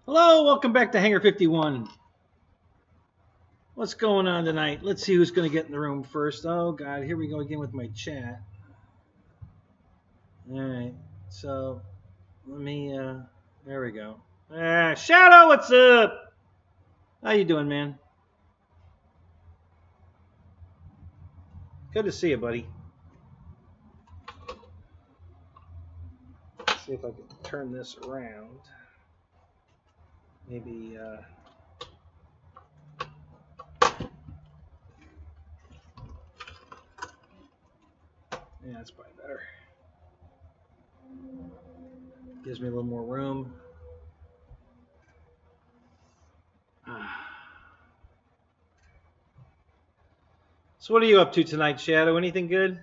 Hello, welcome back to Hanger 51. What's going on tonight? Let's see who's going to get in the room first. Oh, God, here we go again with my chat. All right, so let me, there we go. Shadow, what's up? How you doing, man? Good to see you, buddy. Let's see if I can turn this around. Maybe, yeah, that's probably better. Gives me a little more room. So what are you up to tonight, Shadow? Anything good?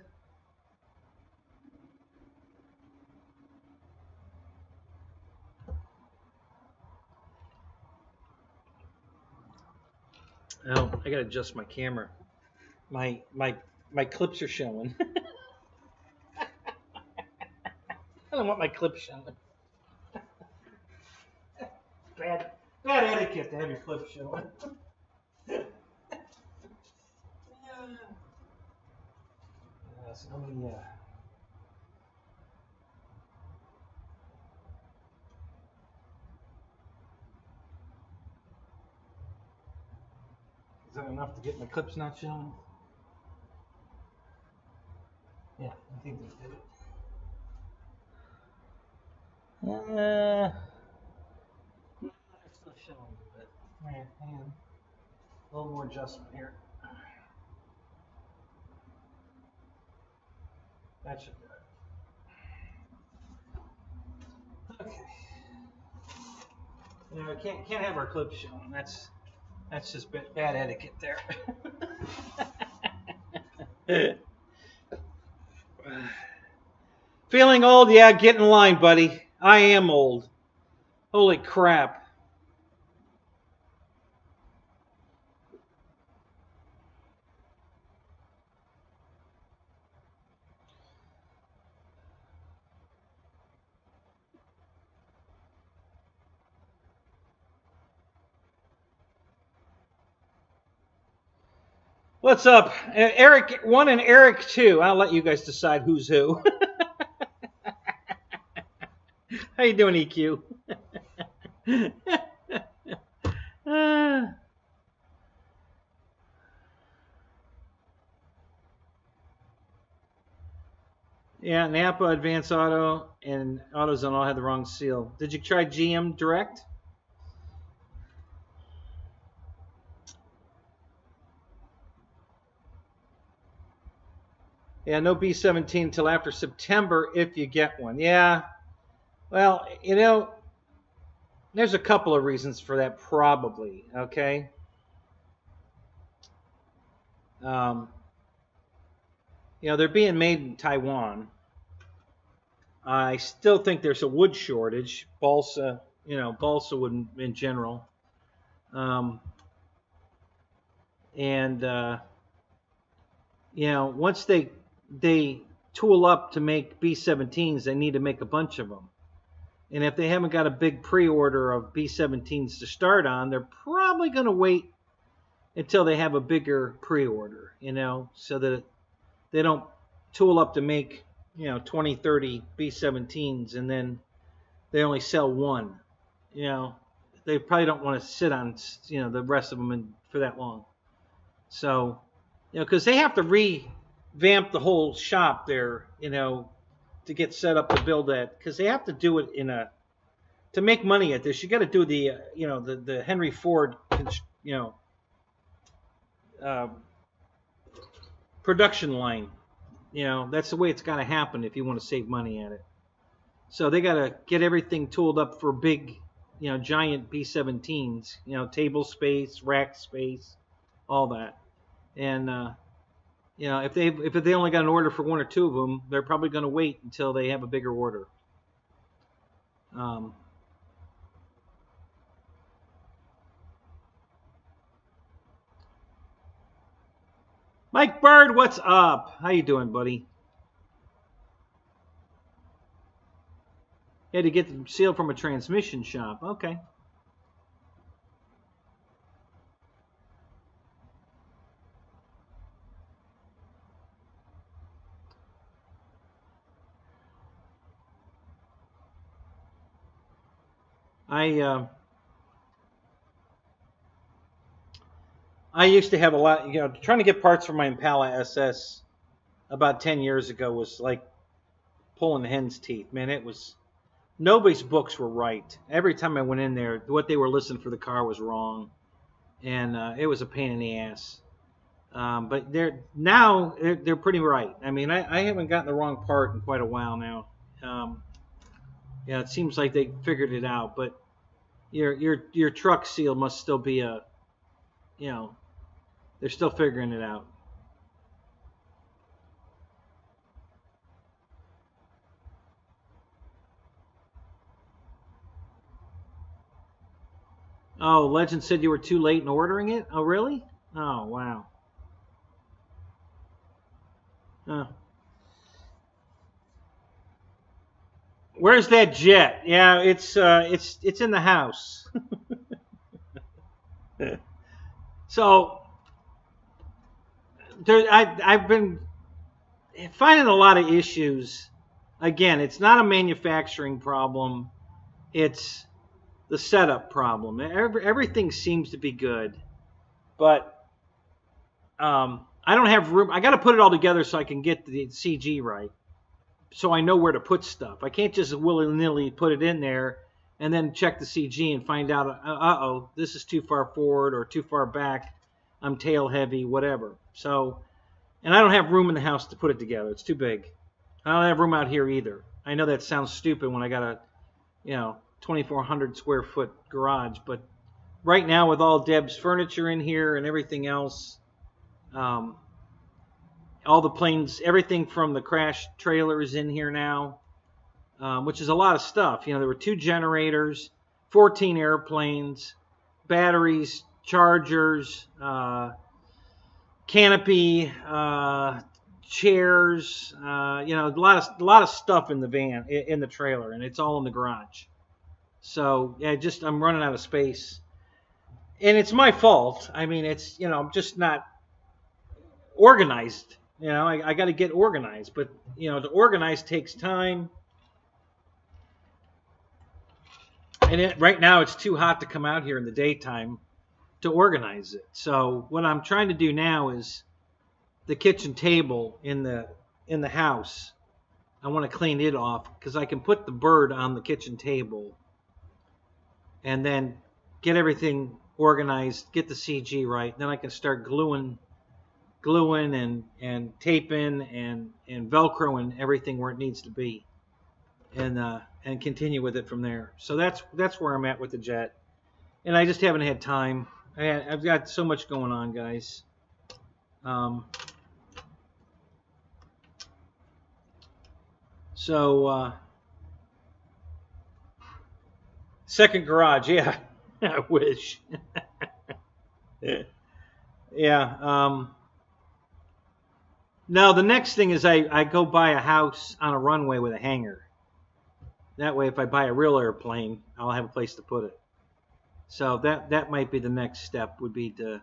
Oh, I gotta adjust my camera. My clips are showing. I don't want my clips showing. Bad etiquette to have your clips showing. So let me, is that enough to get my clips not showing? Yeah, I think they did it. They're still showing a little bit. All right, hang on. A little more adjustment here. That should do it. Okay. You know, I can't have our clips showing. That's just bad etiquette there. Feeling old? Yeah, get in line, buddy. I am old. Holy crap. What's up? Eric 1 and Eric 2. I'll let you guys decide who's who. How you doing, EQ? Yeah, Napa, Advance Auto, and AutoZone all had the wrong seal. Did you try GM Direct? Yeah, no B-17 until after September if you get one. Yeah, well, you know, there's a couple of reasons for that probably, okay? You know, they're being made in Taiwan. I still think there's a wood shortage, balsa, you know, balsa wood in general. You know, once they tool up to make B-17s, they need to make a bunch of them. And if they haven't got a big pre-order of B-17s to start on, they're probably going to wait until they have a bigger pre-order, you know, so that they don't tool up to make, you know, 20, 30 B-17s and then they only sell one. You know, they probably don't want to sit on, you know, the rest of them for that long. So, you know, because they have to revamp the whole shop there, you know, to get set up to build that, because they have to do it to make money at this. You got to do the, you know, the Henry Ford, you know, production line. You know, that's the way it's got to happen if you want to save money at it. So they got to get everything tooled up for big, you know, giant B-17s, you know, table space, rack space, all that. And, you know, if they only got an order for one or two of them, they're probably going to wait until they have a bigger order. Mike Bird, what's up? How you doing, buddy? You had to get them sealed from a transmission shop. Okay. I I used to have a lot. Trying to get parts for my Impala SS about 10 years ago was like pulling hen's teeth. Man, it was nobody's books were right. Every time I went in there, what they were listing for the car was wrong, and it was a pain in the ass. But they're pretty right. I mean, I haven't gotten the wrong part in quite a while now. Yeah, it seems like they figured it out, but your truck seal must still be you know, they're still figuring it out. Oh, Legend said you were too late in ordering it. Oh, really? Oh, wow. Huh. Where's that jet? Yeah, it's in the house. So I've been finding a lot of issues. Again, it's not a manufacturing problem. It's the setup problem. Everything seems to be good, but I don't have room. I got to put it all together so I can get the CG right, so I know where to put stuff. I can't just willy-nilly put it in there and then check the CG and find out, uh-oh, this is too far forward or too far back. I'm tail heavy, whatever. So, and I don't have room in the house to put it together. It's too big. I don't have room out here either. I know that sounds stupid when I got a, 2,400 square foot garage, but right now with all Deb's furniture in here and everything else, all the planes, everything from the crash trailer is in here now, which is a lot of stuff. There were 2 generators, 14 airplanes, batteries, chargers, canopy, chairs, a lot of stuff in the van, in the trailer, and it's all in the garage. So yeah, I'm running out of space, and it's my fault. I mean, I'm just not organized. I got to get organized, but to organize takes time, and right now it's too hot to come out here in the daytime to organize it. So what I'm trying to do now is the kitchen table in the house. I want to clean it off because I can put the bird on the kitchen table and then get everything organized, get the CG right. Then I can start gluing and taping and Velcroing everything where it needs to be, and continue with it from there. So that's where I'm at with the jet, and I just haven't had time. I've got so much going on, guys. Second garage, yeah. I wish. Yeah. Now the next thing is I go buy a house on a runway with a hangar. That way, if I buy a real airplane, I'll have a place to put it. So that might be the next step. Would be to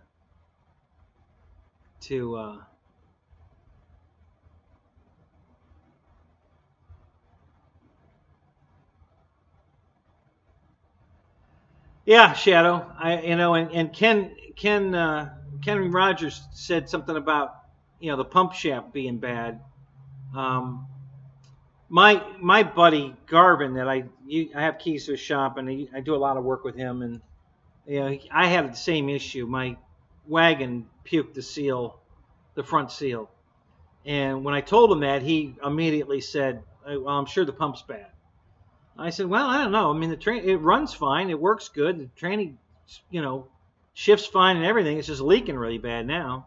yeah, Shadow. And Ken Rogers said something about the pump shaft being bad. My buddy Garvin, that I have keys to his shop, and I do a lot of work with him, and I had the same issue. My wagon puked the front seal, and when I told him that, he immediately said, "Well, I'm sure the pump's bad." I said, "Well, I don't know. I mean, it runs fine, it works good, the tranny, shifts fine and everything. It's just leaking really bad now."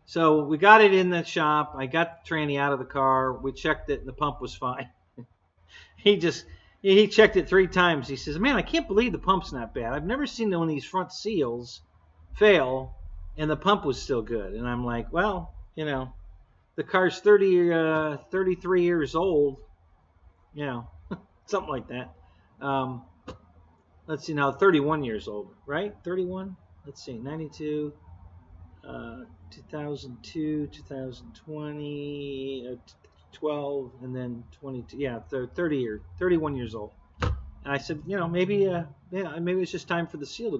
So we got it in the shop. I got the tranny out of the car. We checked it, and the pump was fine. He checked it 3 times. He says, "Man, I can't believe the pump's not bad. I've never seen one of these front seals fail, and the pump was still good." And I'm like, "Well, the car's 33 years old, something like that." Let's see now, 31 years old, right? 31? Let's see, 92, 2002, 2020, 12, and then 22. Yeah, 31 years old. And I said, you know, maybe, yeah, maybe it's just time for the seal to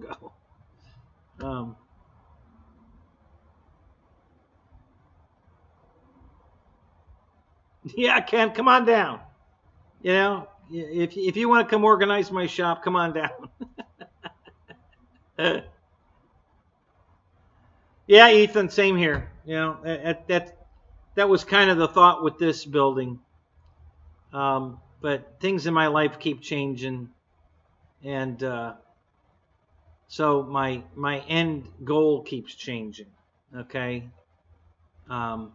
go. Yeah, Ken, come on down. You know, if you want to come organize my shop, come on down. Yeah, Ethan, same here. You know, that was kind of the thought with this building. But things in my life keep changing, and so my end goal keeps changing. Okay. Um,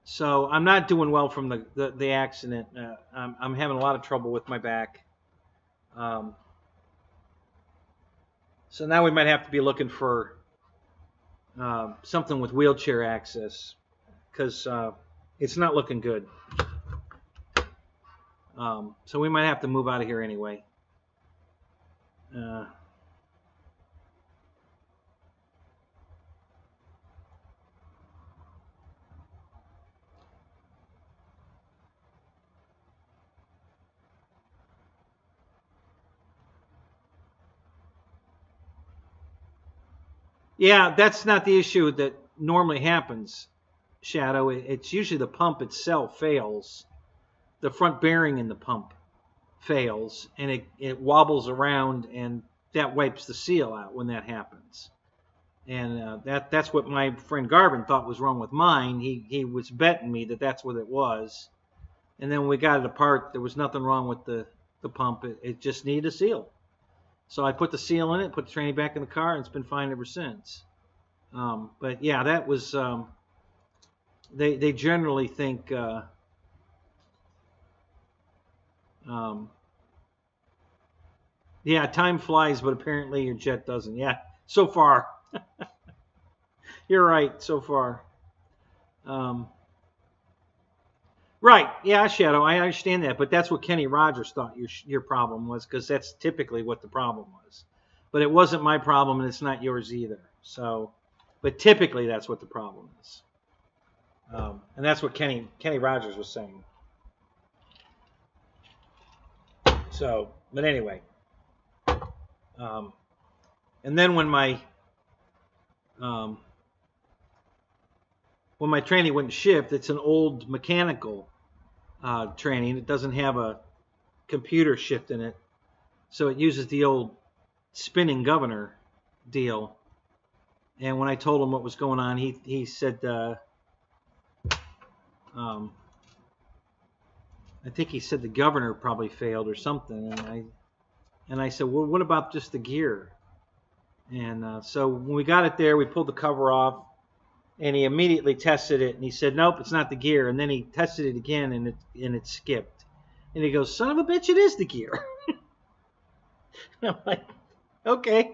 so I'm not doing well from the accident. I'm having a lot of trouble with my back. Um, so now we might have to be looking for something with wheelchair access because it's not looking good. So we might have to move out of here anyway. Yeah, that's not the issue that normally happens, Shadow. It's usually the pump itself fails. The front bearing in the pump fails, and it wobbles around, and that wipes the seal out when that happens. And that's what my friend Garvin thought was wrong with mine. He was betting me that that's what it was. And then when we got it apart, there was nothing wrong with the pump. It just needed a seal. So I put the seal in it, put the tranny back in the car, and it's been fine ever since. But yeah, that was they generally think yeah, time flies, but apparently your jet doesn't. Yeah, so far. You're right, so far. Right, yeah, Shadow, I understand that, but that's what Kenny Rogers thought your problem was, because that's typically what the problem was. But it wasn't my problem, and it's not yours either. So, but typically that's what the problem is, and that's what Kenny Rogers was saying. So, but anyway, and then when my tranny wouldn't shift, it's an old mechanical tranny, and it doesn't have a computer shift in it, so it uses the old spinning governor deal. And when I told him what was going on, he said, I think he said the governor probably failed or something, and I said, well, what about just the gear? And so when we got it there, we pulled the cover off, and he immediately tested it, and he said, nope, it's not the gear. And then he tested it again, and it skipped. And he goes, son of a bitch, it is the gear. And I'm like, okay.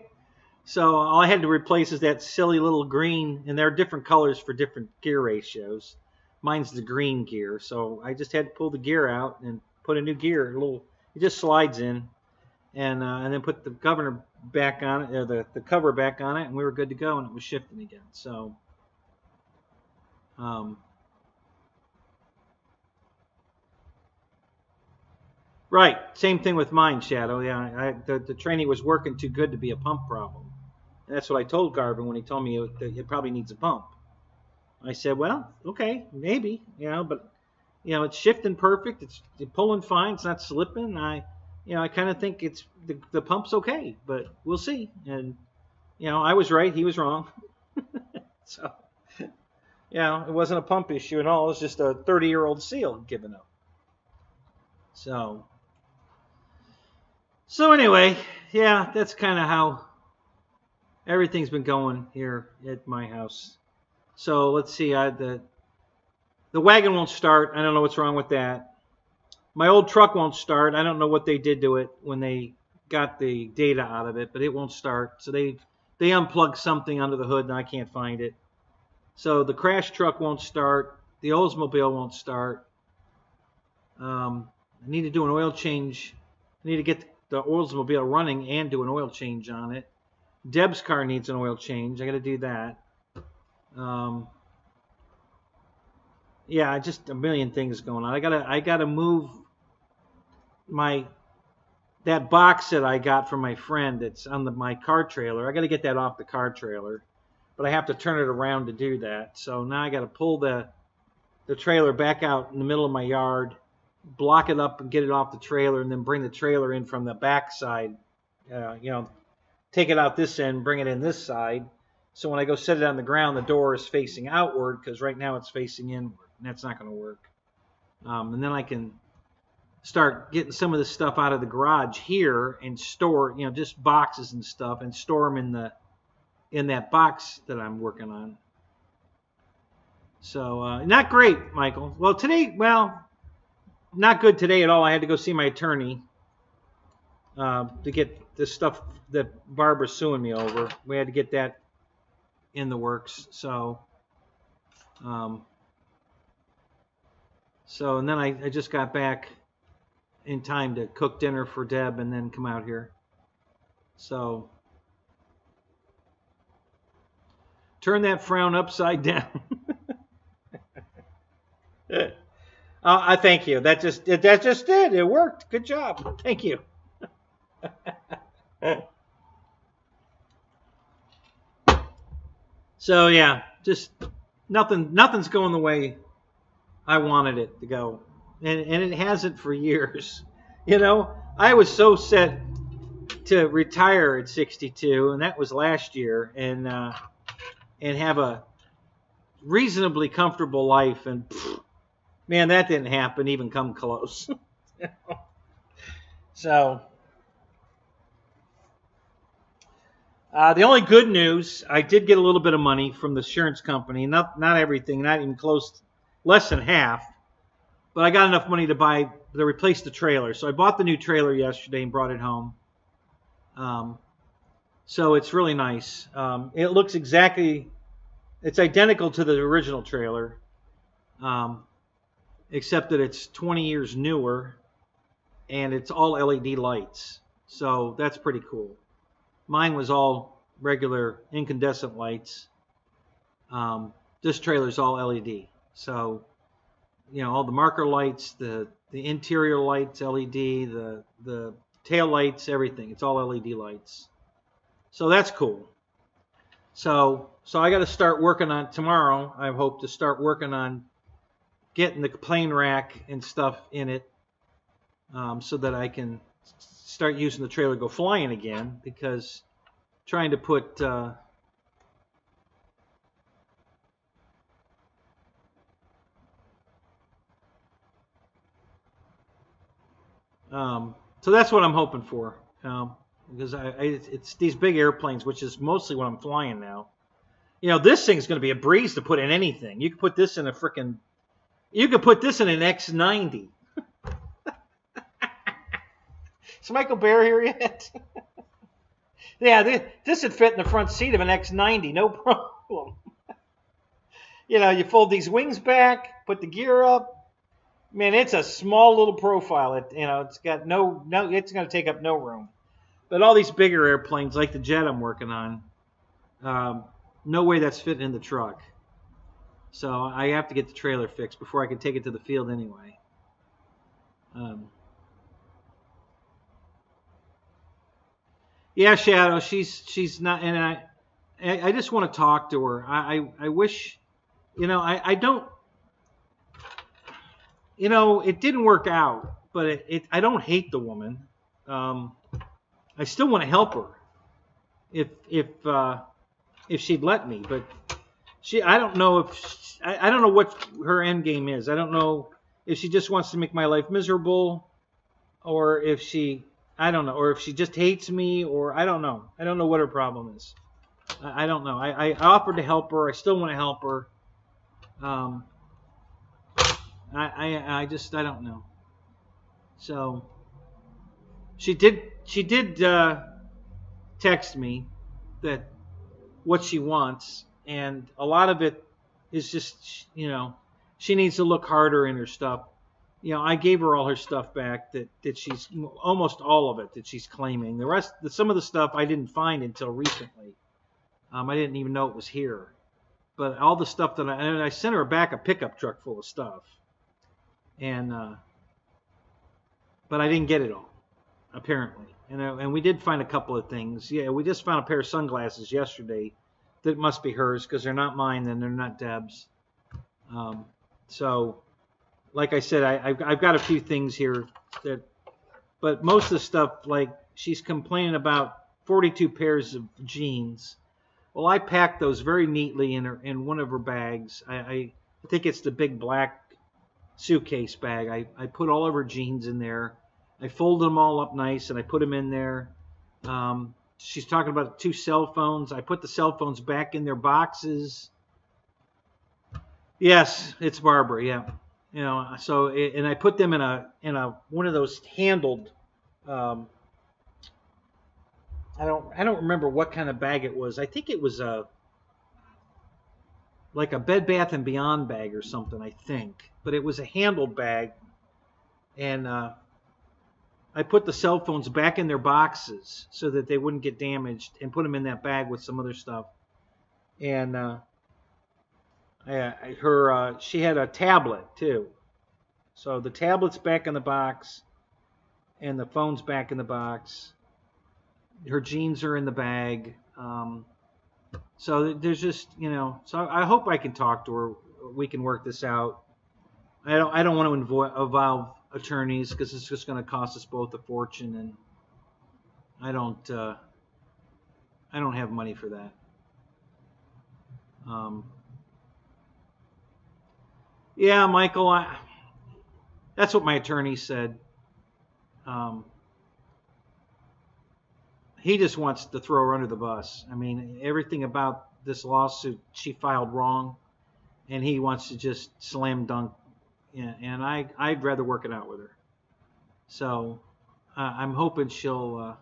So all I had to replace is that silly little green, and there are different colors for different gear ratios. Mine's the green gear, so I just had to pull the gear out and put a new gear. It just slides in, and then put the governor back on it, or the cover back on it, and we were good to go, and it was shifting again. So, right, same thing with mine, Shadow. Yeah, the tranny was working too good to be a pump problem. And that's what I told Garvin when he told me it probably needs a pump. I said, well, okay, maybe, but it's shifting perfect. It's pulling fine. It's not slipping. I kind of think it's the pump's okay, but we'll see. And I was right. He was wrong. So, it wasn't a pump issue at all. It was just a 30-year-old seal giving up. So anyway, yeah, that's kind of how everything's been going here at my house. So let's see. The wagon won't start. I don't know what's wrong with that. My old truck won't start. I don't know what they did to it when they got the data out of it, but it won't start. So they unplugged something under the hood, and I can't find it. So the crash truck won't start. The Oldsmobile won't start. I need to do an oil change. I need to get the Oldsmobile running and do an oil change on it. Deb's car needs an oil change. I got to do that. Yeah, just a million things going on. I gotta move that box that I got from my friend that's on my car trailer. I got to get that off the car trailer, but I have to turn it around to do that. So now I got to pull the trailer back out in the middle of my yard, block it up and get it off the trailer, and then bring the trailer in from the back side. Take it out this end, bring it in this side. So when I go set it on the ground, the door is facing outward because right now it's facing inward, and that's not going to work. And then I can start getting some of the stuff out of the garage here and store, just boxes and stuff, and store them in that box that I'm working on. So not great, Michael. Well, today, not good today at all. I had to go see my attorney to get the stuff that Barbara's suing me over. We had to get that in the works. So, and then I just got back in time to cook dinner for Deb and then come out here. So turn that frown upside down. I thank you. That just did. It worked. Good job. Thank you. So yeah, just nothing's going the way I wanted it to go. And it hasn't for years. I was so set to retire at 62, and that was last year, and have a reasonably comfortable life, and man, that didn't happen, even come close. So the only good news, I did get a little bit of money from the insurance company, not everything, not even close, less than half. But I got enough money to replace the trailer. So I bought the new trailer yesterday and brought it home. So it's really nice. It looks it's identical to the original trailer, except that it's 20 years newer and it's all LED lights. So that's pretty cool. Mine was all regular incandescent lights. This trailer's all LED. So all the marker lights, the interior lights, LED, the tail lights, everything. It's all LED lights. So that's cool. So I got to start working on tomorrow. I hope to start working on getting the plane rack and stuff in it, so that I can start using the trailer to go flying again. Because trying to put so that's what I'm hoping for, because it's these big airplanes, which is mostly what I'm flying now. This thing's going to be a breeze to put in anything. You could put this in you could put this in an X-90. Is Michael Bear here yet? Yeah, this would fit in the front seat of an X-90, no problem. You fold these wings back, put the gear up. Man, it's a small little profile. It's got it's going to take up no room. But all these bigger airplanes, like the jet I'm working on, no way that's fitting in the truck. So I have to get the trailer fixed before I can take it to the field anyway. Yeah, Shadow, she's not, and I just want to talk to her. I wish, I don't. It didn't work out, but I don't hate the woman. I still want to help her if she'd let me, but I don't know I don't know what her end game is. I don't know if she just wants to make my life miserable, or if she just hates me, or I don't know. I don't know what her problem is. I don't know. I offered to help her. I still want to help her. I don't know. So she did text me that what she wants, and a lot of it is just she needs to look harder in her stuff. I gave her all her stuff back that she's almost all of it that she's claiming. The rest, some of the stuff I didn't find until recently. I didn't even know it was here. But all the stuff that I sent her back a pickup truck full of stuff. And but but I didn't get it all, apparently. And we did find a couple of things. Yeah, we just found a pair of sunglasses yesterday that must be hers because they're not mine and they're not Deb's. So, like I said, I've got a few things here but most of the stuff, like she's complaining about 42 pairs of jeans. Well, I packed those very neatly in one of her bags. I think it's the big black suitcase bag. I put all of her jeans in there. I folded them all up nice and I put them in there. She's talking about 2 cell phones. I put the cell phones back in their boxes. Yes, it's Barbara. Yeah, So and I put them in a one of those handled. I don't remember what kind of bag it was. I think it was like a Bed Bath and Beyond bag or something. I think, but it was a handled bag, and I put the cell phones back in their boxes so that they wouldn't get damaged, and put them in that bag with some other stuff. And she had a tablet too, so the tablet's back in the box, and the phone's back in the box. Her jeans are in the bag. So there's just, so I hope I can talk to her. We can work this out. I don't want to involve attorneys because it's just going to cost us both a fortune, and I don't have money for that. Yeah, Michael, that's what my attorney said. He just wants to throw her under the bus. I mean, everything about this lawsuit she filed wrong, and he wants to just slam dunk. And I'd rather work it out with her. So I'm hoping she'll.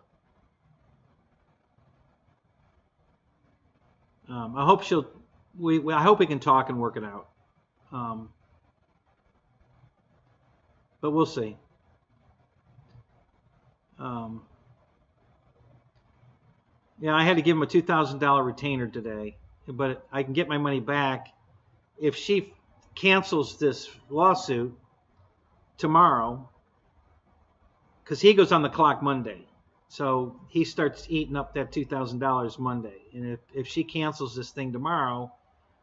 I hope she'll. I hope we can talk and work it out. But we'll see. Yeah, I had to give him a $2,000 retainer today, but I can get my money back if she cancels this lawsuit tomorrow, because he goes on the clock Monday. So he starts eating up that $2,000 Monday. And if she cancels this thing tomorrow,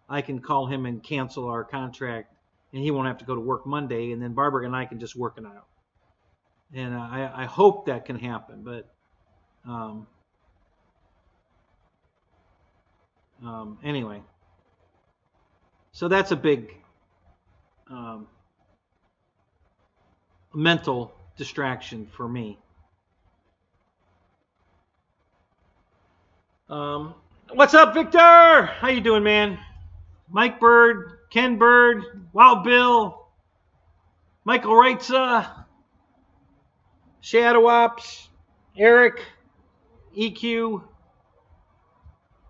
I can call him and cancel our contract, and he won't have to go to work Monday, and then Barbara and I can just work it out. And I hope that can happen, but anyway. So that's a big mental distraction for me. What's up, Victor? How you doing, man? Mike Bird, Ken Bird, Wild Bill, Michael Reitza, Shadow Ops, Eric, EQ.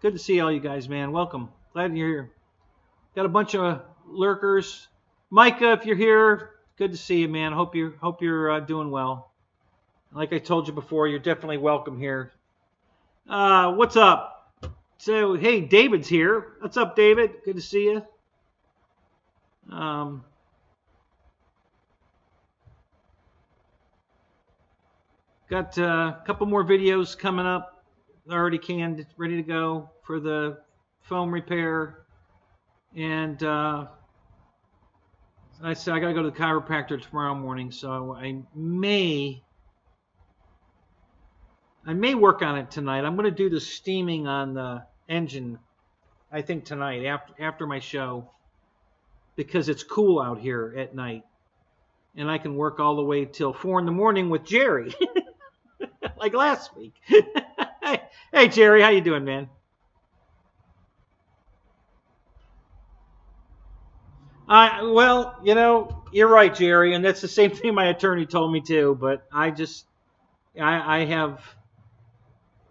Good to see all you guys, man. Welcome. Glad you're here. Got a bunch of lurkers. Micah, if you're here, good to see you, man. Hope you're doing well. Like I told you before, you're definitely welcome here. What's up? So, hey, David's here. What's up, David? Good to see you. Got a couple more videos coming up. Already canned, ready to go for the foam repair. And I said I got to go to the chiropractor tomorrow morning, so I may work on it tonight. I'm going to do the steaming on the engine, I think tonight after my show, because it's cool out here at night, and I can work all the way till 4 in the morning with Jerry, like last week. Hey Jerry, how you doing, man? Well, you're right, Jerry, and that's the same thing my attorney told me too. But I have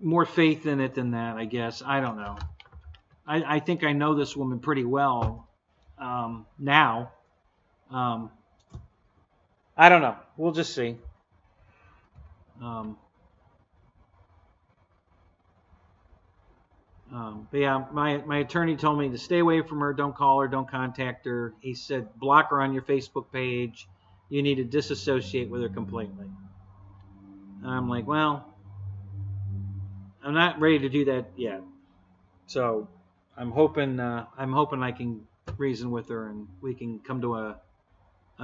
more faith in it than that, I guess. I don't know. I think I know this woman pretty well now. I don't know. We'll just see. But yeah, my attorney told me to stay away from her, don't call her, don't contact her. He said block her on your Facebook page. You need to disassociate with her completely. I'm like, well, I'm not ready to do that yet. So I'm hoping I can reason with her and we can come to a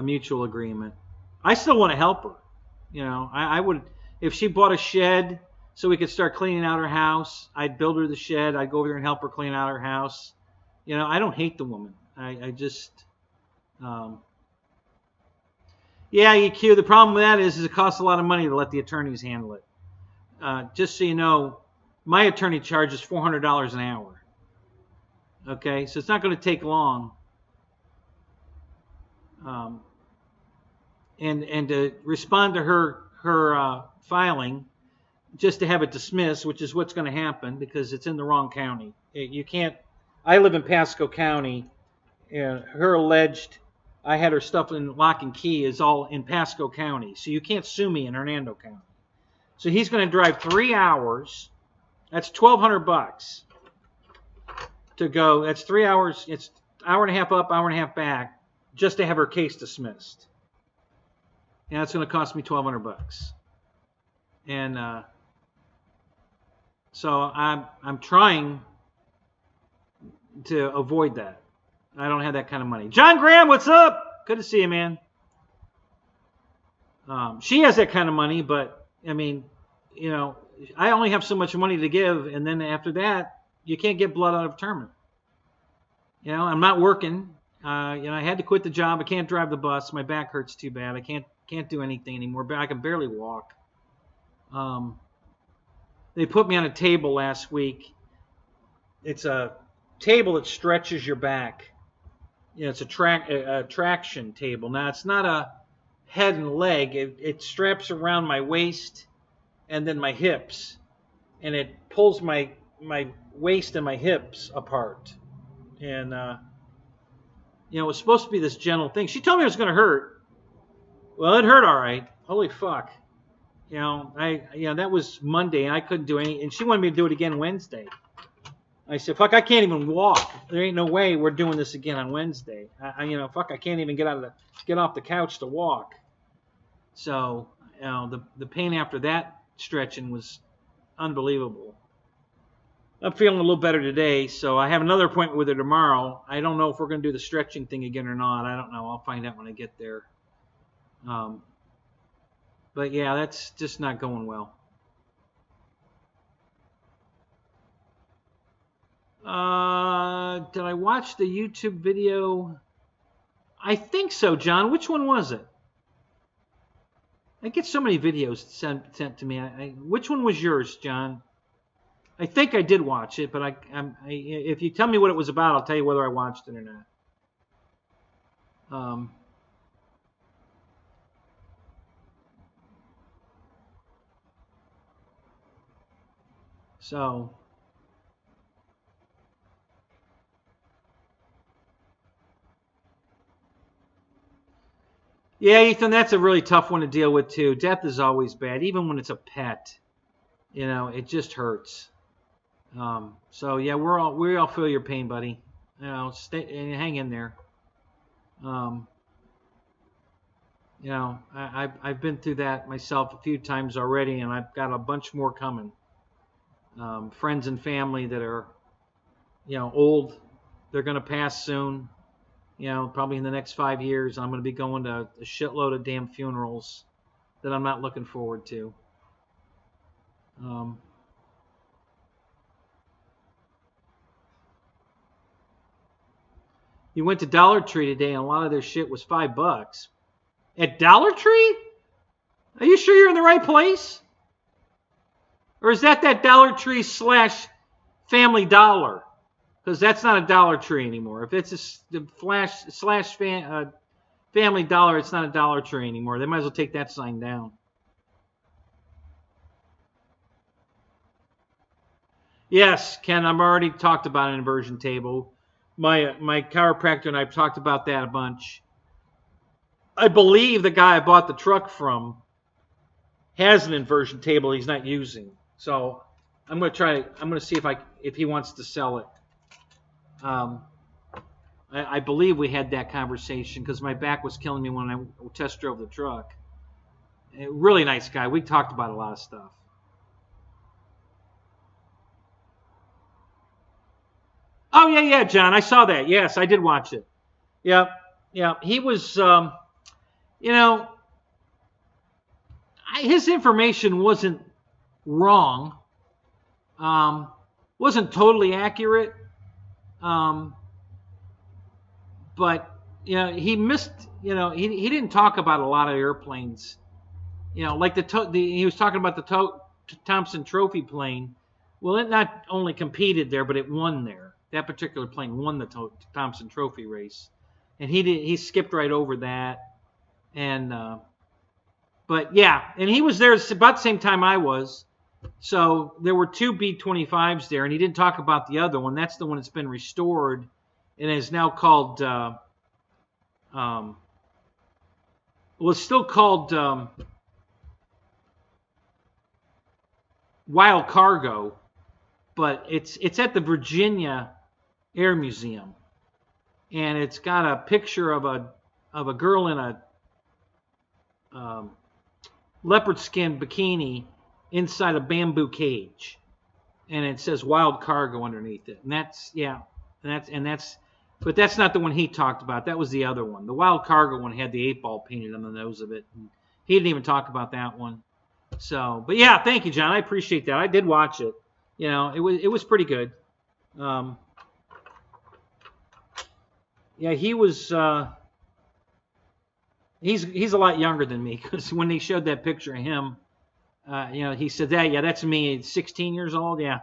mutual agreement. I still want to help her. I would, if she bought a shed so we could start cleaning out her house, I'd build her the shed. I'd go over there and help her clean out her house. I don't hate the woman. I just, yeah, EQ. The problem with that is it costs a lot of money to let the attorneys handle it. Just so you know, my attorney charges $400 an hour. Okay, so it's not going to take long. And to respond to her filing, just to have it dismissed, which is what's going to happen because it's in the wrong county. You can't. I live in Pasco County. Her alleged, I had her stuff in lock and key is all in Pasco County, so you can't sue me in Hernando County. So he's going to drive 3 hours. That's $1,200 to go. That's 3 hours. It's hour and a half up, hour and a half back, just to have her case dismissed. And that's going to cost me $1,200. And so I'm trying to avoid that. I don't have that kind of money. John Graham, what's up? Good to see you, man. She has that kind of money, but I mean, I only have so much money to give, and then after that, you can't get blood out of a tournament. I'm not working. I had to quit the job. I can't drive the bus. My back hurts too bad. I can't do anything anymore. I can barely walk. They put me on a table last week. It's a table that stretches your back. It's a traction table. Now, it's not a head and leg. It straps around my waist and then my hips. And it pulls my waist and my hips apart. And, it was supposed to be this gentle thing. She told me it was going to hurt. Well, it hurt all right. Holy fuck. That was Monday, and I couldn't do any. And she wanted me to do it again Wednesday. I said, fuck, I can't even walk. There ain't no way we're doing this again on Wednesday. Fuck, I can't even get off the couch to walk. So, the pain after that stretching was unbelievable. I'm feeling a little better today, so I have another appointment with her tomorrow. I don't know if we're going to do the stretching thing again or not. I don't know. I'll find out when I get there. But yeah, that's just not going well. Did I watch the YouTube video? I think so, John. Which one was it? I get so many videos sent to me. Which one was yours, John? I think I did watch it, but if you tell me what it was about, I'll tell you whether I watched it or not. So, yeah, Ethan, that's a really tough one to deal with too. Death is always bad, even when it's a pet. It just hurts. So yeah, we all feel your pain, buddy. Stay and hang in there. I've been through that myself a few times already, and I've got a bunch more coming. Friends and family that are, old, they're going to pass soon. Probably in the next 5 years. I'm going to be going to a shitload of damn funerals that I'm not looking forward to. You went to Dollar Tree today, and a lot of their shit was $5. At Dollar Tree? Are you sure you're in the right place? Or is that Dollar Tree / Family Dollar? Because that's not a Dollar Tree anymore. If it's a Family Dollar, it's not a Dollar Tree anymore. They might as well take that sign down. Yes, Ken, I've already talked about an inversion table. My chiropractor and I have talked about that a bunch. I believe the guy I bought the truck from has an inversion table he's not using. So I'm going to see if he wants to sell it. I believe we had that conversation because my back was killing me when I test drove the truck. A really nice guy. We talked about a lot of stuff. Oh yeah, John. I saw that. Yes, I did watch it. Yeah, yeah. He was, you know, his information wasn't wrong. Wasn't totally accurate. Um, but he missed. He didn't talk about a lot of airplanes. Like he was talking about the Thompson Trophy plane. Well, it not only competed there, but it won there. That particular plane won the Thompson Trophy race, and he skipped right over that. And but yeah, and he was there about the same time I was. So there were two B-25s there, and he didn't talk about the other one. That's the one that's been restored and is now called. Well, it's still called Wild Cargo, but it's at the Virginia Air Museum, and it's got a picture of a girl in a leopard skin bikini inside a bamboo cage, and it says Wild Cargo underneath it. And but that's not the one he talked about. That was the other one. The Wild Cargo one had the 8-ball painted on the nose of it. And he didn't even talk about that one. So, but yeah, thank you, John. I appreciate that. I did watch it. It was pretty good. Yeah, he was. He's a lot younger than me, because when they showed that picture of him, he said that. Yeah, that's me. 16 years old. Yeah.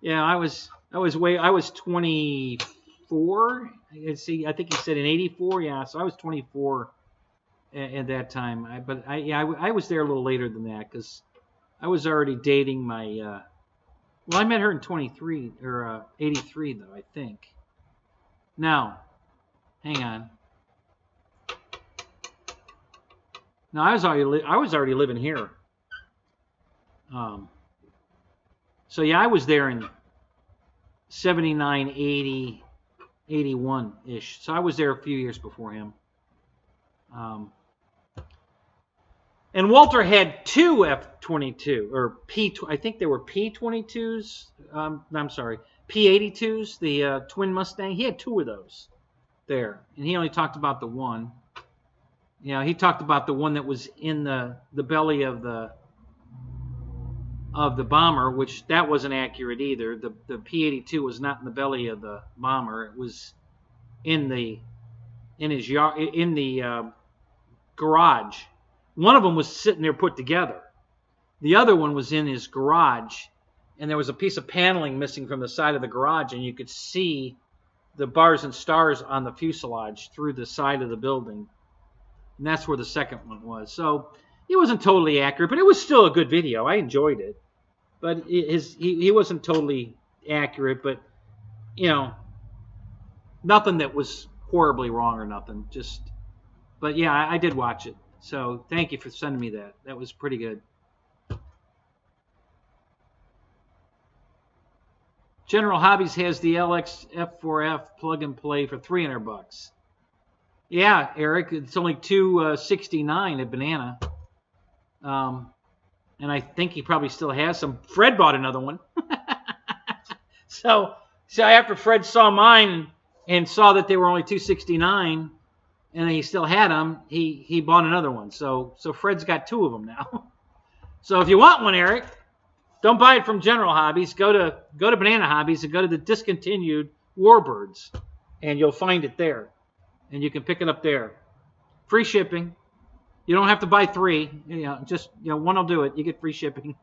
Yeah, I was 24. See, I think he said in '84. Yeah, so I was 24 at that time. I was there a little later than that, because I was already dating my. Well, I met her in 23 or 83 though, I think. Now, hang on. No, I was already living here. So yeah, I was there in 79, 80, 81-ish. So I was there a few years before him. And Walter had two F-22 or I think they were P-22s. I'm sorry, P-82s, the twin Mustang. He had two of those there, and he only talked about the one. He talked about the one that was in the belly of the bomber, which that wasn't accurate either. The P-82 was not in the belly of the bomber. It was in his yard, in the garage. One of them was sitting there put together. The other one was in his garage, and there was a piece of paneling missing from the side of the garage, and you could see the bars and stars on the fuselage through the side of the building. And that's where the second one was. So it wasn't totally accurate, but it was still a good video. I enjoyed it. But he wasn't totally accurate, but, nothing that was horribly wrong or nothing. But yeah, I did watch it. So thank you for sending me that. That was pretty good. General Hobbies has the LX F4F plug and play for $300. Yeah, Eric, it's only $269 at Banana. And I think he probably still has some. Fred bought another one. So after Fred saw mine and saw that they were only $269, and he still had them, he bought another one. So Fred's got two of them now. So if you want one, Eric, don't buy it from General Hobbies. Go to Banana Hobbies and go to the discontinued Warbirds, and you'll find it there. And you can pick it up there. Free shipping. You don't have to buy three. Just one will do it. You get free shipping.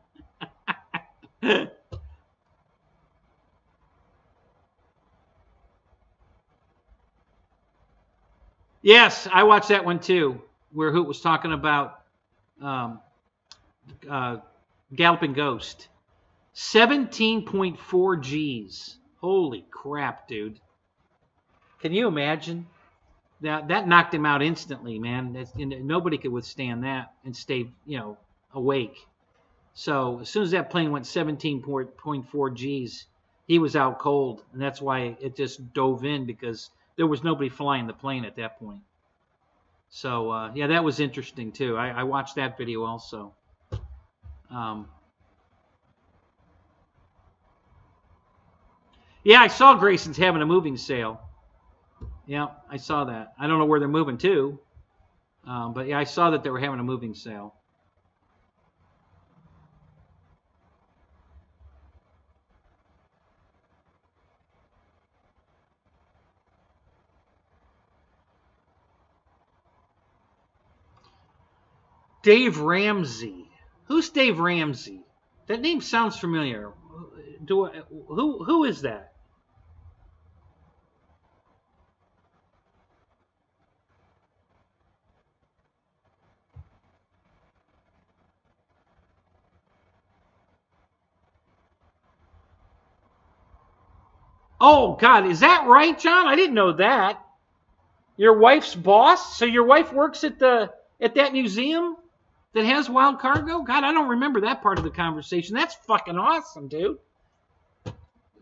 Yes, I watched that one too, where Hoot was talking about Galloping Ghost. 17.4 Gs. Holy crap, dude. Can you imagine? That knocked him out instantly, man. Nobody could withstand that and stay, awake. So as soon as that plane went 17.4 Gs, he was out cold, and that's why it just dove in, because there was nobody flying the plane at that point. So yeah, that was interesting too. I watched that video also. Yeah, I saw Grayson's having a moving sale. Yeah, I saw that. I don't know where they're moving to, but yeah, I saw that they were having a moving sale. Dave Ramsey. Who's Dave Ramsey? That name sounds familiar. Who is that? Oh God, is that right, John? I didn't know that. Your wife's boss? So your wife works at that museum that has wild cargo? God, I don't remember that part of the conversation. That's fucking awesome, dude.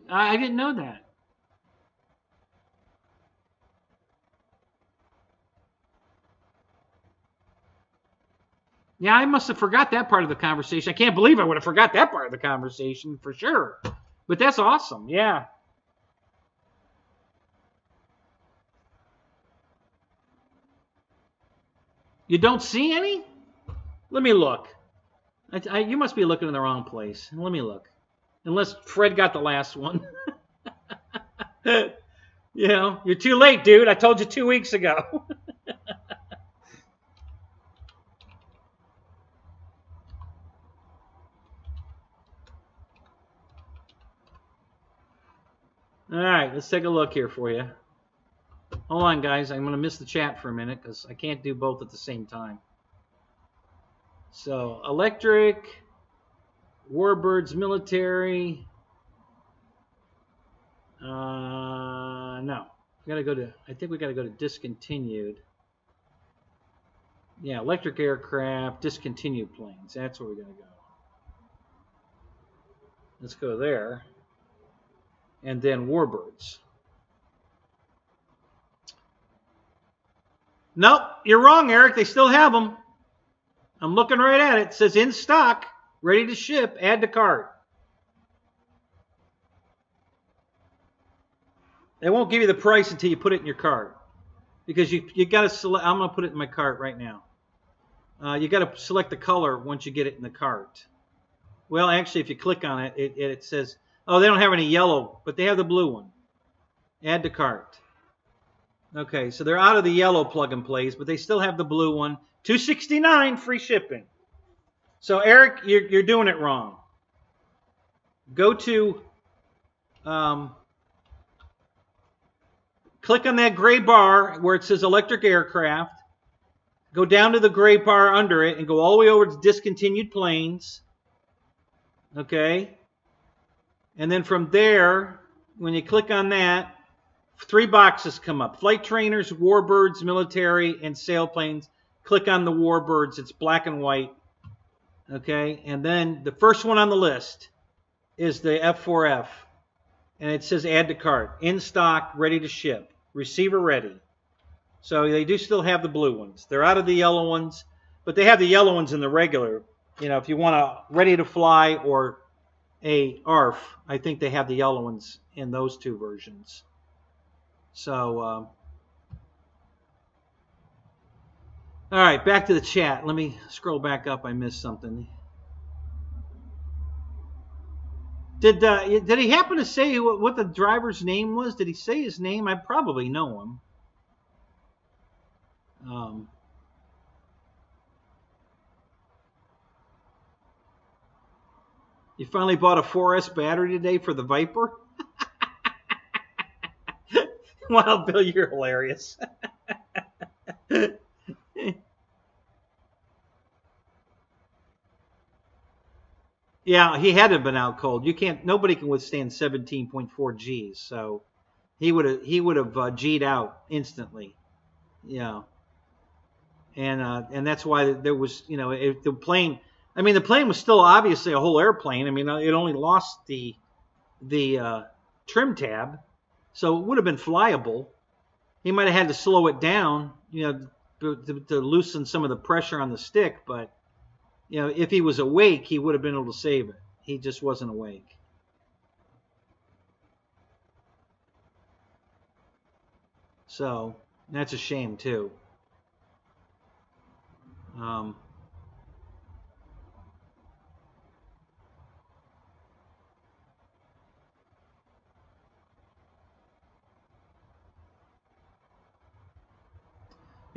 I didn't know that. Yeah, I must have forgot that part of the conversation. I can't believe I would have forgot that part of the conversation for sure. But that's awesome. Yeah. You don't see any? Let me look. You must be looking in the wrong place. Let me look. Unless Fred got the last one. You know, you're too late, dude. I told you 2 weeks ago. All right, let's take a look here for you. Hold on, guys. I'm going to miss the chat for a minute because I can't do both at the same time. So, electric, Warbirds, military. No. We got to go to, I think we got to go to discontinued. Yeah, electric aircraft, discontinued planes. That's where we're going to go. Let's go there. And then Warbirds. Nope, you're wrong, Eric. They still have them. I'm looking right at it. It says in stock, ready to ship, add to cart. They won't give you the price until you put it in your cart. Because you got to select, I'm going to put it in my cart right now. You got to select the color once you get it in the cart. Well, actually, if you click on it, it says, oh, they don't have any yellow, but they have the blue one. Add to cart. Okay, so they're out of the yellow plug and plays, but they still have the blue one. $269 free shipping. So Eric, you're doing it wrong. Go to click on that gray bar where it says electric aircraft. Go down to the gray bar under it and go all the way over to discontinued planes. Okay? And then from there, when you click on that, 3 boxes come up. Flight trainers, Warbirds, military, and sailplanes. Click on the Warbirds. It's black and white. Okay? And then the first one on the list is the F4F. And it says add to cart. In stock, ready to ship. Receiver ready. So they do still have the blue ones. They're out of the yellow ones. But they have the yellow ones in the regular. You know, if you want a ready to fly or a ARF, I think they have the yellow ones in those 2 versions. So, all right, back to the chat. Let me scroll back up. I missed something. Did he happen to say what the driver's name was? Did he say his name? I probably know him. You finally bought a 4S battery today for the Viper? Wow, Bill, you're hilarious. Yeah, he had to have been out cold. Nobody can withstand 17.4 Gs, so he would have G'd out instantly. Yeah, and that's why there was, you know, the plane. I mean, the plane was still obviously a whole airplane. I mean, it only lost the trim tab, so it would have been flyable. He might have had to slow it down, you know, to loosen some of the pressure on the stick, but you know, if he was awake, he would have been able to save it. He just wasn't awake. So that's a shame too.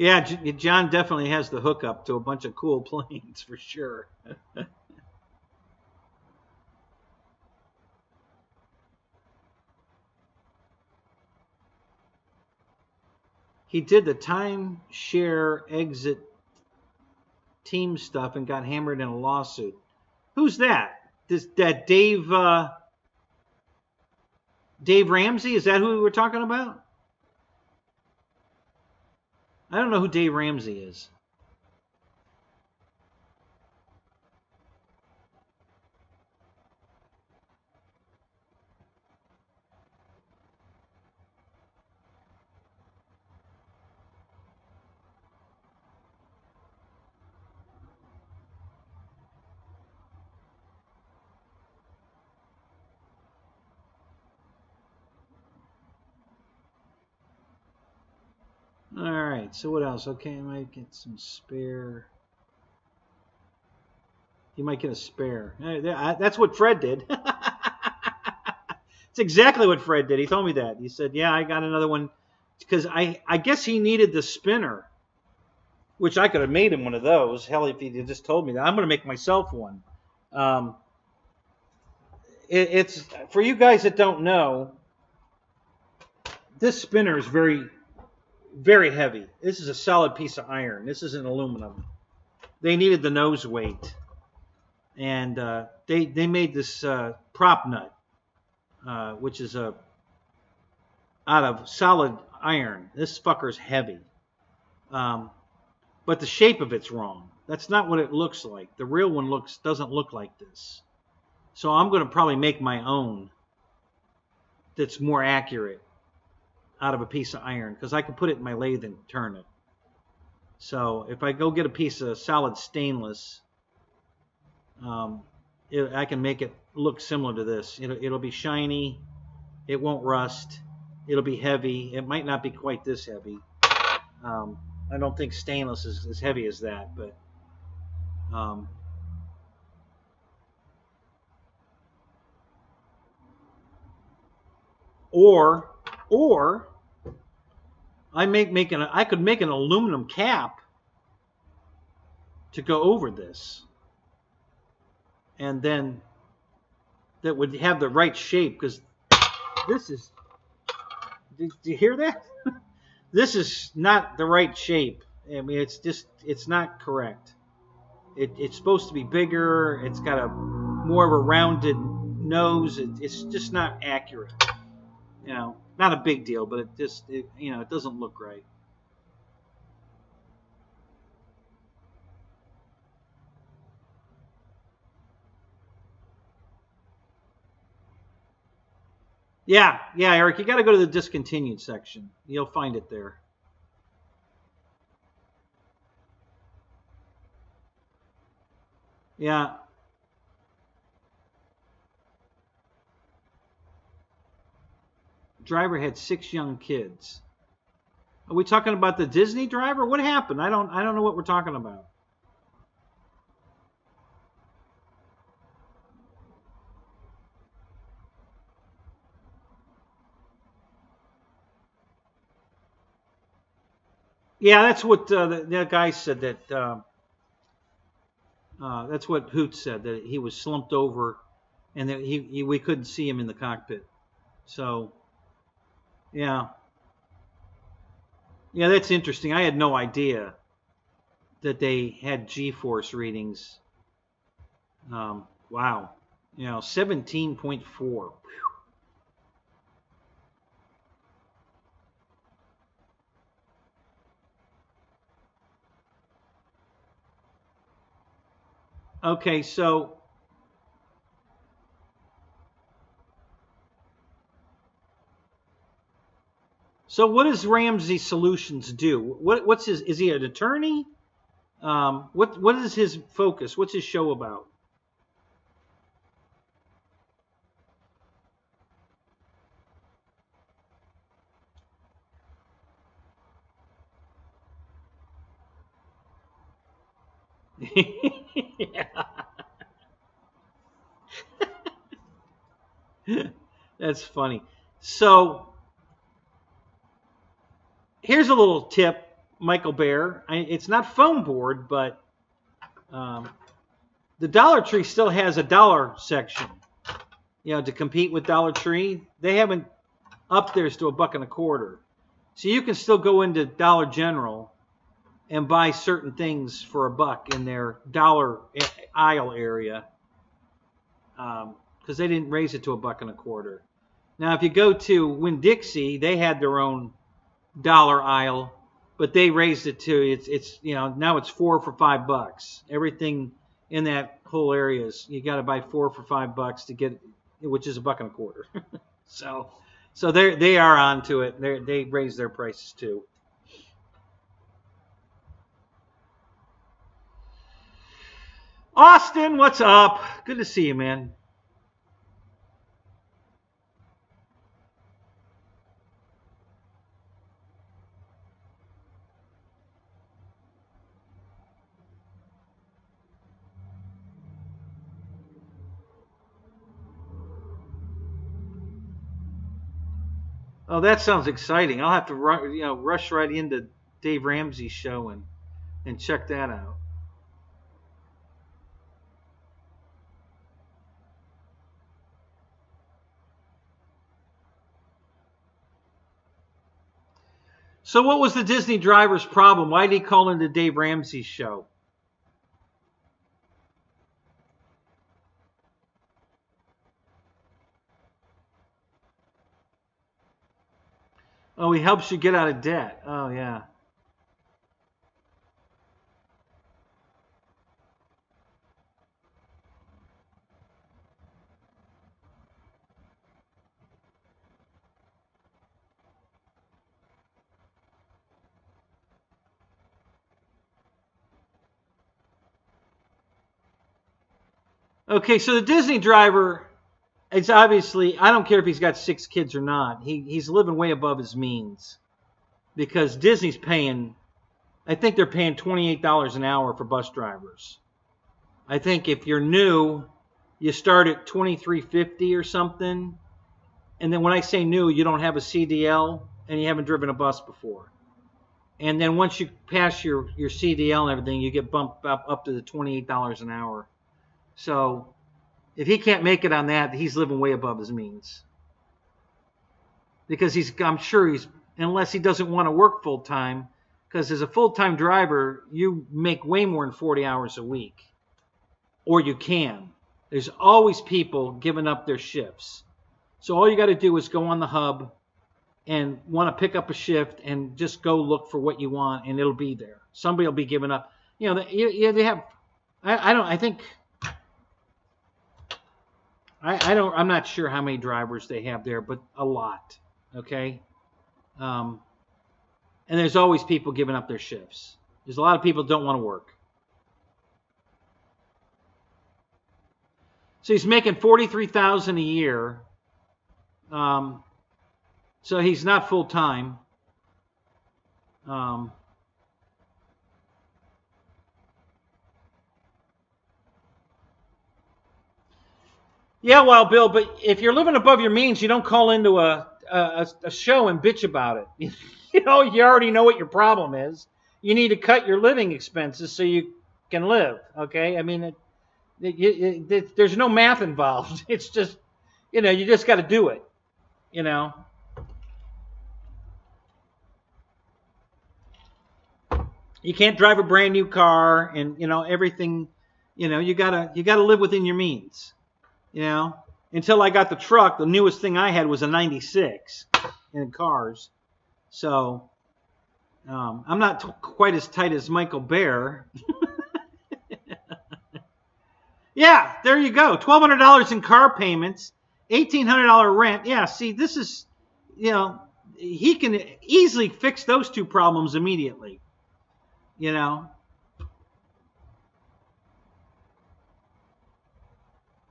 Yeah, John definitely has the hookup to a bunch of cool planes for sure. He did the timeshare exit team stuff and got hammered in a lawsuit. Who's that? That Dave Ramsey? Is that who we were talking about? I don't know who Dave Ramsey is. All right, so what else? Okay, I might get some spare. You might get a spare. That's what Fred did. It's exactly what Fred did. He told me that. He said, yeah, I got another one. Because I guess he needed the spinner, which I could have made him one of those. Hell, if he just told me that. I'm going to make myself one. It's for you guys that don't know, this spinner is very, very heavy. This is a solid piece of iron. This isn't aluminum. They needed the nose weight. And they made this prop nut, which is out of solid iron. This fucker's heavy. But the shape of it's wrong. That's not what it looks like. The real one doesn't look like this. So I'm going to probably make my own that's more accurate out of a piece of iron, because I can put it in my lathe and turn it. So if I go get a piece of solid stainless, I can make it look similar to this. It'll be shiny. It won't rust. It'll be heavy. It might not be quite this heavy. I don't think stainless is as heavy as that, but or I could make an aluminum cap to go over this, and then that would have the right shape, because this is. Did you hear that? This is not the right shape. I mean, it's not correct. It's supposed to be bigger. It's got a more of a rounded nose. It's just not accurate. You know, not a big deal, but it doesn't look right. Yeah, Eric, you got to go to the discontinued section. You'll find it there. Yeah. Driver had 6 young kids. Are we talking about the Disney driver? What happened? I don't know what we're talking about. Yeah, that's what the guy said. That's what Hoot said, that he was slumped over, and that we couldn't see him in the cockpit. So, yeah, that's interesting. I had no idea that they had G-force readings. Wow, 17.4. Okay, so So what does Ramsey Solutions do? What's his? Is he an attorney? What is his focus? What's his show about? That's funny. So here's a little tip, Michael Bear. It's not foam board, but the Dollar Tree still has a dollar section. You know, to compete with Dollar Tree, they haven't upped theirs to $1.25. So you can still go into Dollar General and buy certain things for $1 in their dollar aisle area, because they didn't raise it to $1.25. Now, if you go to Winn-Dixie, they had their own dollar aisle, but they raised it to it's you know, now it's 4 for $5. Everything in that whole area is, you got to buy 4 for $5 to get, which is $1.25. so they are onto it. They raised their prices too. Austin, what's up? Good to see you, man. Oh, that sounds exciting. I'll have to rush right into Dave Ramsey's show and check that out. So what was the Disney driver's problem? Why did he call into Dave Ramsey's show? Oh, he helps you get out of debt. Oh, yeah. Okay, so the Disney driver, it's obviously, I don't care if he's got 6 kids or not. He's living way above his means, because Disney's paying, I think they're paying $28 an hour for bus drivers. I think if you're new, you start at $23.50 or something. And then when I say new, you don't have a CDL and you haven't driven a bus before. And then once you pass your CDL and everything, you get bumped up to the $28 an hour. So if he can't make it on that, he's living way above his means. Because I'm sure unless he doesn't want to work full time, because as a full-time driver, you make way more than 40 hours a week. Or you can. There's always people giving up their shifts. So all you got to do is go on the hub and want to pick up a shift and just go look for what you want, and it'll be there. Somebody will be giving up. You know, they have. I'm not sure how many drivers they have there, but a lot. Okay. And there's always people giving up their shifts. There's a lot of people that don't want to work. So he's making $43,000 a year. So he's not full time. Yeah, well, Bill, but if you're living above your means, you don't call into a show and bitch about it. You know, you already know what your problem is. You need to cut your living expenses so you can live. Okay, I mean, there's no math involved. It's just, you know, you just got to do it. You know. You can't drive a brand new car, and you know everything. You know, you gotta live within your means. You know, until I got the truck, the newest thing I had was a '96 in cars. So I'm not quite as tight as Michael Bear. Yeah, there you go. $1,200 in car payments, $1,800 rent. Yeah, see, this is, you know, he can easily fix those two problems immediately. You know,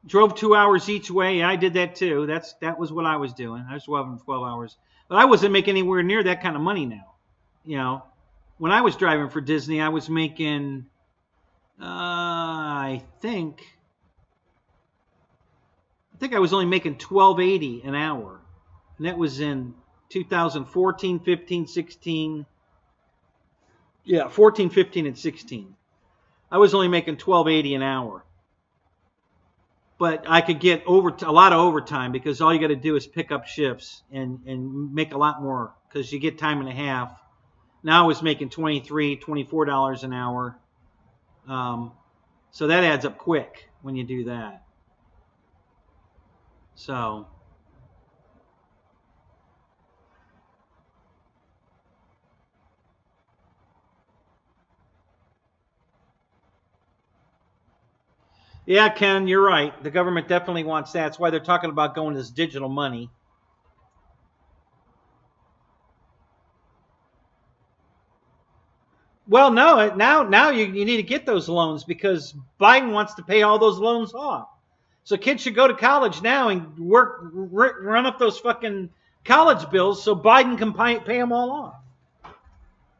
drove 2 hours each way. I did that too. That was what I was doing. I was driving 12 hours, but I wasn't making anywhere near that kind of money now. You know, when I was driving for Disney, I was making, I think I was only making $12.80 an hour, and that was in 2014, 15, 16. Yeah, 14, 15, and 16. I was only making $12.80 an hour. But I could get a lot of overtime because all you got to do is pick up shifts and make a lot more because you get time and a half. Now I was making $23, $24 an hour. So that adds up quick when you do that. So, yeah, Ken, you're right. The government definitely wants that. That's why they're talking about going to this digital money. Well, no, now you need to get those loans because Biden wants to pay all those loans off. So kids should go to college now and run up those fucking college bills so Biden can pay them all off.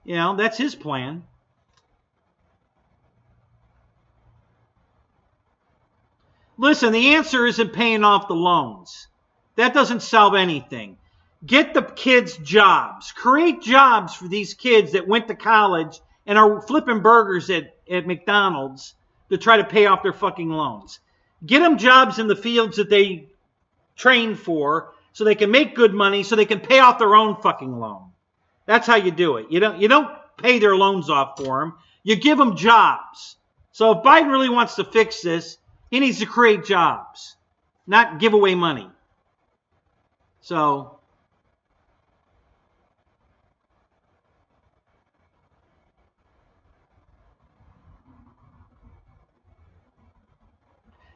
You know, that's his plan. Listen, the answer isn't paying off the loans. That doesn't solve anything. Get the kids jobs. Create jobs for these kids that went to college and are flipping burgers at McDonald's to try to pay off their fucking loans. Get them jobs in the fields that they trained for so they can make good money so they can pay off their own fucking loan. That's how you do it. You don't pay their loans off for them. You give them jobs. So if Biden really wants to fix this, he needs to create jobs, not give away money. So,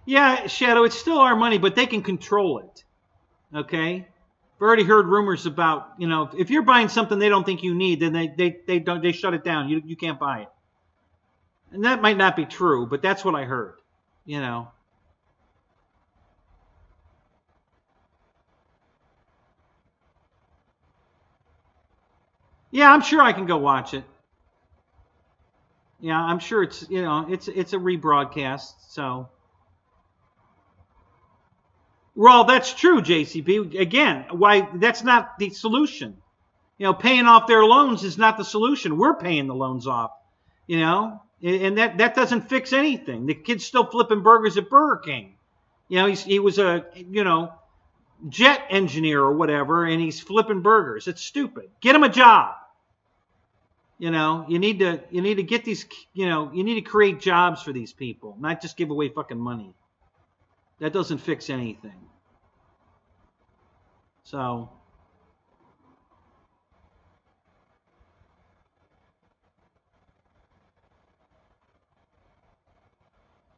yeah, Shadow, it's still our money, but they can control it. Okay? I've already heard rumors about, if you're buying something they don't think you need, then they shut it down. You can't buy it. And that might not be true, but that's what I heard. Yeah, I'm sure I can go watch it. Yeah, I'm sure it's a rebroadcast. So, well, that's true, JCB. Again, why that's not the solution. Paying off their loans is not the solution. We're paying the loans off. And that doesn't fix anything. The kid's still flipping burgers at Burger King. He was a jet engineer or whatever, and he's flipping burgers. It's stupid. Get him a job. You need to get these. You need to create jobs for these people, not just give away fucking money. That doesn't fix anything. So.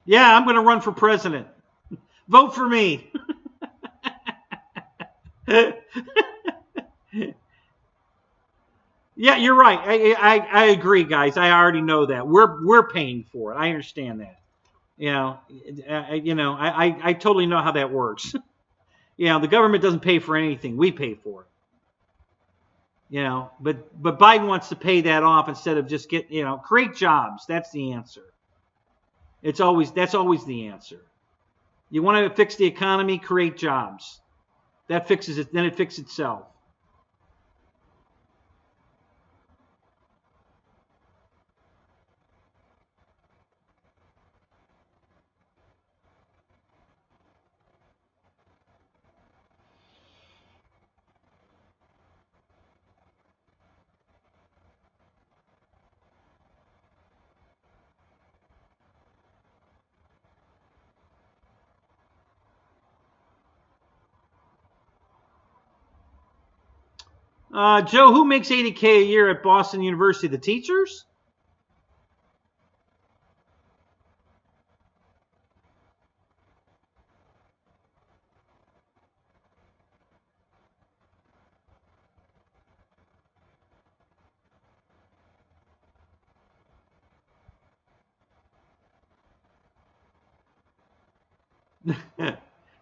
Yeah, I'm going to run for president. Vote for me. Yeah, you're right. I agree, guys. I already know that. We're paying for it. I understand that. I totally know how that works. The government doesn't pay for anything. We pay for it. But Biden wants to pay that off instead of just create jobs. That's the answer. That's always the answer. You want to fix the economy, create jobs. That fixes it. Then it fixes itself. Joe, who makes $80K a year at Boston University? The teachers?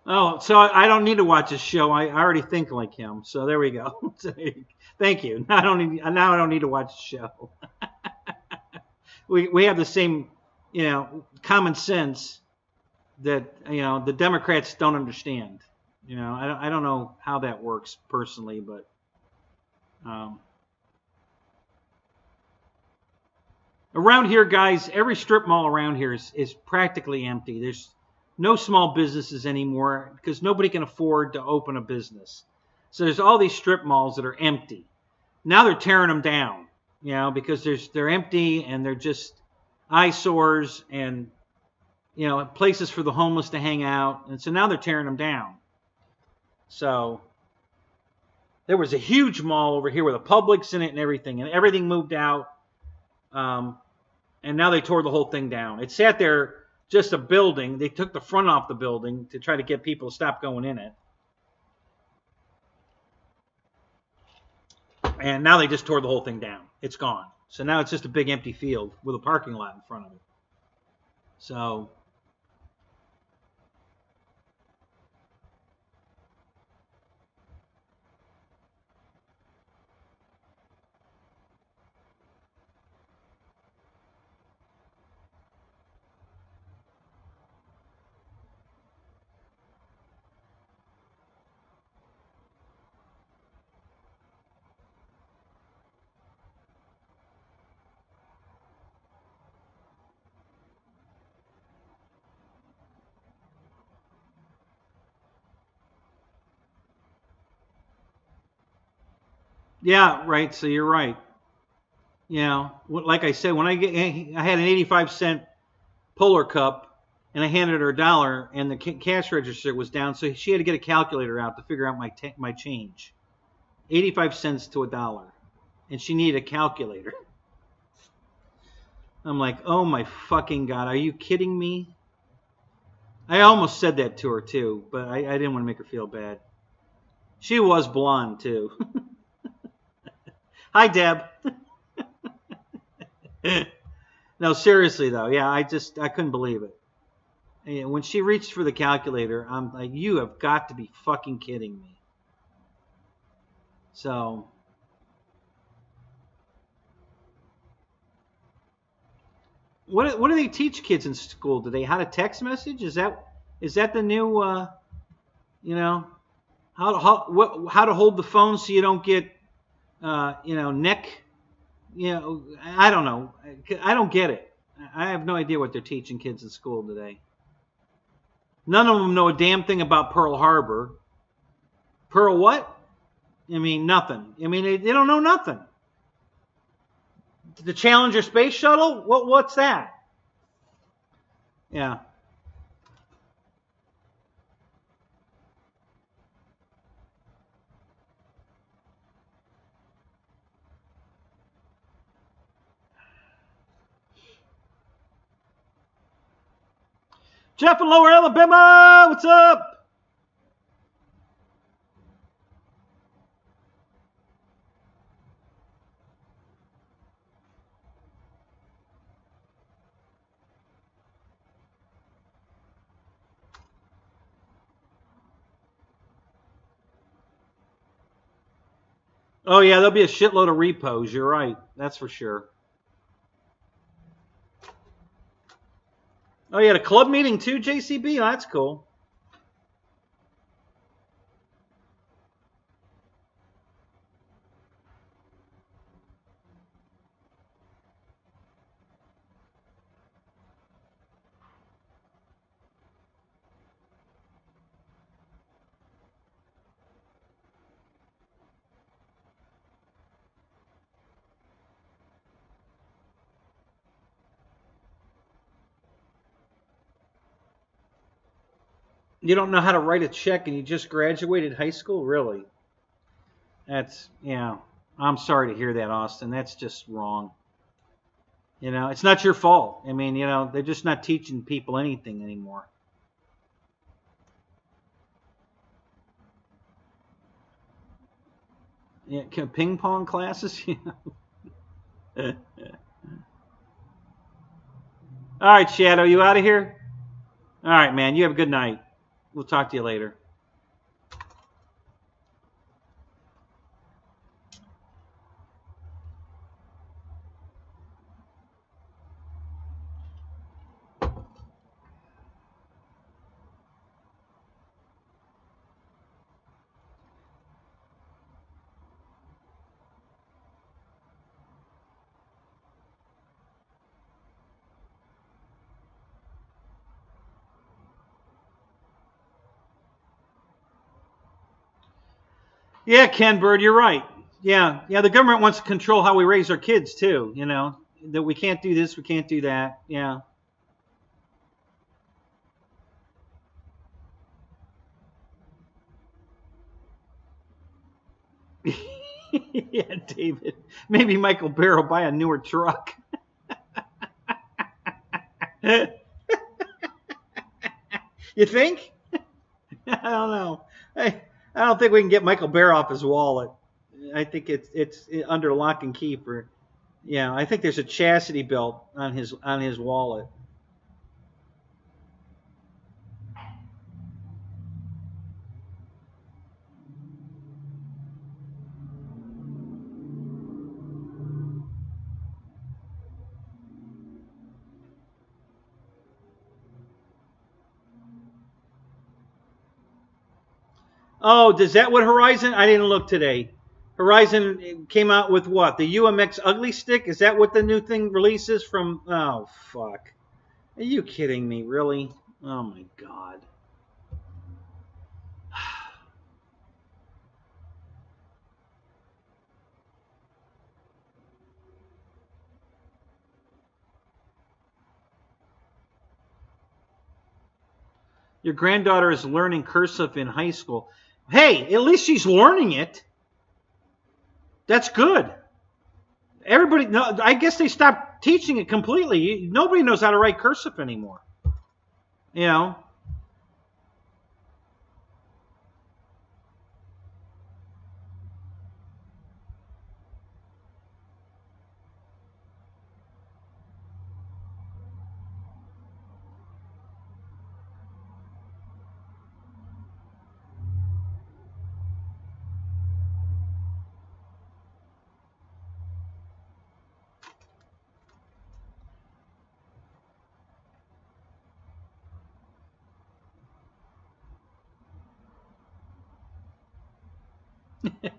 Oh, so I don't need to watch his show. I already think like him. So there we go. Thank you. Now I don't need to watch the show. We have the same, common sense that the Democrats don't understand. I don't know how that works personally, but around here, guys, every strip mall around here is practically empty. There's no small businesses anymore because nobody can afford to open a business. So there's all these strip malls that are empty. Now they're tearing them down, because they're empty and they're just eyesores and places for the homeless to hang out. And so now they're tearing them down. So there was a huge mall over here with a Publix in it and everything moved out. And now they tore the whole thing down. It sat there just a building. They took the front off the building to try to get people to stop going in it. And now they just tore the whole thing down. It's gone. So now it's just a big empty field with a parking lot in front of it. So yeah, right. So you're right. Like I said, I had an 85-cent Polar Cup, and I handed her $1, and the cash register was down, so she had to get a calculator out to figure out my change. 85 cents to $1, and she needed a calculator. I'm like, oh my fucking God, are you kidding me? I almost said that to her too, but I didn't want to make her feel bad. She was blonde too. Hi, Deb. No, seriously though, yeah, I couldn't believe it. And when she reached for the calculator, I'm like, you have got to be fucking kidding me. So, what do they teach kids in school today? How to text message? Is that the new how to hold the phone so you don't get neck. I don't know. I don't get it. I have no idea what they're teaching kids in school today. None of them know a damn thing about Pearl Harbor. Pearl what? I mean, nothing. I mean, they don't know nothing. The Challenger space shuttle? What's that? Yeah. Jeff in Lower Alabama, what's up? Oh yeah, there'll be a shitload of repos. You're right. That's for sure. Oh, you had a club meeting too, JCB? Oh, that's cool. You don't know how to write a check and you just graduated high school? Really? Yeah. I'm sorry to hear that, Austin. That's just wrong. It's not your fault. I mean, they're just not teaching people anything anymore. Yeah, ping pong classes? All right, Shadow, you out of here? All right, man. You have a good night. We'll talk to you later. Yeah, Ken Bird, you're right. Yeah, the government wants to control how we raise our kids too. You know, that we can't do this, we can't do that. Yeah. Yeah, David. Maybe Michael Bear will buy a newer truck. You think? I don't know. I don't think we can get Michael Bear off his wallet. I think it's under lock and key for. Yeah, I think there's a chastity belt on his wallet. Oh, is that what Horizon? I didn't look today. Horizon came out with what? The UMX Ugly Stick? Is that what the new thing releases from? Oh, fuck. Are you kidding me? Really? Oh, my God. Your granddaughter is learning cursive in high school. Hey, at least she's learning it. That's good. Everybody, no, I guess they stopped teaching it completely. Nobody knows how to write cursive anymore. You know?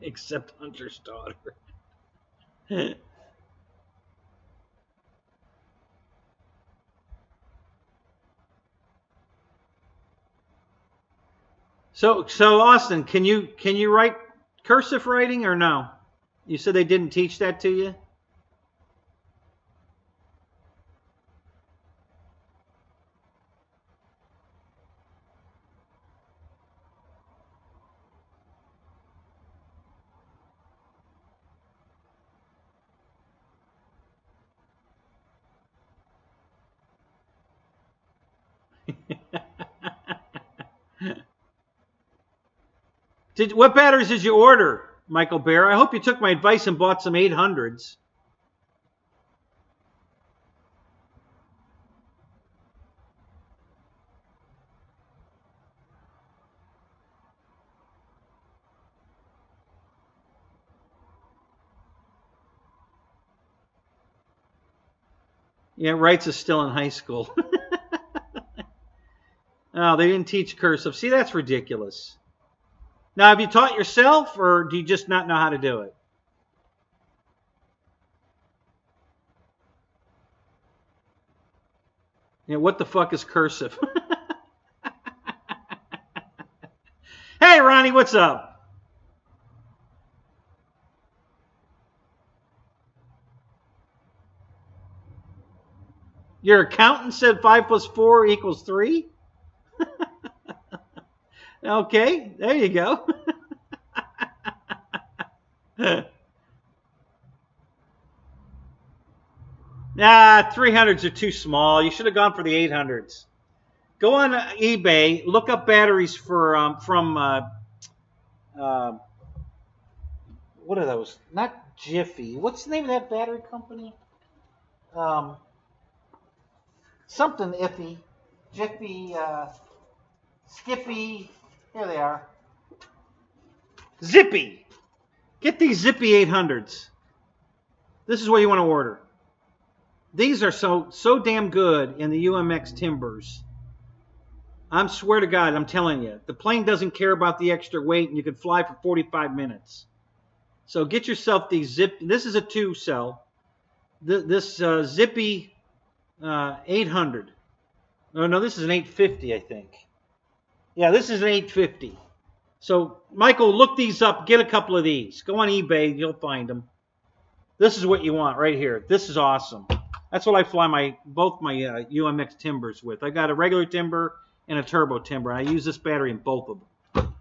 Except Hunter's daughter. So Austin, can you write cursive writing or no? You said they didn't teach that to you? What batteries did you order, Michael Bear? I hope you took my advice and bought some 800s. Yeah, Wrights is still in high school. Oh, they didn't teach cursive. See, that's ridiculous. Now, have you taught yourself, or do you just not know how to do it? Yeah, what the fuck is cursive? Hey, Ronnie, what's up? Your accountant said 5 plus 4 equals 3? Okay, there you go. Nah, 300s are too small. You should have gone for the 800s. Go on eBay, look up batteries for from what are those? Not Jiffy. What's the name of that battery company? Um, Something iffy. Jiffy. Skippy. Here they are. Zippy. Get these Zippy 800s. This is what you want to order. These are so damn good in the UMX timbers. I swear to God, I'm telling you, the plane doesn't care about the extra weight, and you can fly for 45 minutes. So get yourself these Zip. This is a 2-cell. This Zippy 800. Oh no, this is an 850, I think. Yeah, this is an 850. So Michael, look these up. Get a couple of these. Go on eBay, you'll find them. This is what you want right here. This is awesome. That's what I fly both my UMX timbers with. I got a regular timber and a turbo timber. I use this battery in both of them.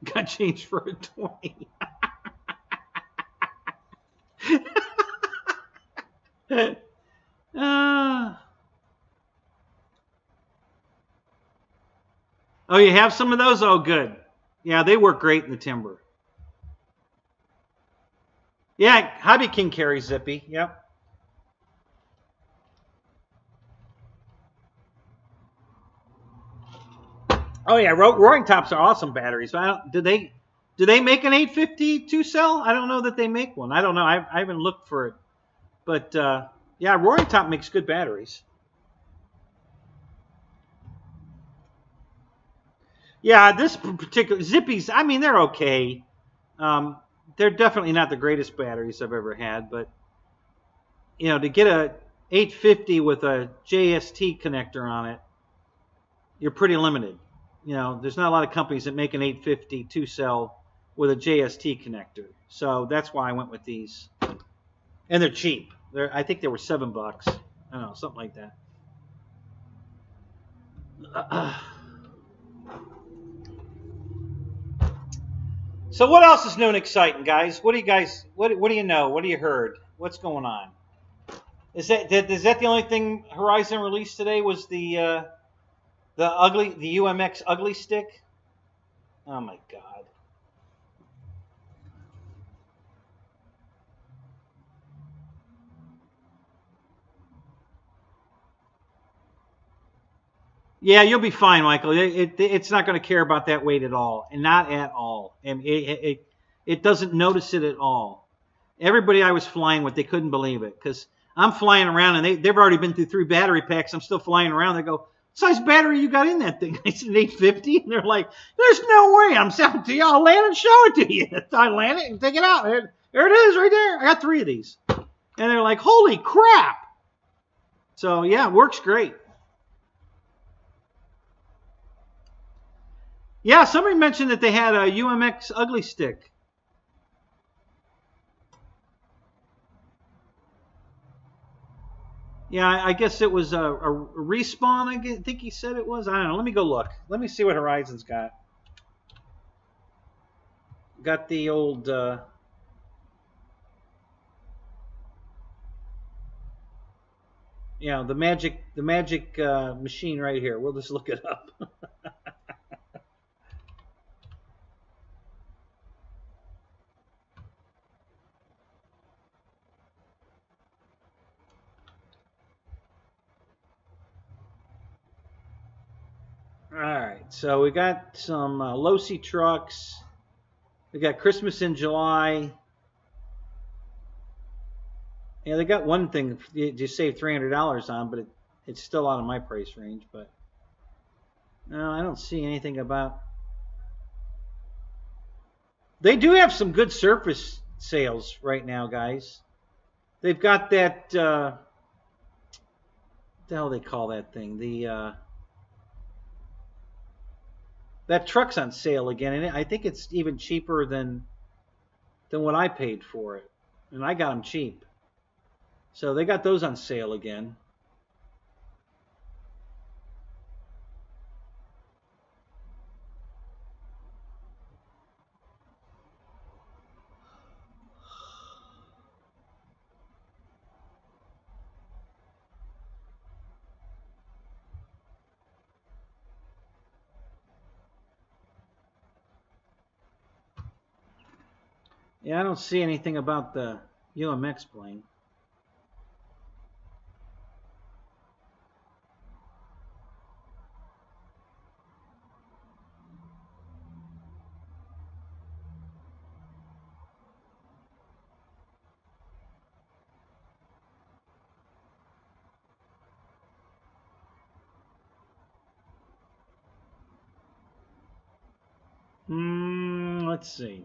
Got changed for a 20. Oh, you have some of those? Oh, good. Yeah, they work great in the timber. Yeah, Hobby King carries Zippy. Yep. Oh yeah, Roaring Tops are awesome batteries. Do they make an 850 2-cell? I don't know that they make one. I don't know. I haven't looked for it. But yeah, Roaring Top makes good batteries. Yeah, this particular Zippy's, I mean, they're okay. They're definitely not the greatest batteries I've ever had, but you know, to get a 850 with a JST connector on it, you're pretty limited. You know, there's not a lot of companies that make an 850 2-cell with a JST connector. So that's why I went with these. And they're cheap. I think they were $7. I don't know, something like that. So what else is new and exciting, guys? What do you guys? What do you know? What do you heard? What's going on? Is that the only thing Horizon released today? Was the UMX ugly stick? Oh my God. Yeah, you'll be fine, Michael. It's not going to care about that weight at all, and not at all. And it doesn't notice it at all. Everybody I was flying with, they couldn't believe it because I'm flying around and they've already been through 3 battery packs. I'm still flying around. They go, "What size battery you got in that thing?" I said 850, and they're like, "There's no way." I'm saying to you, "I'll land and show it to you." I land it and take it out. There it is, right there. I got 3 of these, and they're like, "Holy crap!" So yeah, it works great. Yeah, somebody mentioned that they had a UMX ugly stick. Yeah, I guess it was a respawn, I think he said it was. I don't know. Let me go look. Let me see what Horizon's got. Got the old... yeah, the magic machine right here. We'll just look it up. All right, so we got some low-C trucks. We got Christmas in July. Yeah, they got one thing you save $300 on, but it's still out of my price range. But no, I don't see anything about. They do have some good surface sales right now, guys. They've got that. What the hell they call that thing? That truck's on sale again, and I think it's even cheaper than what I paid for it, and I got them cheap. So they got those on sale again. Yeah, I don't see anything about the UMX plane. Let's see.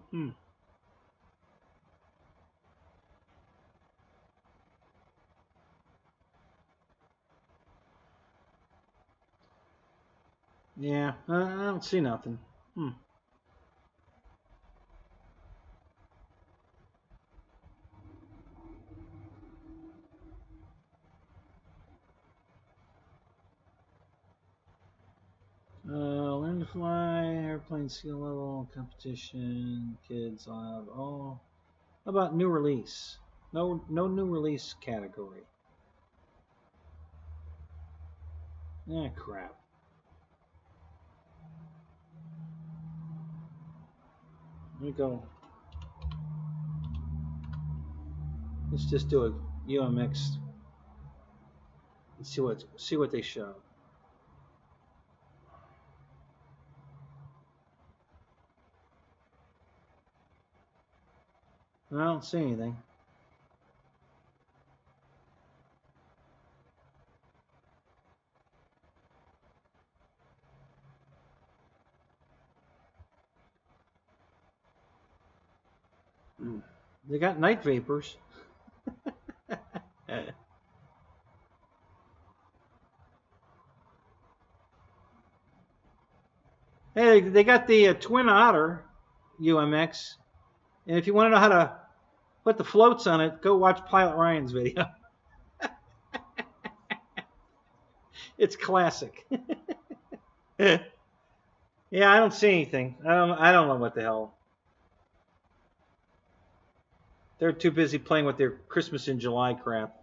Yeah, I don't see nothing. Learn to fly, airplane skill level, competition, kids lab. Oh, how about new release? No new release category. Ah, crap. Let me go. Let's just do a UMX. Let's see what they show. I don't see anything. They got night vapors. Hey, they got the Twin Otter UMX. And if you want to know how to put the floats on it, go watch Pilot Ryan's video. It's classic. Yeah, I don't see anything. I don't know what the hell. They're too busy playing with their Christmas in July crap.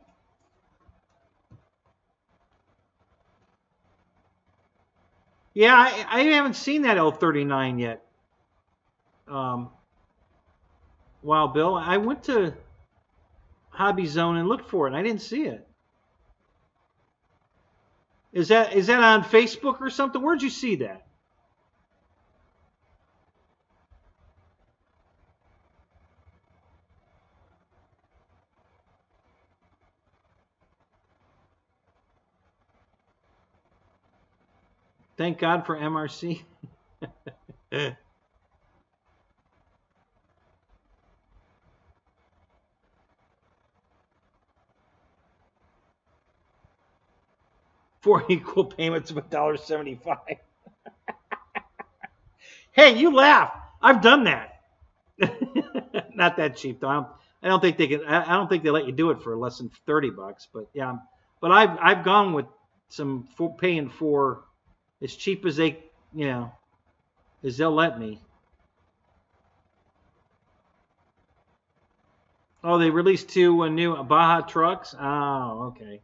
Yeah, I haven't seen that L39 yet. Wow, Bill, I went to Hobby Zone and looked for it, and I didn't see it. Is that on Facebook or something? Where'd you see that? Thank God for MRC. For equal payments of $1.75. Hey, you laugh. I've done that. Not that cheap though. I don't think they can. I don't think they let you do it for less than $30. But yeah, but I've gone with some paying for as cheap as they as they'll let me. Oh, they released 2 new Baja trucks. Oh, okay.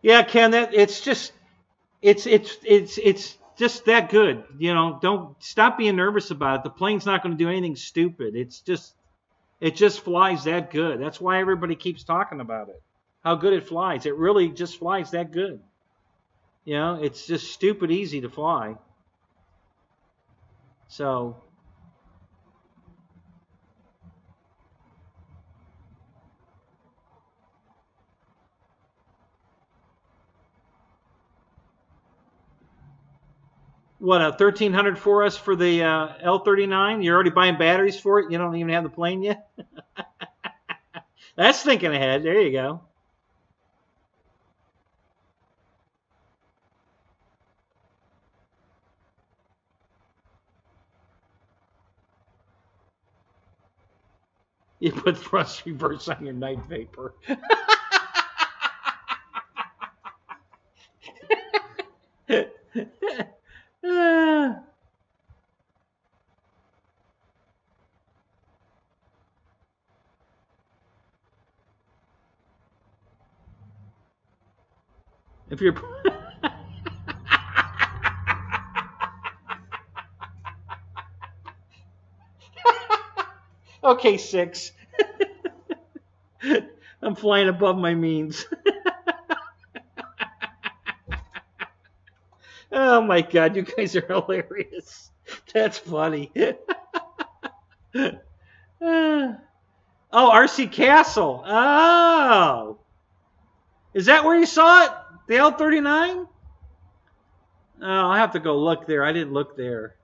Yeah, Ken, that it's just just that good. Don't stop being nervous about it. The plane's not going to do anything stupid. It just flies that good. That's why everybody keeps talking about it. How good it flies. It really just flies that good. It's just stupid easy to fly. So what, a 1300 for us for the L39? You're already buying batteries for it? You don't even have the plane yet? That's thinking ahead. There you go. You put thrust reverse on your night vapor. If you're okay, 6. I'm flying above my means. Oh my God, you guys are hilarious. That's funny. Oh, RC Castle. Oh. Is that where you saw it? The L-39? Oh, I'll have to go look there. I didn't look there.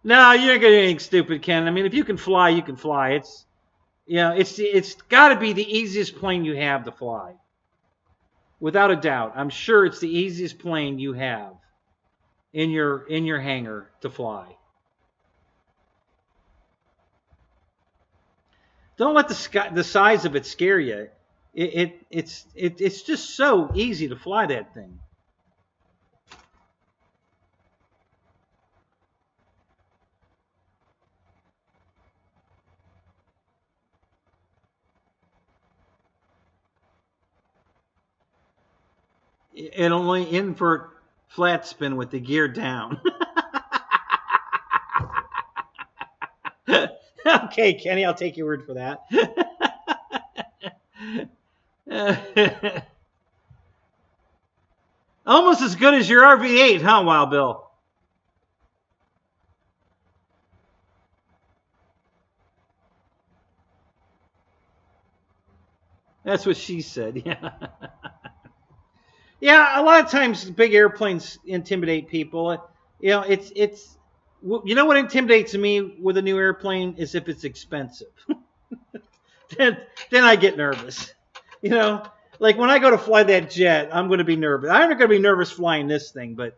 No, you're not gonna do anything stupid, Ken. I mean, if you can fly, you can fly. It's got to be the easiest plane you have to fly, without a doubt. I'm sure it's the easiest plane you have in your hangar to fly. Don't let the size of it scare you. It's just so easy to fly that thing. It only invert flat spin with the gear down. Okay, Kenny, I'll take your word for that. Almost as good as your RV8, huh, Wild Bill? That's what she said, yeah. Yeah, a lot of times big airplanes intimidate people. You know, you know what intimidates me with a new airplane is if it's expensive. then I get nervous. You know, like when I go to fly that jet, I'm going to be nervous. I'm not going to be nervous flying this thing, but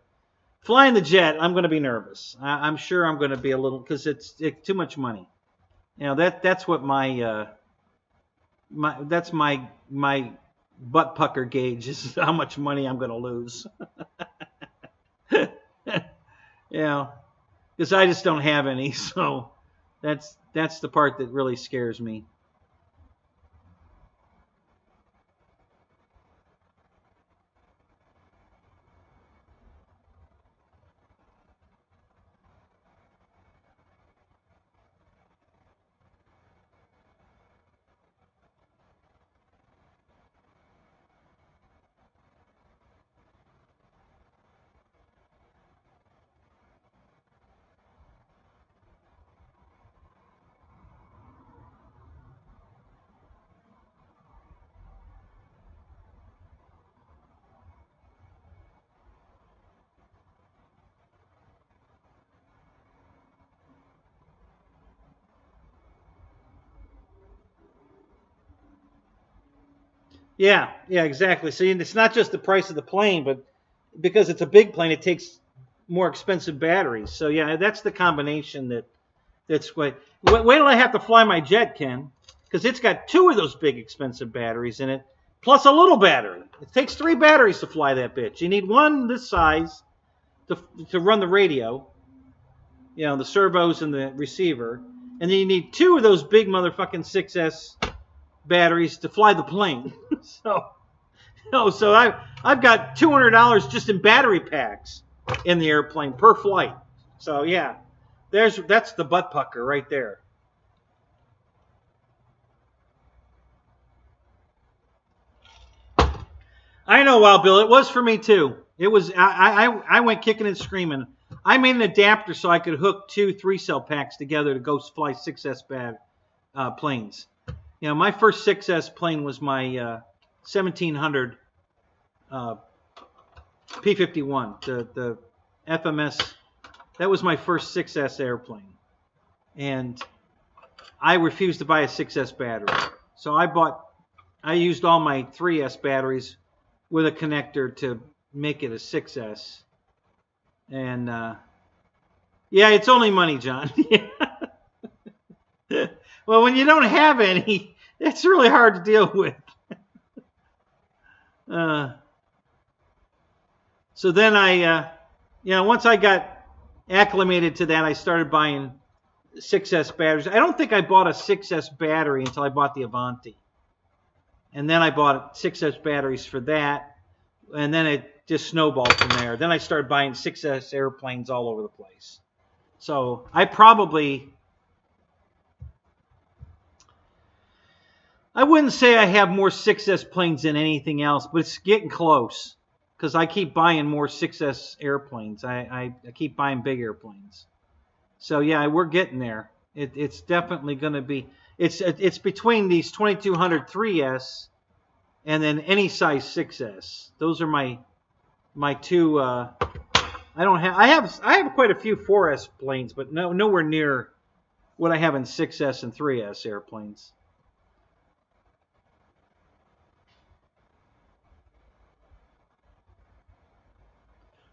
flying the jet, I'm going to be nervous. I'm sure I'm going to be a little, because it's too much money. You know, that's what my butt pucker gauge is, how much money I'm going to lose. You know, because I just don't have any, so that's the part that really scares me. Yeah, exactly. So it's not just the price of the plane, but because it's a big plane, it takes more expensive batteries. So yeah, that's the combination that's what. Wait till I have to fly my jet, Ken, because it's got 2 of those big expensive batteries in it, plus a little battery. It takes 3 batteries to fly that bitch. You need one this size to run the radio, you know, the servos and the receiver, and then you need 2 of those big motherfucking 6S batteries to fly the plane. So I've got $200 just in battery packs in the airplane per flight. So yeah, that's the butt pucker right there. I know, Wild Bill. It was for me too. It was. I went kicking and screaming. I made an adapter so I could hook 2 3-cell packs together to go fly 6S planes. You know, my first 6S plane was my 1700 P-51, the FMS. That was my first 6S airplane. And I refused to buy a 6S battery. So I used all my 3S batteries with a connector to make it a 6S. And yeah, it's only money, John. Well, when you don't have any, it's really hard to deal with. So then once I got acclimated to that, I started buying 6S batteries. I don't think I bought a 6S battery until I bought the Avanti. And then I bought 6S batteries for that. And then it just snowballed from there. Then I started buying 6S airplanes all over the place. So I wouldn't say I have more 6S planes than anything else, but it's getting close. because I keep buying more 6S airplanes. I keep buying big airplanes. So yeah, we're getting there. It's definitely going to be. It's between these 2200 3S and then any size 6S. Those are my two. I have quite a few 4S planes, but nowhere near what I have in 6S and 3S airplanes.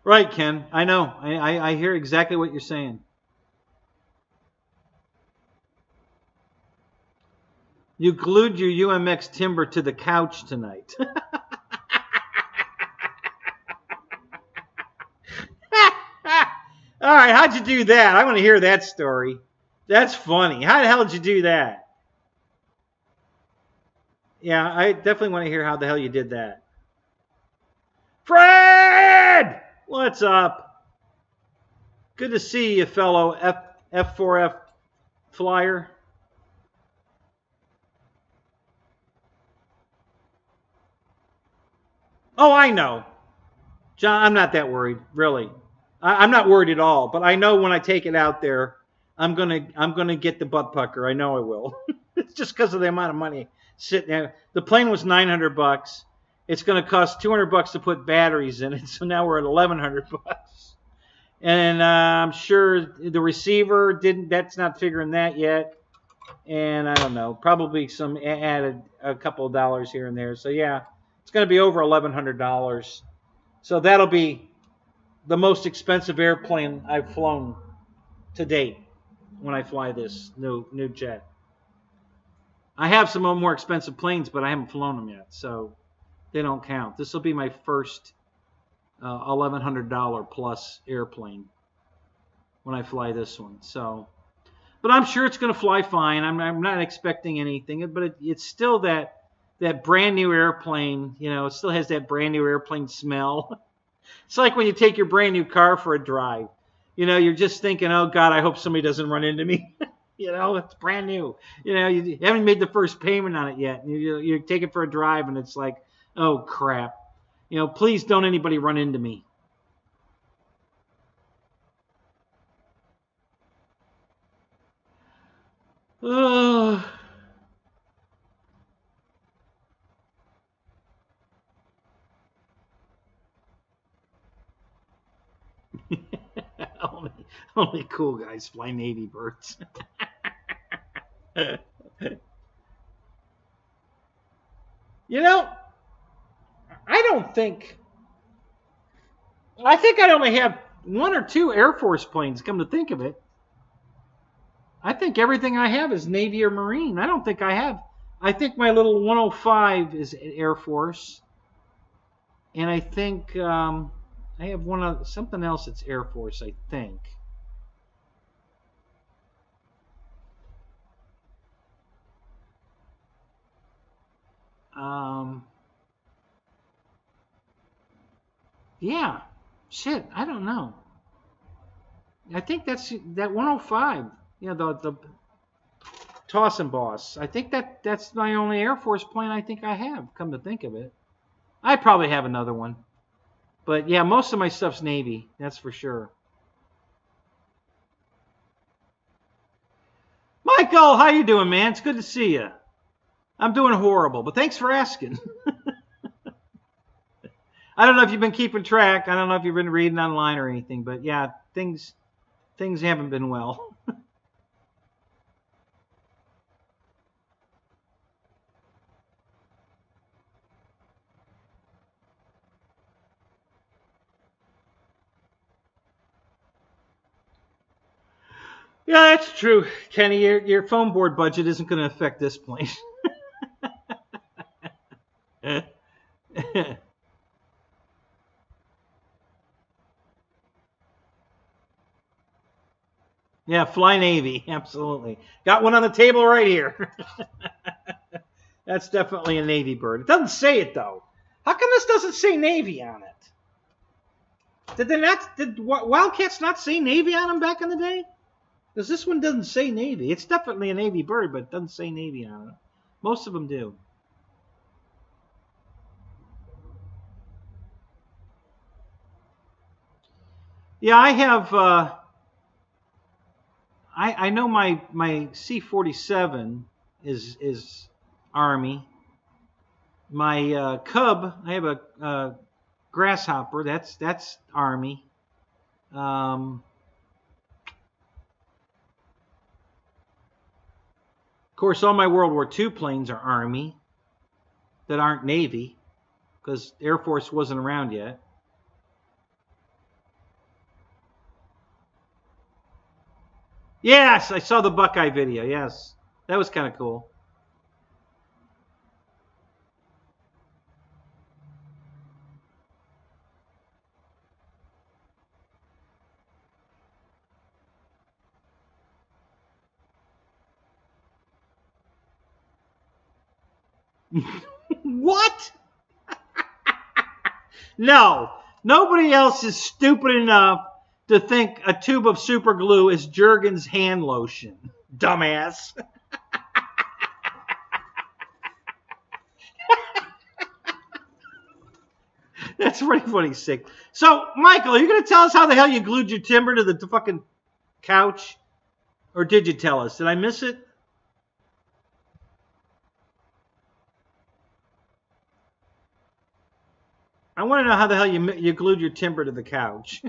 Right, Ken. I know. I hear exactly what you're saying. You glued your UMX Timber to the couch tonight. All right, how'd you do that? I want to hear that story. That's funny. How the hell did you do that? Yeah, I definitely want to hear how the hell you did that. Fred! What's up? Good to see you, fellow F4F flyer. Oh, I know. John, I'm not that worried, really. I'm not worried at all, but I know when I take it out there, I'm gonna get the butt pucker. I know I will. It's just because of the amount of money sitting there. The plane was $900. It's gonna cost $200 to put batteries in it. So now we're at $1,100. And I'm sure the receiver that's not figuring that yet. And I don't know, probably some added a couple of dollars here and there. So yeah, it's gonna be over $1,100. So that'll be the most expensive airplane I've flown to date when I fly this new jet. I have some more expensive planes, but I haven't flown them yet, so they don't count. This will be my first $1,100 plus airplane when I fly this one. So, but I'm sure it's going to fly fine. I'm not expecting anything, but it's still that brand new airplane. You know, it still has that brand new airplane smell. It's like when you take your brand new car for a drive. You know, you're just thinking, oh, God, I hope somebody doesn't run into me. You know, it's brand new. You know, you haven't made the first payment on it yet. You take it for a drive, and it's like, oh, crap. You know, please don't anybody run into me. Oh. Only cool guys fly Navy birds. You know, I think I only have one or two Air Force planes, come to think of it. I think everything I have is Navy or Marine. I think my little 105 is Air Force. And I think I have something else that's Air Force, I think. Yeah, shit, I don't know. I think that's that 105. You know, the Toss and Boss. I think that's my only Air Force plane I think I have, come to think of it. I probably have another one. But yeah, most of my stuff's Navy, that's for sure. Michael, how you doing, man? It's good to see you. I'm doing horrible, but thanks for asking. I don't know if you've been keeping track. I don't know if you've been reading online or anything, but yeah, things haven't been well. Yeah, that's true, Kenny. Your foam board budget isn't going to affect this plane. Yeah, fly Navy, absolutely. Got one on the table right here. That's definitely a Navy bird. It doesn't say it though. How come this doesn't say Navy on it? Did Wildcats not say Navy on them back in the day? Because this one doesn't say Navy. It's definitely a Navy bird, but it doesn't say Navy on it. Most of them do. Yeah, I have. I know my C-47 is Army. My Cub, I have a Grasshopper. That's Army. Of course, all my World War II planes are Army that aren't Navy because Air Force wasn't around yet. Yes, I saw the Buckeye video. Yes, that was kind of cool. What? No, nobody else is stupid enough to think a tube of super glue is Jergens hand lotion. Dumbass. That's pretty funny, sick. So, Michael, are you going to tell us how the hell you glued your timber to the fucking couch? Or did you tell us? Did I miss it? I want to know how the hell you glued your timber to the couch.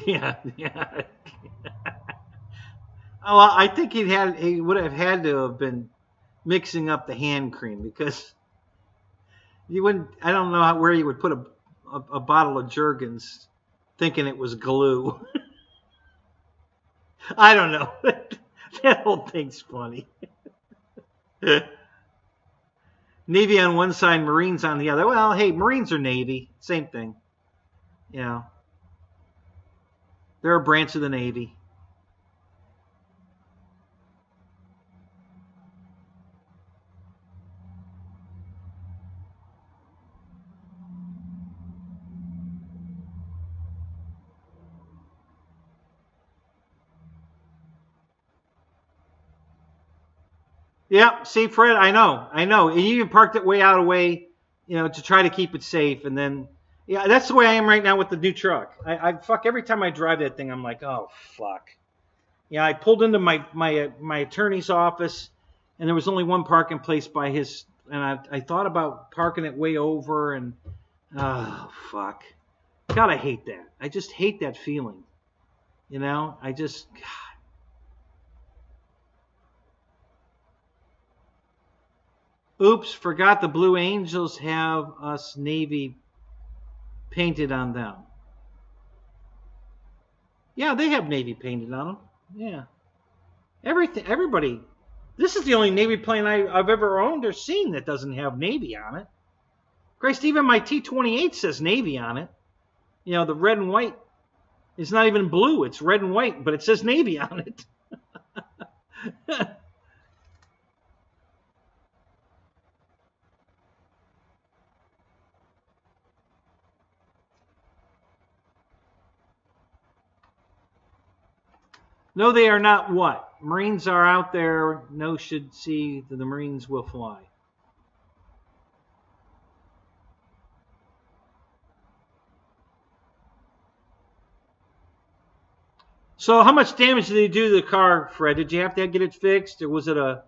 Yeah, yeah. Oh, I think he would have had to have been mixing up the hand cream because you wouldn't. I don't know where you would put a bottle of Jergens thinking it was glue. I don't know. That whole thing's funny. Navy on one side, Marines on the other. Well, hey, Marines are Navy. Same thing. You know, they're a branch of the Navy. Yeah, see, Fred, I know. And you even parked it way out of way, to try to keep it safe. And then, yeah, that's the way I am right now with the new truck. I fuck every time I drive that thing. I'm like, oh fuck. Yeah, I pulled into my attorney's office, and there was only one parking place by his. And I thought about parking it way over, and oh fuck. God, I hate that. I just hate that feeling. I just. Oops, forgot the Blue Angels have us Navy painted on them. Yeah, they have Navy painted on them. Yeah. Everybody. This is the only Navy plane I've ever owned or seen that doesn't have Navy on it. Christ, even my T-28 says Navy on it. The red and white. It's not even blue. It's red and white, but it says Navy on it. No, they are not what? Marines are out there. No should see that the Marines will fly. So how much damage did they do to the car, Fred? Did you have to get it fixed, or was it a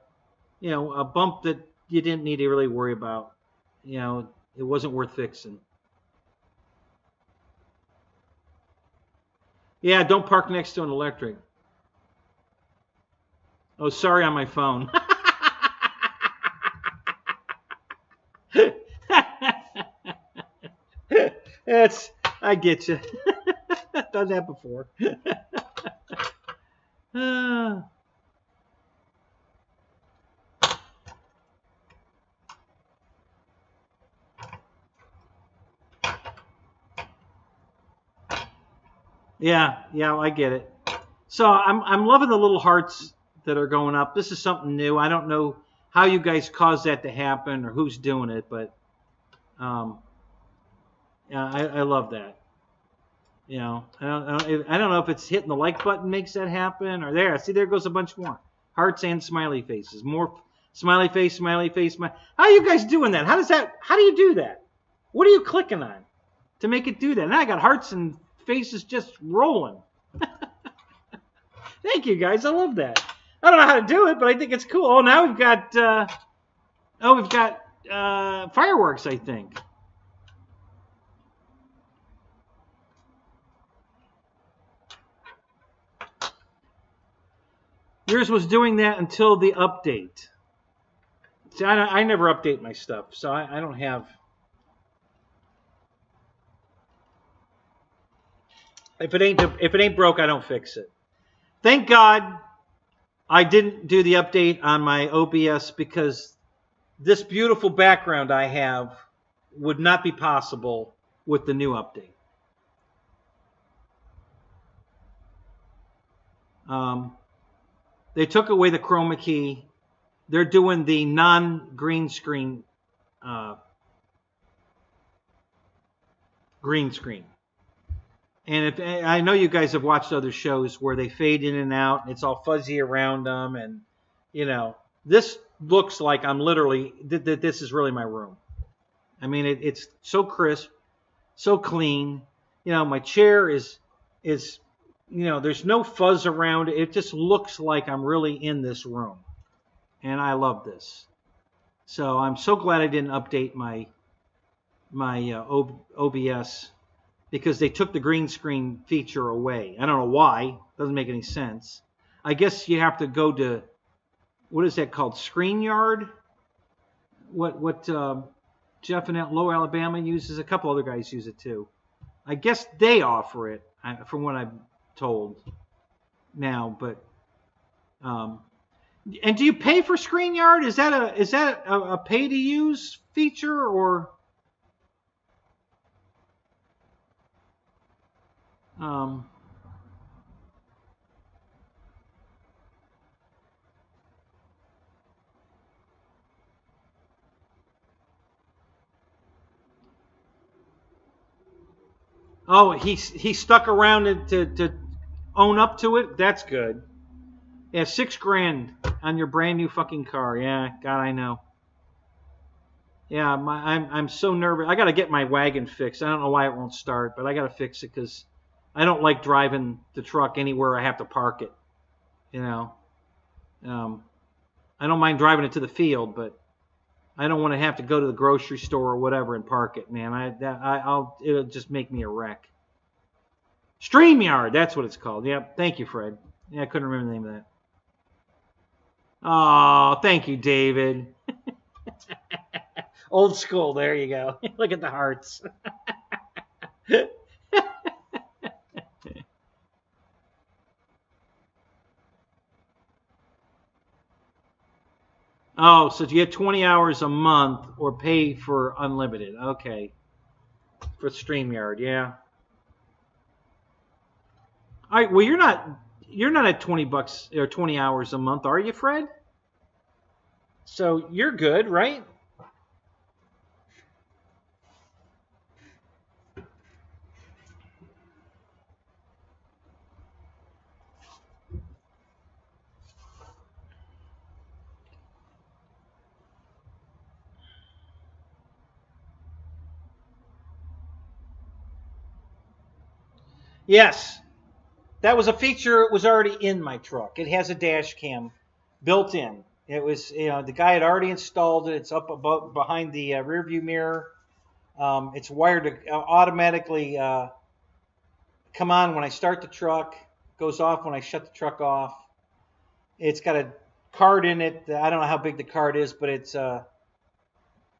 bump that you didn't need to really worry about? It wasn't worth fixing. Yeah, don't park next to an electric. Oh, sorry, on my phone. I get you. Done that before. Yeah, yeah, I get it. So I'm loving the little hearts that are going up. This is something new. I don't know how you guys caused that to happen or who's doing it, but um, yeah, I love that. You know, I don't know if it's hitting the like button makes that happen or there. See, there goes a bunch more hearts and smiley faces. More smiley face, smiley face. How are you guys doing that? How do you do that? What are you clicking on to make it do that? Now I got hearts and faces just rolling. Thank you guys. I love that. I don't know how to do it, but I think it's cool. Oh, now we've got fireworks, I think. Yours was doing that until the update. See, I never update my stuff, so I don't have. If it ain't broke, I don't fix it. Thank God I didn't do the update on my OBS because this beautiful background I have would not be possible with the new update. They took away the chroma key. They're doing the non-green screen green screen. And if I know you guys have watched other shows where they fade in and out, and it's all fuzzy around them, and you know, this looks like I'm literally this is really my room. I mean, it's so crisp, so clean. You know, my chair is you know, there's no fuzz around it. It just looks like I'm really in this room, and I love this. So I'm so glad I didn't update my OBS because they took the green screen feature away. I don't know why. Doesn't make any sense. I guess you have to go to, what is that called? ScreenYard? What Jeff in Low Alabama uses. A couple other guys use it too. I guess they offer it, from what I'm told now. But and do you pay for ScreenYard? Is that a pay to use feature or? Oh, he stuck around to own up to it. That's good. Yeah, $6,000 on your brand new fucking car. Yeah, God, I know. Yeah, I'm so nervous. I got to get my wagon fixed. I don't know why it won't start, but I got to fix it because I don't like driving the truck anywhere I have to park it. You know, I don't mind driving it to the field, but I don't want to have to go to the grocery store or whatever and park it, man. It'll just make me a wreck. StreamYard, that's what it's called. Yep. Thank you, Fred. Yeah, I couldn't remember the name of that. Oh, thank you, David. Old school. There you go. Look at the hearts. Oh, so you get 20 hours a month or pay for unlimited. Okay. For StreamYard, yeah. All right, well you're not at 20 bucks or 20 hours a month, are you, Fred? So you're good, right? Yes. That was a feature. It was already in my truck. It has a dash cam built in. It was, you know, the guy had already installed it. It's up above behind the rear view mirror. It's wired to automatically come on when I start the truck, goes off when I shut the truck off. It's got a card in it. I don't know how big the card is, but it's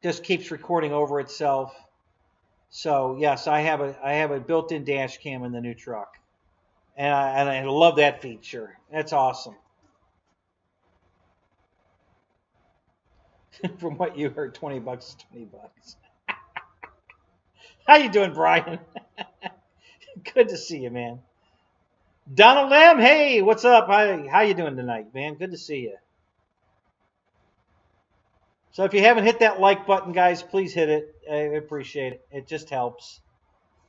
just keeps recording over itself. So yes, I have a built-in dash cam in the new truck, and I love that feature. That's awesome. From what you heard, 20 bucks is 20 bucks. How you doing, Brian? Good to see you, man. Donald Lamb, hey, what's up? How you doing tonight, man? Good to see you. So if you haven't hit that like button, guys, please hit it. I appreciate it. It just helps.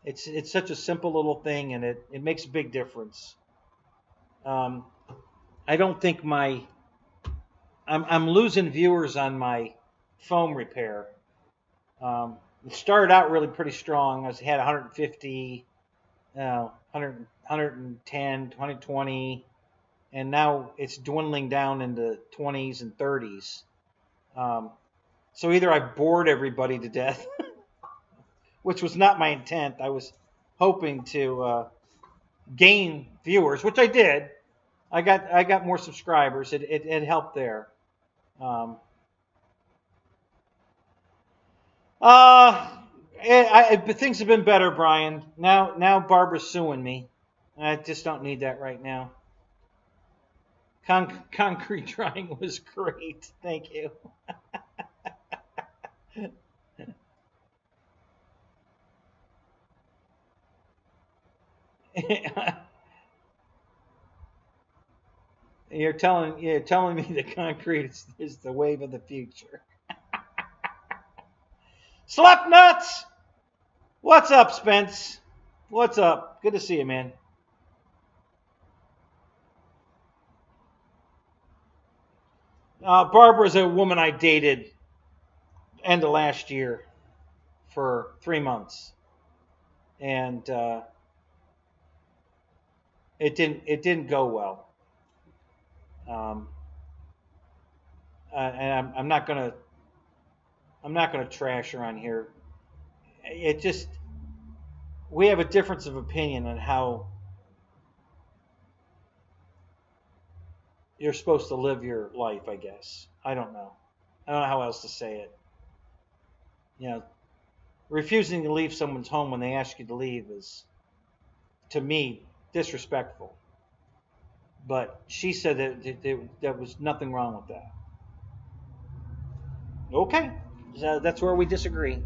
It's such a simple little thing, and it makes a big difference. Um, I don't think I'm losing viewers on my foam repair. It started out really pretty strong. I had 150, 100, 110, 120, and now it's dwindling down into 20s and 30s. So either I bored everybody to death, which was not my intent. I was hoping to gain viewers, which I did. I got more subscribers. It helped there. Um, uh, but things have been better, Brian. Now Barbara's suing me. I just don't need that right now. Concrete drying was great. Thank you. You're telling me the concrete is the wave of the future. Slap nuts! What's up, Spence? What's up? Good to see you, man. Barbara's a woman I dated end of last year for 3 months, and it didn't go well. Um, and I'm not gonna trash her on here. It just we have a difference of opinion on how you're supposed to live your life. I guess I don't know. I don't know how else to say it. You know, refusing to leave someone's home when they ask you to leave is, to me, disrespectful. But she said that was nothing wrong with that. Okay, so that's where we disagree.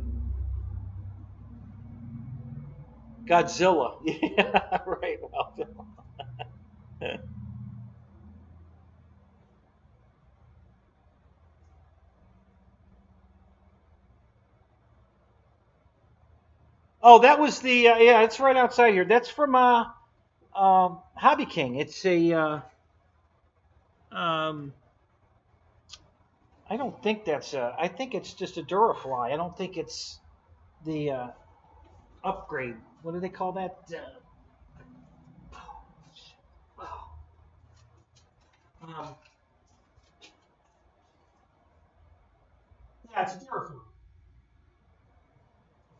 Godzilla. Yeah, right. Well, oh, that was the yeah. It's right outside here. That's from Hobby King. It's a um. I don't think that's a. I think it's just a Durafly. I don't think it's the upgrade. What do they call that? Um, yeah, it's a Durafly.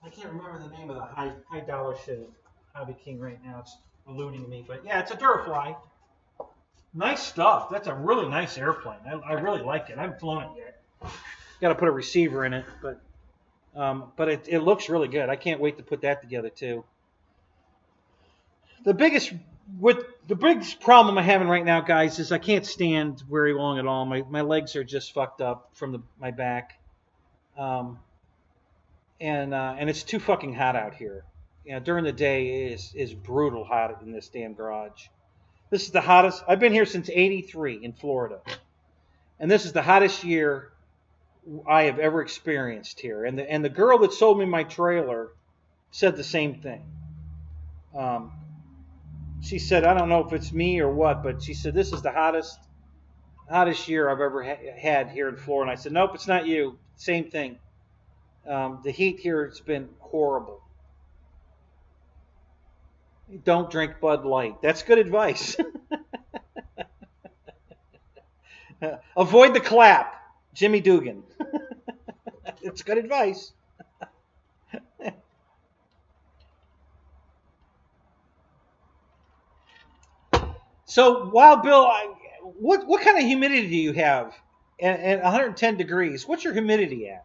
I can't remember the name of the high dollar shit at Hobby King right now. It's eluding me, but yeah, it's a Durafly. Nice stuff. That's a really nice airplane. I really like it. I haven't flown it yet. Got to put a receiver in it, but it looks really good. I can't wait to put that together too. The biggest the biggest problem I'm having right now, guys, is I can't stand very long at all. My legs are just fucked up from my back, um, and it's too fucking hot out here. You know, during the day is brutal hot in this damn garage. This is the hottest. I've been here since '83 in Florida, and this is the hottest year I have ever experienced here. And the girl that sold me my trailer said the same thing. Um, she said, I don't know if it's me or what, but she said this is the hottest year I've ever had here in Florida. And I said, nope, it's not you. Same thing. The heat here has been horrible. Don't drink Bud Light. That's good advice. Avoid the clap. Jimmy Dugan. It's good advice. So, Wild Bill, what kind of humidity do you have at 110 degrees? What's your humidity at?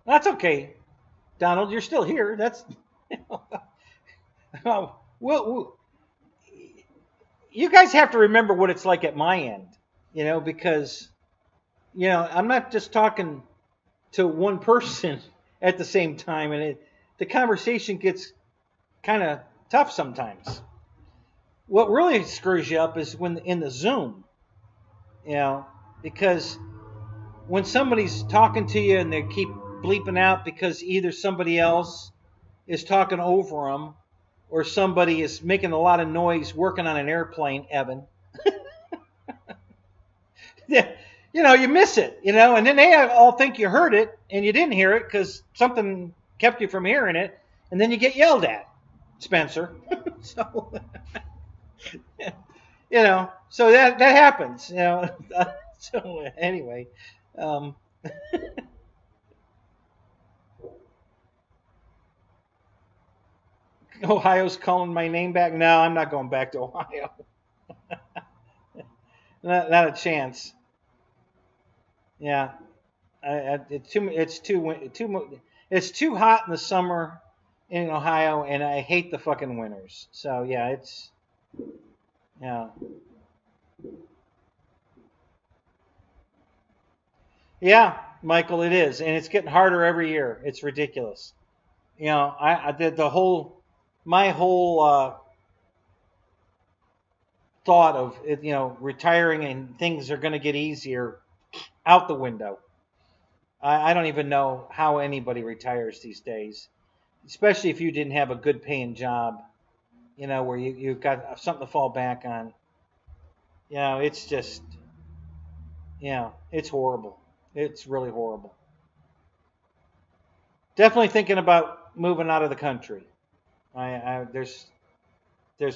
That's okay, Donald. You're still here. That's well, you guys have to remember what it's like at my end, because I'm not just talking to one person at the same time, and the conversation gets kind of tough sometimes. What really screws you up is when in the Zoom, because when somebody's talking to you and they keep bleeping out because either somebody else is talking over them or somebody is making a lot of noise working on an airplane, Evan. You miss it, and then they all think you heard it and you didn't hear it because something kept you from hearing it, and then you get yelled at, Spencer. So, so that happens, So anyway, Ohio's calling my name back. No, I'm not going back to Ohio. not a chance. Yeah, it's too hot in the summer in Ohio, and I hate the fucking winters. So yeah, yeah, Michael, it is, and it's getting harder every year. It's ridiculous. I did my whole thought of it, retiring and things are going to get easier out the window. I don't even know how anybody retires these days, especially if you didn't have a good paying job, where you've got something to fall back on. It's just, it's horrible. It's really horrible. Definitely thinking about moving out of the country. There's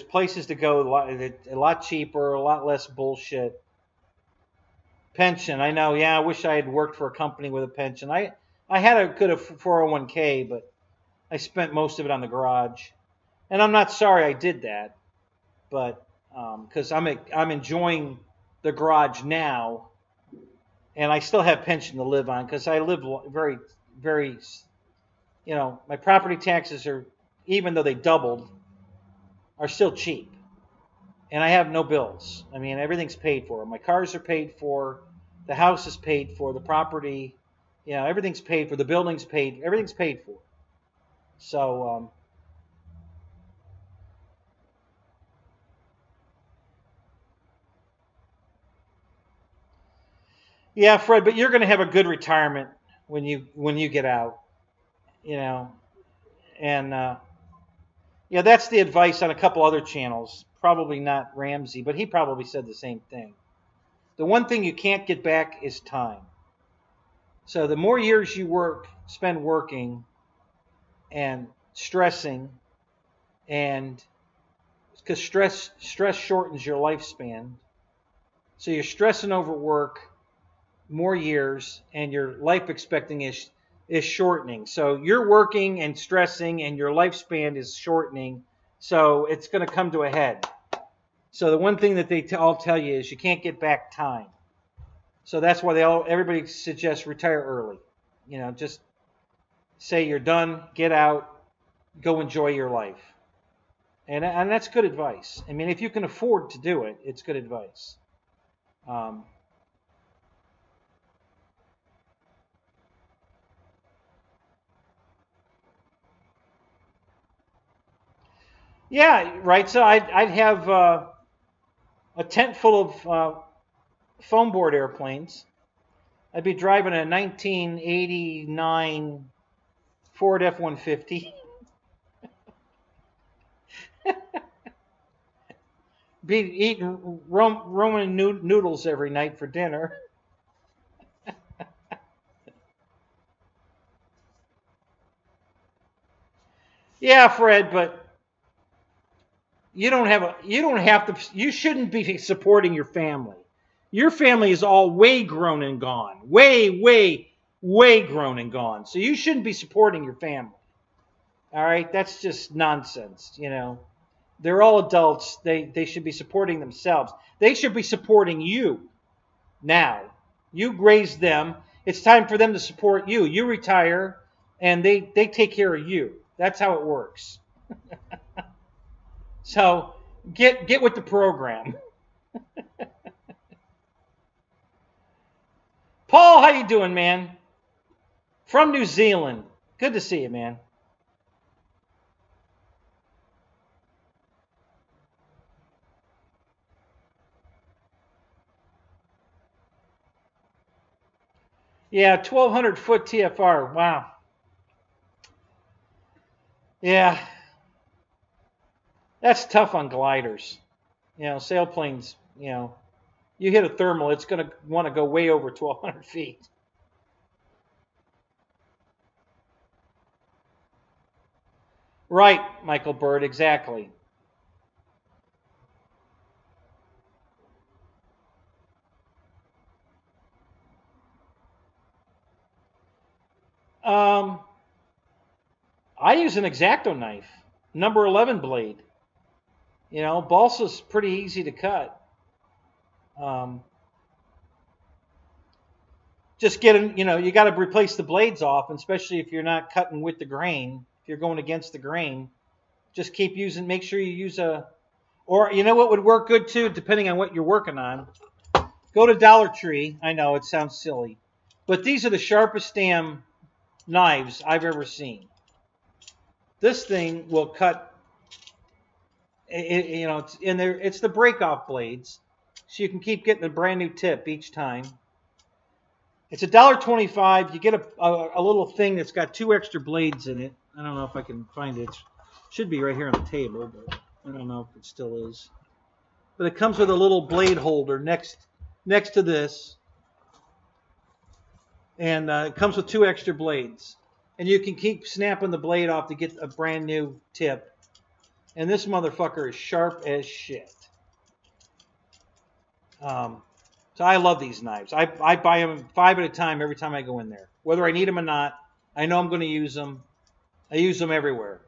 places to go a lot cheaper, a lot less bullshit. Pension, I know. Yeah, I wish I had worked for a company with a pension. I had a good 401k, but I spent most of it on the garage, and I'm not sorry I did that, but because I'm enjoying the garage now, and I still have pension to live on because I live very, very, my property taxes are, even though they doubled, are still cheap. And I have no bills. I mean, everything's paid for. My cars are paid for. The house is paid for. The property, everything's paid for. The building's paid. Everything's paid for. So, yeah, Fred, but you're going to have a good retirement when you get out, and yeah, that's the advice on a couple other channels. Probably not Ramsey, but he probably said the same thing. The one thing you can't get back is time. So the more years you spend working and stressing, and because stress shortens your lifespan. So you're stressing over work more years, and your life expectancy is shortening. So you're working and stressing, and your lifespan is shortening. So it's going to come to a head. So the one thing that they all tell you is you can't get back time. So that's why everybody suggests retire early. Just say you're done, get out, go enjoy your life. And that's good advice. I mean, if you can afford to do it, it's good advice. Yeah, right. So I'd have a tent full of foam board airplanes. I'd be driving a 1989 Ford F-150. Be eating Roman noodles every night for dinner. Yeah, Fred, but you shouldn't be supporting your family. Your family is all way grown and gone. Way, way, way grown and gone. So you shouldn't be supporting your family. All right? That's just nonsense, They're all adults. They should be supporting themselves. They should be supporting you now. You raised them. It's time for them to support you. You retire. and they take care of you. That's how it works. So get with the program. Paul, how you doing, man? From New Zealand. Good to see you, man. Yeah, 1,200 foot TFR. Wow. Yeah, that's tough on gliders. You know, sailplanes, you know, you hit a thermal, it's going to want to go way over 1,200 feet. Right, Michael Bird, exactly. Um, I use an X-Acto knife, number 11 blade. You know, balsa's pretty easy to cut. Um, just get you know, you got to replace the blades off, especially if you're not cutting with the grain. If you're going against the grain, just keep using, make sure you use a, or you know what would work good too, depending on what you're working on. Go to Dollar Tree. I know it sounds silly, but these are the sharpest damn knives I've ever seen. This thing will cut, you know, it's in there. It's the break-off blades, so you can keep getting a brand new tip each time. It's $1.25. You get a little thing that's got 2 extra blades in it. I don't know if I can find it. It should be right here on the table, but I don't know if it still is. But it comes with a little blade holder next to this, and it comes with 2 extra blades. And you can keep snapping the blade off to get a brand new tip. And this motherfucker is sharp as shit. So I love these knives. I buy them 5 at a time every time I go in there. Whether I need them or not, I know I'm going to use them. I use them everywhere.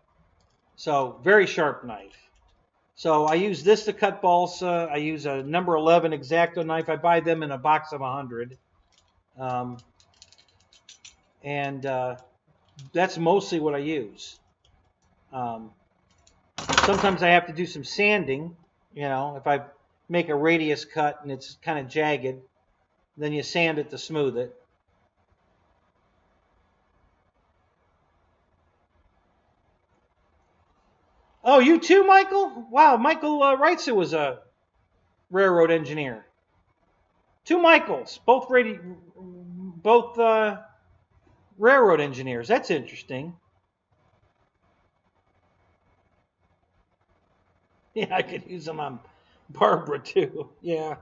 So very sharp knife. So I use this to cut balsa. I use a number 11 X-Acto knife. I buy them in a box of 100. That's mostly what I use. Sometimes I have to do some sanding. You know, if I make a radius cut and it's kind of jagged, then you sand it to smooth it. Oh, you too, Michael? Wow, Michael Reitzer was a railroad engineer. 2 Michaels, both railroad engineers. That's interesting. Yeah, I could use them on Barbara too. Yeah.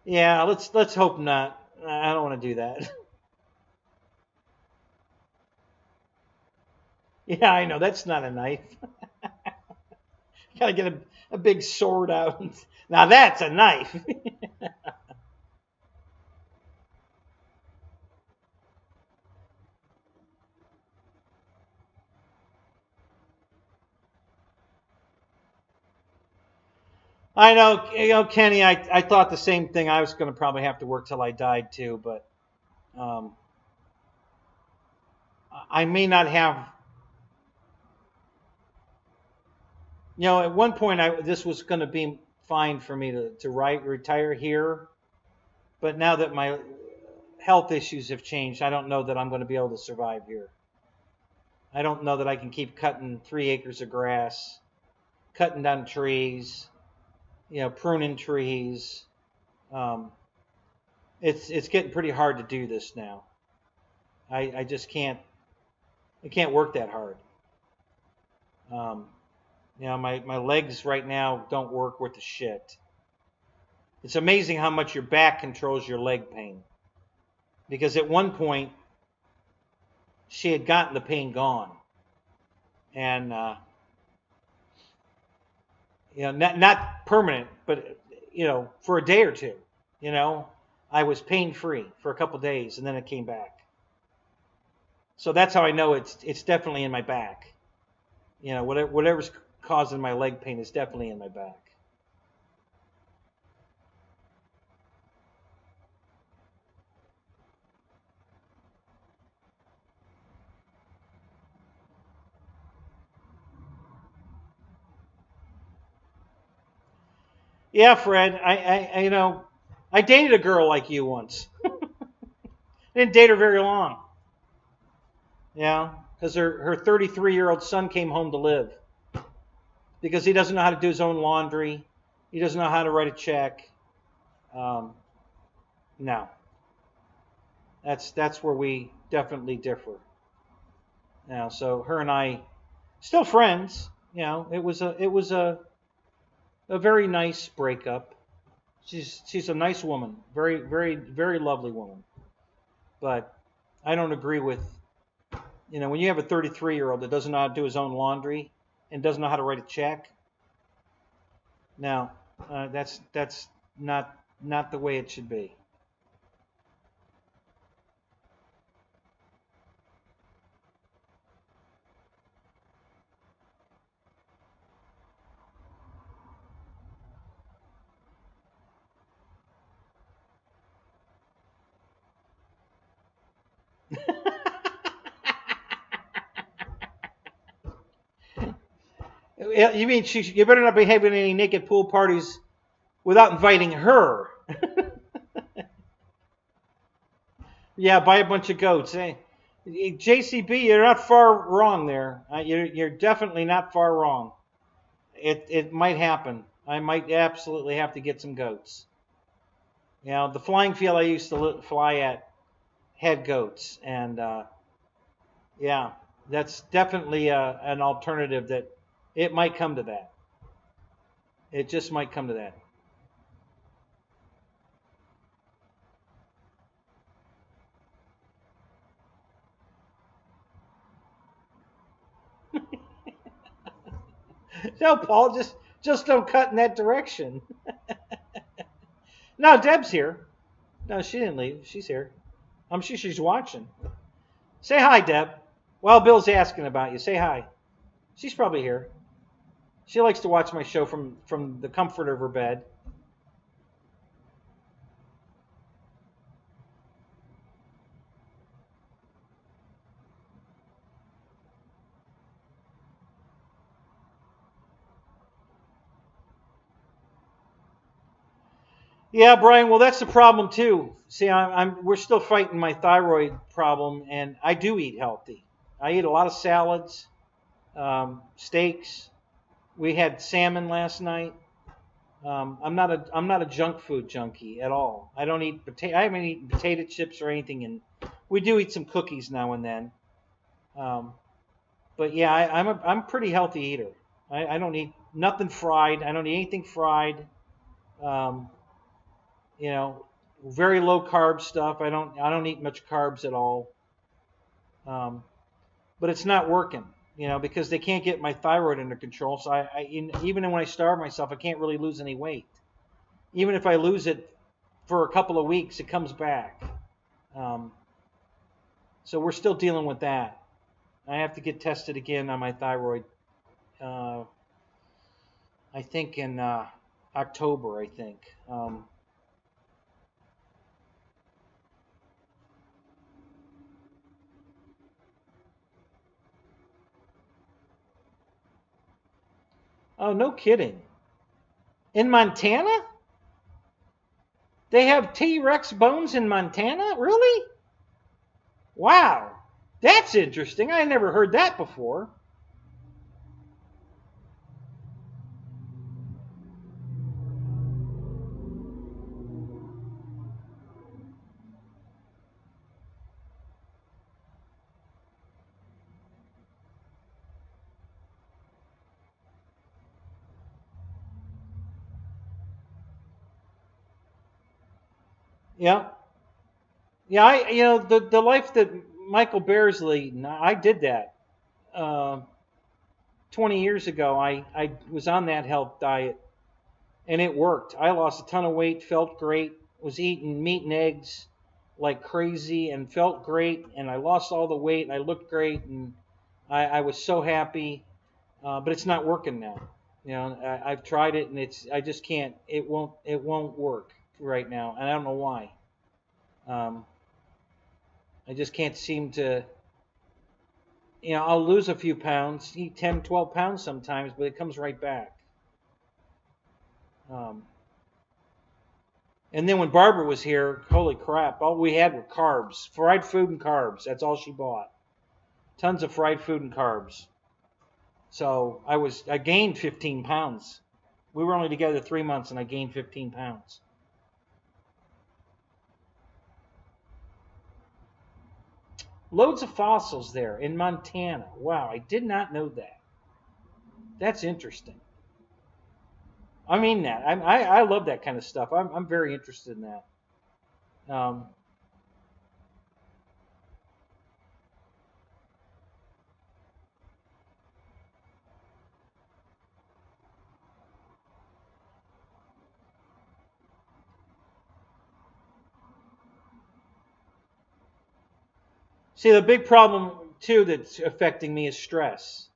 Yeah, let's hope not. I don't want to do that. Yeah, I know that's not a knife. Gotta get a big sword out. Now that's a knife. I know, you know, Kenny. I thought the same thing. I was going to probably have to work till I died too, but um, I may not have. You know, at one point, this was going to be fine for me to retire here, but now that my health issues have changed, I don't know that I'm going to be able to survive here. I don't know that I can keep cutting 3 acres of grass, cutting down trees, you know, pruning trees. Um, it's getting pretty hard to do this now. I just can't. I can't work that hard. Um, you know, my legs right now don't work worth a shit. It's amazing how much your back controls your leg pain. Because at one point, she had gotten the pain gone. And, you know, not permanent, but, you know, for a day or two, you know, I was pain free for a couple days and then it came back. So that's how I know it's definitely in my back. You know, whatever's causing my leg pain is definitely in my back. Yeah, Fred. You know, I dated a girl like you once. Didn't date her very long. Yeah, because her 33-year-old son came home to live because he doesn't know how to do his own laundry. He doesn't know how to write a check. Um, no, that's where we definitely differ. Now, so her and I still friends. You know, it was a very nice breakup. She's a nice woman, very lovely woman. But I don't agree with, you know, when you have a 33-year-old that doesn't know how to do his own laundry and doesn't know how to write a check. Now, that's not the way it should be. You mean you better not be having any naked pool parties without inviting her? Yeah, buy a bunch of goats. JCB, you're not far wrong there. You're definitely not far wrong. It might happen. I might absolutely have to get some goats. You know, the flying field I used to fly at had goats, and yeah, that's definitely an alternative. That it might come to that. It just might come to that. No, Paul, just don't cut in that direction. No, Deb's here. No, she didn't leave. She's here. I'm sure she's watching. Say hi, Deb. While Bill's asking about you, say hi. She's probably here. She likes to watch my show from the comfort of her bed. Yeah, Brian. Well, that's the problem too. See, we're still fighting my thyroid problem, and I do eat healthy. I eat a lot of salads, steaks. We had salmon last night. I'm not a junk food junkie at all. I don't eat potato. I haven't eaten potato chips or anything, and we do eat some cookies now and then. Um, but yeah, I'm a pretty healthy eater. I don't eat nothing fried. I don't eat anything fried. Um, you know, very low carb stuff. I don't eat much carbs at all. Um, but it's not working. You know, because they can't get my thyroid under control. So even when I starve myself, I can't really lose any weight. Even if I lose it for a couple of weeks, it comes back. Um, so we're still dealing with that. I have to get tested again on my thyroid. Uh, I think in October. I think. Oh, no kidding. In Montana, they have T-Rex bones in Montana. Really? Wow, that's interesting. I never heard that before. Yeah, yeah. The life that Michael Bear's leading. I did that. Uh, 20 years ago, I was on that health diet, and it worked. I lost a ton of weight, felt great, was eating meat and eggs like crazy, and felt great. And I lost all the weight, and I looked great, and I was so happy. But it's not working now. You know, I've tried it, and I just can't. It won't work right now, and I don't know why. Um, I just can't seem to. You know, I'll lose a few pounds, eat 10, 12 pounds sometimes, but it comes right back. Um, And then when Barbara was here, holy crap, all we had were carbs. Fried food and carbs. That's all she bought. Tons of fried food and carbs. So I gained 15 pounds. We were only together 3 months and I gained 15 pounds. Loads of fossils there in Montana. Wow, I did not know that. That's interesting. I mean that. I love that kind of stuff. I'm very interested in that. See, the big problem too that's affecting me is stress.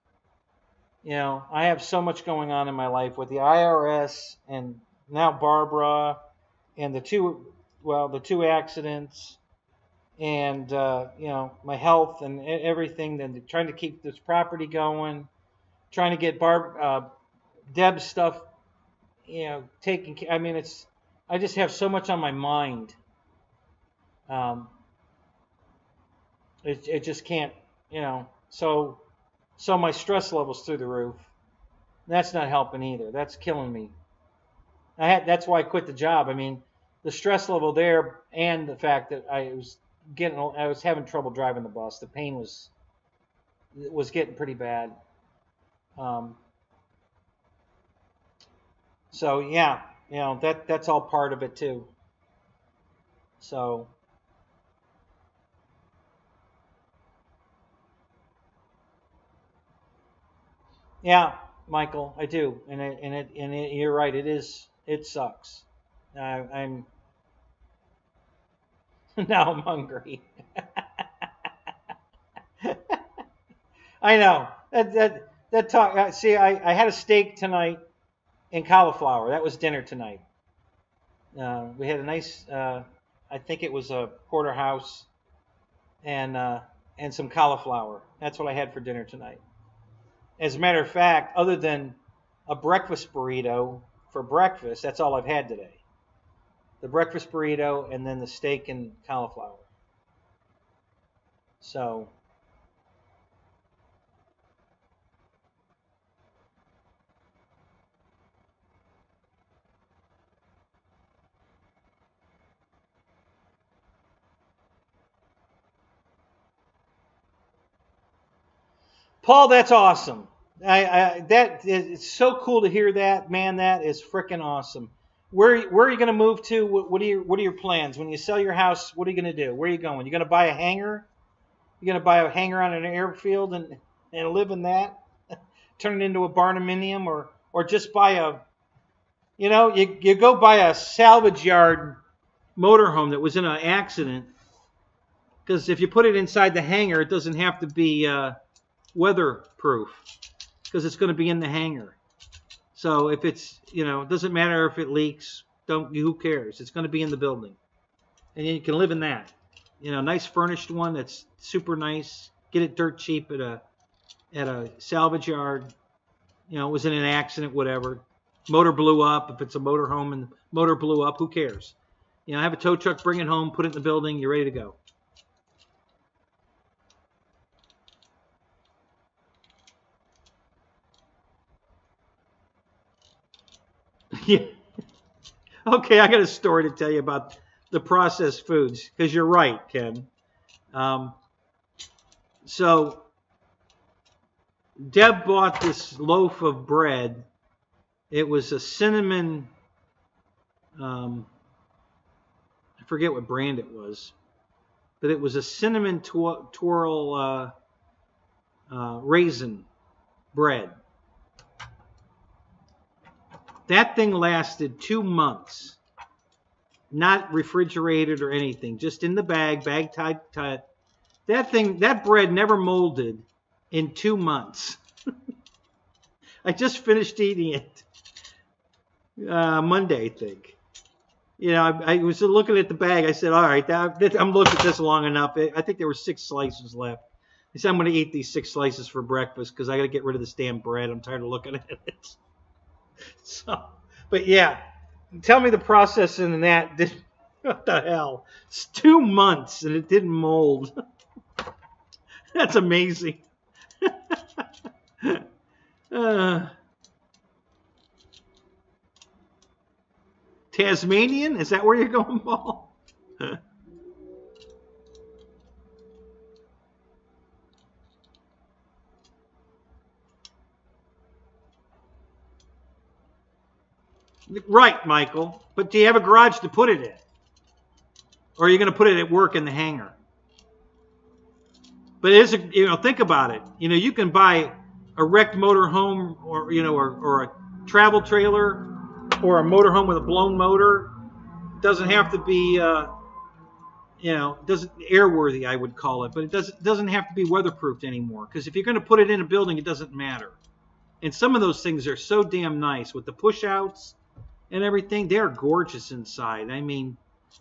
You know, I have so much going on in my life with the IRS and now Barbara and the two accidents and you know, my health and everything. Then trying to keep this property going, trying to get Deb's stuff, you know, taken. I mean, I just have so much on my mind. It just can't, you know. So my stress level's through the roof. That's not helping either. That's killing me. That's why I quit the job. I mean, the stress level there and the fact that I was having trouble driving the bus. The pain was getting pretty bad. So yeah, you know, that's all part of it too. So yeah, Michael, I do, and you're right. It sucks. I'm now I'm hungry. I know that talk. See, I had a steak tonight and cauliflower. That was dinner tonight. We had a nice, I think it was a porterhouse and some cauliflower. That's what I had for dinner tonight. As a matter of fact, other than a breakfast burrito for breakfast, that's all I've had today. The breakfast burrito and then the steak and cauliflower. So, Paul, that's awesome. It's so cool to hear that, man. That is freaking awesome. Where are you going to move to? What are your plans when you sell your house? What are you going to do? Where are you going? You going to buy a hangar? You going to buy a hangar on an airfield and live in that? Turn it into a barnuminium, or just buy you go buy a salvage yard motorhome that was in an accident. Because if you put it inside the hangar, it doesn't have to be weatherproof because it's going to be in the hangar. So if it's, you know, it doesn't matter if it leaks, who cares? It's going to be in the building. And you can live in that. You know, nice furnished one that's super nice. Get it dirt cheap at a salvage yard. You know, it was in an accident, whatever. Motor blew up. If it's a motor home and the motor blew up, who cares? You know, have a tow truck, bring it home, put it in the building, you're ready to go. Yeah. Okay, I got a story to tell you about the processed foods because you're right, Ken. So Deb bought this loaf of bread. It was a cinnamon. I forget what brand it was, but it was a cinnamon twirl raisin bread. That thing lasted 2 months, not refrigerated or anything, just in the bag tied. That bread never molded in 2 months. I just finished eating it Monday, I think. You know, I was looking at the bag. I said, all right, I'm looking at this long enough. I think there were 6 slices left. I said, I'm going to eat these 6 slices for breakfast because I got to get rid of this damn bread. I'm tired of looking at it. So, but yeah, Tell me the process in that. What the hell? It's 2 months and it didn't mold. That's amazing. uh, Tasmanian? Is that where you're going, Paul? Right, Michael. But do you have a garage to put it in? Or are you going to put it at work in the hangar? But it is, think about it. You can buy a wrecked motorhome, or a travel trailer, or a motorhome with a blown motor. Doesn't have to be, doesn't airworthy, I would call it, but it doesn't have to be weatherproofed anymore. Because if you're going to put it in a building, it doesn't matter. And some of those things are so damn nice with the push outs and everything. They're gorgeous inside. I mean,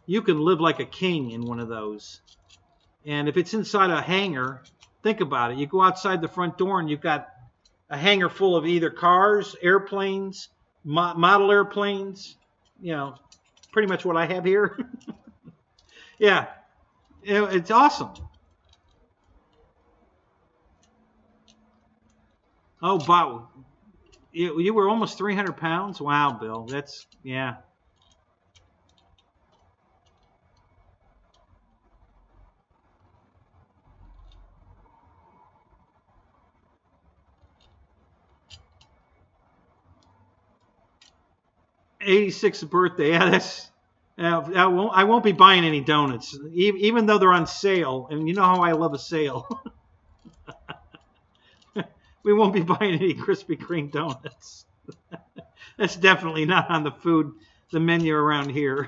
you can live like a king in one of those. And if it's inside a hangar, think about it. You go outside the front door and you've got a hangar full of either cars, airplanes, model airplanes, pretty much what I have here. Yeah, it's awesome. Oh, Bob, you were almost 300 pounds? Wow, Bill, that's, yeah. '86th birthday. Yeah, that's. I won't be buying any donuts, even though they're on sale. And you know how I love a sale. We won't be buying any Krispy Kreme donuts. That's definitely not on the menu around here.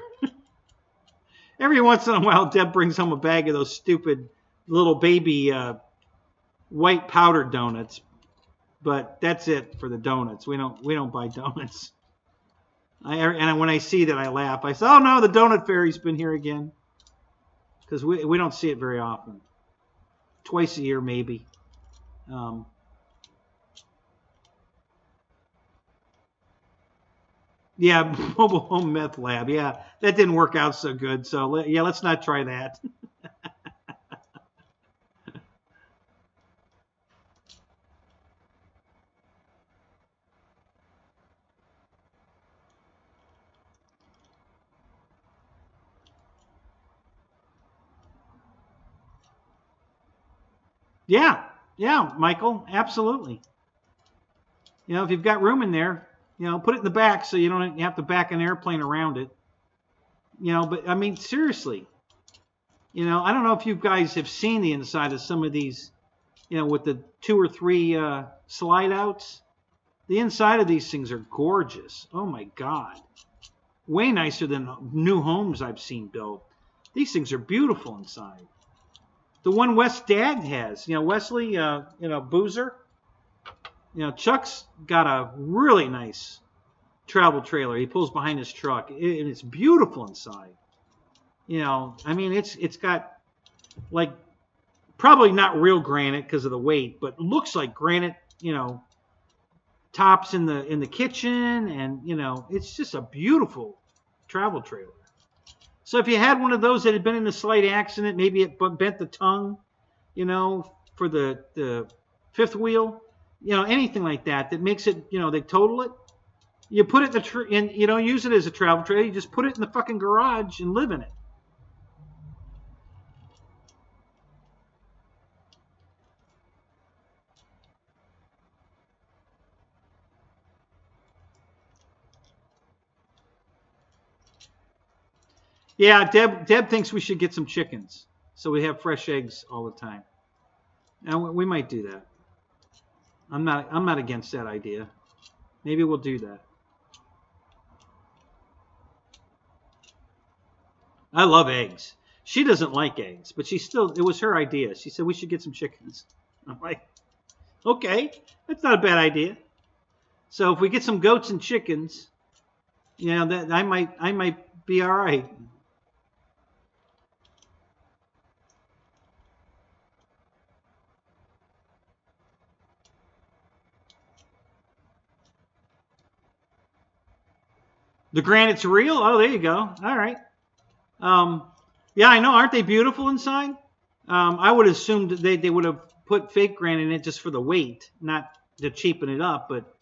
Every once in a while, Deb brings home a bag of those stupid little baby white powdered donuts. But that's it for the donuts. We don't buy donuts. And when I see that, I laugh. I say, "Oh no, the donut fairy's been here again," because we don't see it very often. Twice a year, maybe. Yeah, mobile home meth lab. Yeah, that didn't work out so good. So yeah, let's not try that. Yeah, yeah, Michael, absolutely. If you've got room in there, put it in the back so you don't have to back an airplane around it. But I mean, seriously, I don't know if you guys have seen the inside of some of these, with the 2 or 3 slide outs. The inside of these things are gorgeous. Oh my God. Way nicer than new homes I've seen built. These things are beautiful inside. The one Wes Dad has, Wesley, Boozer. Chuck's got a really nice travel trailer. He pulls behind his truck, and it's beautiful inside. I mean, it's got like probably not real granite because of the weight, but looks like granite. Tops in the kitchen, and it's just a beautiful travel trailer. So if you had one of those that had been in a slight accident, maybe it bent the tongue, for the fifth wheel, anything like that makes it, they total it. You put it and you don't use it as a travel trailer. You just put it in the fucking garage and live in it. Yeah, Deb thinks we should get some chickens so we have fresh eggs all the time. Now we might do that. I'm not against that idea. Maybe we'll do that. I love eggs. She doesn't like eggs, but it was her idea. She said we should get some chickens. I'm like, okay, that's not a bad idea. So if we get some goats and chickens, that I might be all right. The granite's real? Oh, there you go. All right. Yeah, I know. Aren't they beautiful inside? I would assume that they would have put fake granite in it just for the weight, not to cheapen it up, but,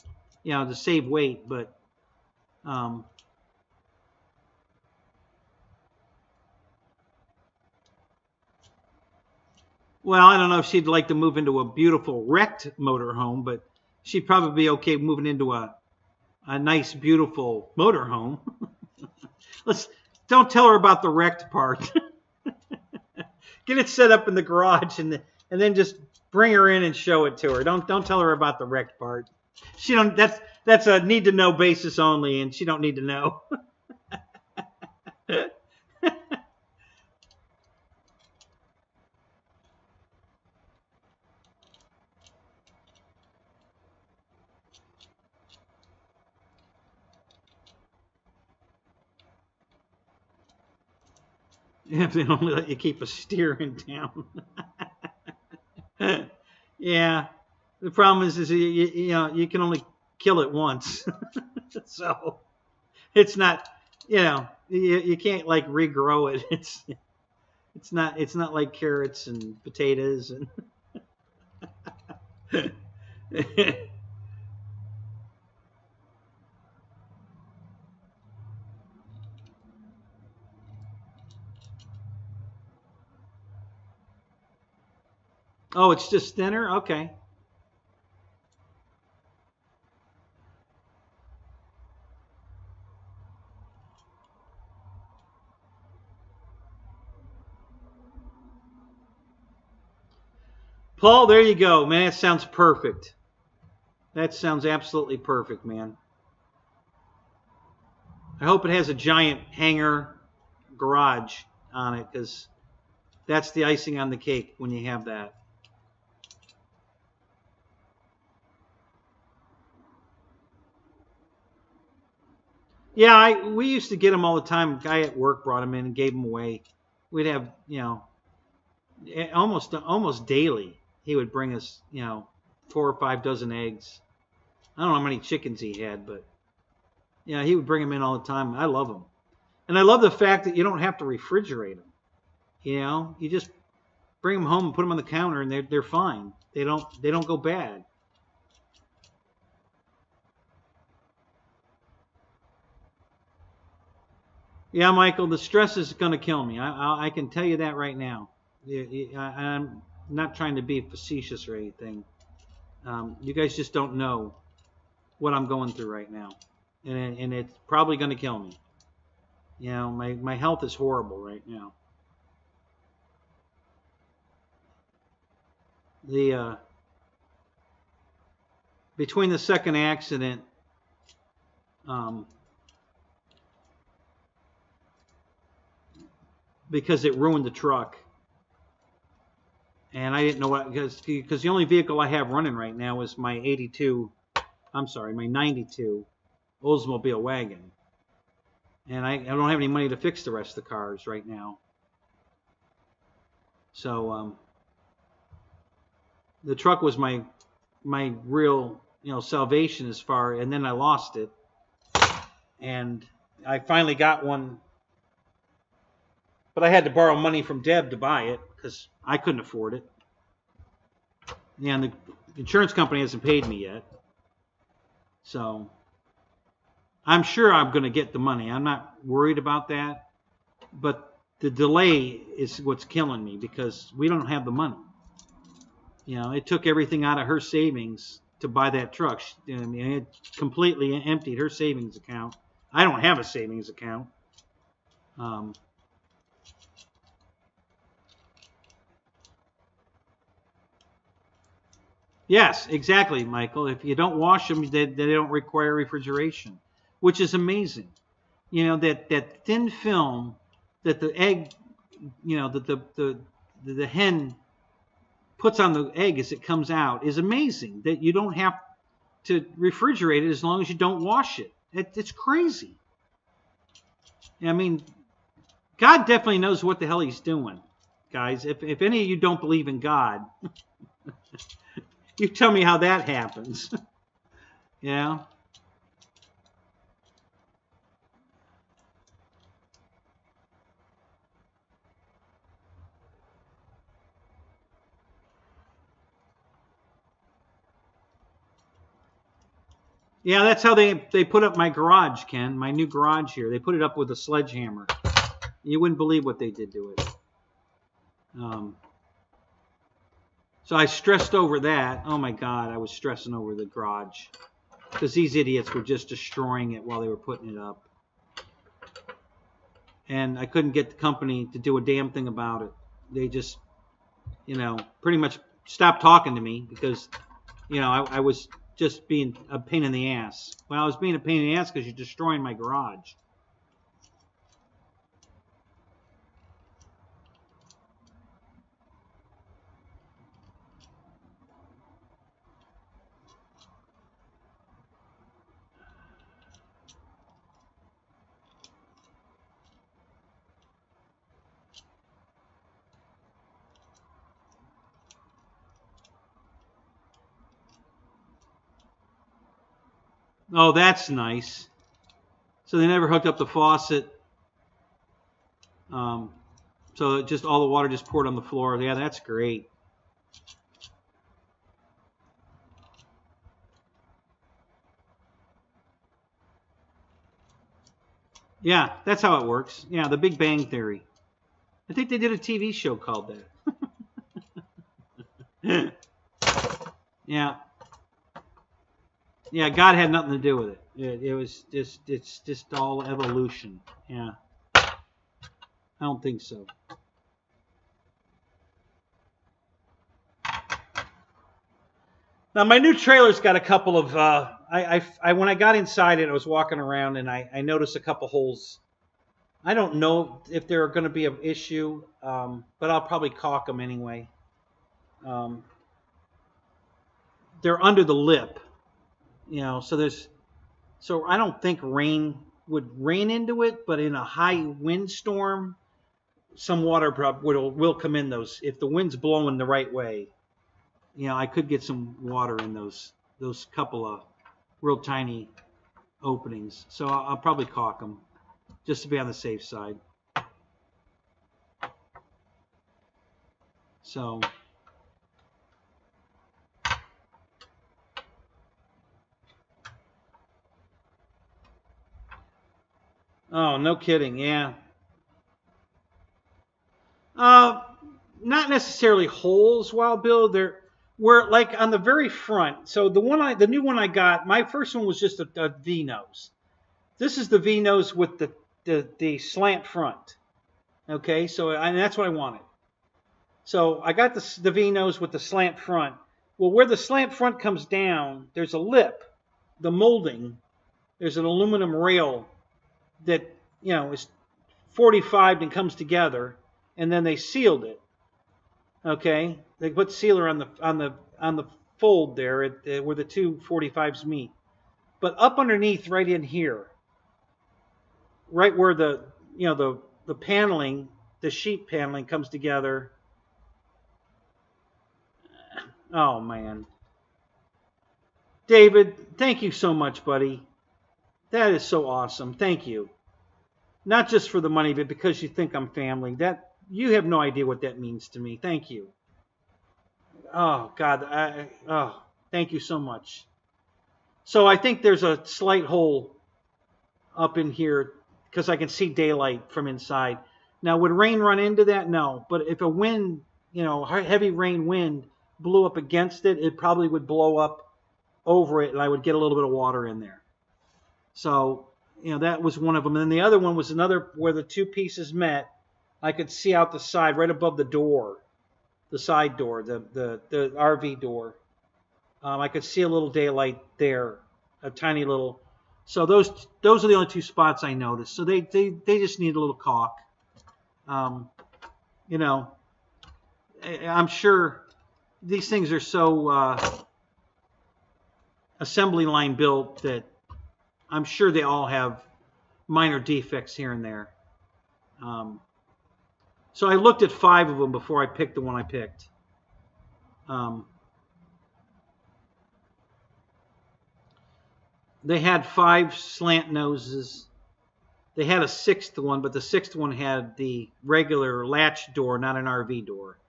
you know, to save weight. But, well, I don't know if she'd like to move into a beautiful wrecked motorhome, but she'd probably be okay moving into a nice, beautiful motorhome. Don't tell her about the wrecked part. Get it set up in the garage and then just bring her in and show it to her. Don't tell her about the wrecked part. She don't. That's a need to know basis only, and she don't need to know. If they only let you keep a steer in town. Yeah. The problem is you know, you can only kill it once. So it's not, you know, you can't like regrow it. It's not like carrots and potatoes and Oh, it's just thinner? Okay. Paul, there you go, man. That sounds perfect. That sounds absolutely perfect, man. I hope it has a giant hangar garage on it, because that's the icing on the cake when you have that. Yeah, we used to get them all the time. A guy at work brought them in and gave them away. We'd have, you know, almost daily. He would bring us, you know, 4 or 5 dozen eggs. I don't know how many chickens he had, but yeah, he would bring them in all the time. I love them, and I love the fact that you don't have to refrigerate them. You know, you just bring them home and put them on the counter, and they're fine. They don't go bad. Yeah, Michael, the stress is going to kill me. I can tell you that right now. I'm not trying to be facetious or anything. You guys just don't know what I'm going through right now, and it's probably going to kill me. You know, my health is horrible right now. The between the second accident, because it ruined the truck, and I didn't know what, because the only vehicle I have running right now is my 82. I'm sorry, my 92 Oldsmobile wagon, and I don't have any money to fix the rest of the cars right now. So the truck was my real, you know, salvation as far, and then I lost it, and I finally got one, but I had to borrow money from Deb to buy it because I couldn't afford it. Yeah, and the insurance company hasn't paid me yet. So I'm sure I'm going to get the money. I'm not worried about that. But the delay is what's killing me, because we don't have the money. You know, it took everything out of her savings to buy that truck. I mean, it completely emptied her savings account. I don't have a savings account. Yes, exactly, Michael. If you don't wash them, they don't require refrigeration, which is amazing. You know, that thin film that the egg, you know, that the hen puts on the egg as it comes out is amazing. That you don't have to refrigerate it as long as you don't wash it. It's crazy. I mean, God definitely knows what the hell He's doing, guys. If any of you don't believe in God, you tell me how that happens. Yeah. Yeah, that's how they put up my garage, Ken. My new garage here. They put it up with a sledgehammer. You wouldn't believe what they did to it. So I stressed over that. Oh my God, I was stressing over the garage because these idiots were just destroying it while they were putting it up. And I couldn't get the company to do a damn thing about it. They just, pretty much stopped talking to me because, I was just being a pain in the ass. Well, I was being a pain in the ass because you're destroying my garage. Oh, that's nice. So they never hooked up the faucet. So just all the water just poured on the floor. Yeah, that's great. Yeah, that's how it works. Yeah, the Big Bang Theory. I think they did a TV show called that. Yeah. Yeah, God had nothing to do with it. It was just, it's just all evolution. Yeah. I don't think so. Now my new trailer's got a couple of, when I got inside it, I was walking around and I noticed a couple holes. I don't know if they're going to be an issue, but I'll probably caulk them anyway. They're under the lip. So I don't think rain would rain into it, but in a high windstorm, some water will come in those. If the wind's blowing the right way, I could get some water in those couple of real tiny openings. So I'll probably caulk them just to be on the safe side. So. Oh, no kidding. Yeah. Not necessarily holes, Wild Bill. We're like on the very front. So the new one I got, my first one was just a V nose. This is the V nose with the slant front. Okay, so and that's what I wanted. So I got the V nose with the slant front. Well, where the slant front comes down, there's a lip, the molding. There's an aluminum rail that is 45 and comes together, and then they sealed it. Okay, they put sealer on the fold there where the two 45s meet. But up underneath, right in here, right where the paneling, the sheet paneling comes together. Oh man, David, thank you so much, buddy. That is so awesome. Thank you. Not just for the money, but because you think I'm family. That you have no idea what that means to me. Thank you. Oh God. Thank you so much. So I think there's a slight hole up in here because I can see daylight from inside. Now, would rain run into that? No. But if a wind, heavy rain wind blew up against it, it probably would blow up over it, and I would get a little bit of water in there. So, that was one of them. And then the other one was another where the two pieces met. I could see out the side, right above the door, the side door, the RV door. I could see a little daylight there, a tiny little. So those are the only two spots I noticed. So they just need a little caulk. I'm sure these things are so assembly line built that I'm sure they all have minor defects here and there. So I looked at 5 of them before I picked the one I picked. They had 5 slant noses. They had a 6th one, but the 6th one had the regular latch door, not an RV door.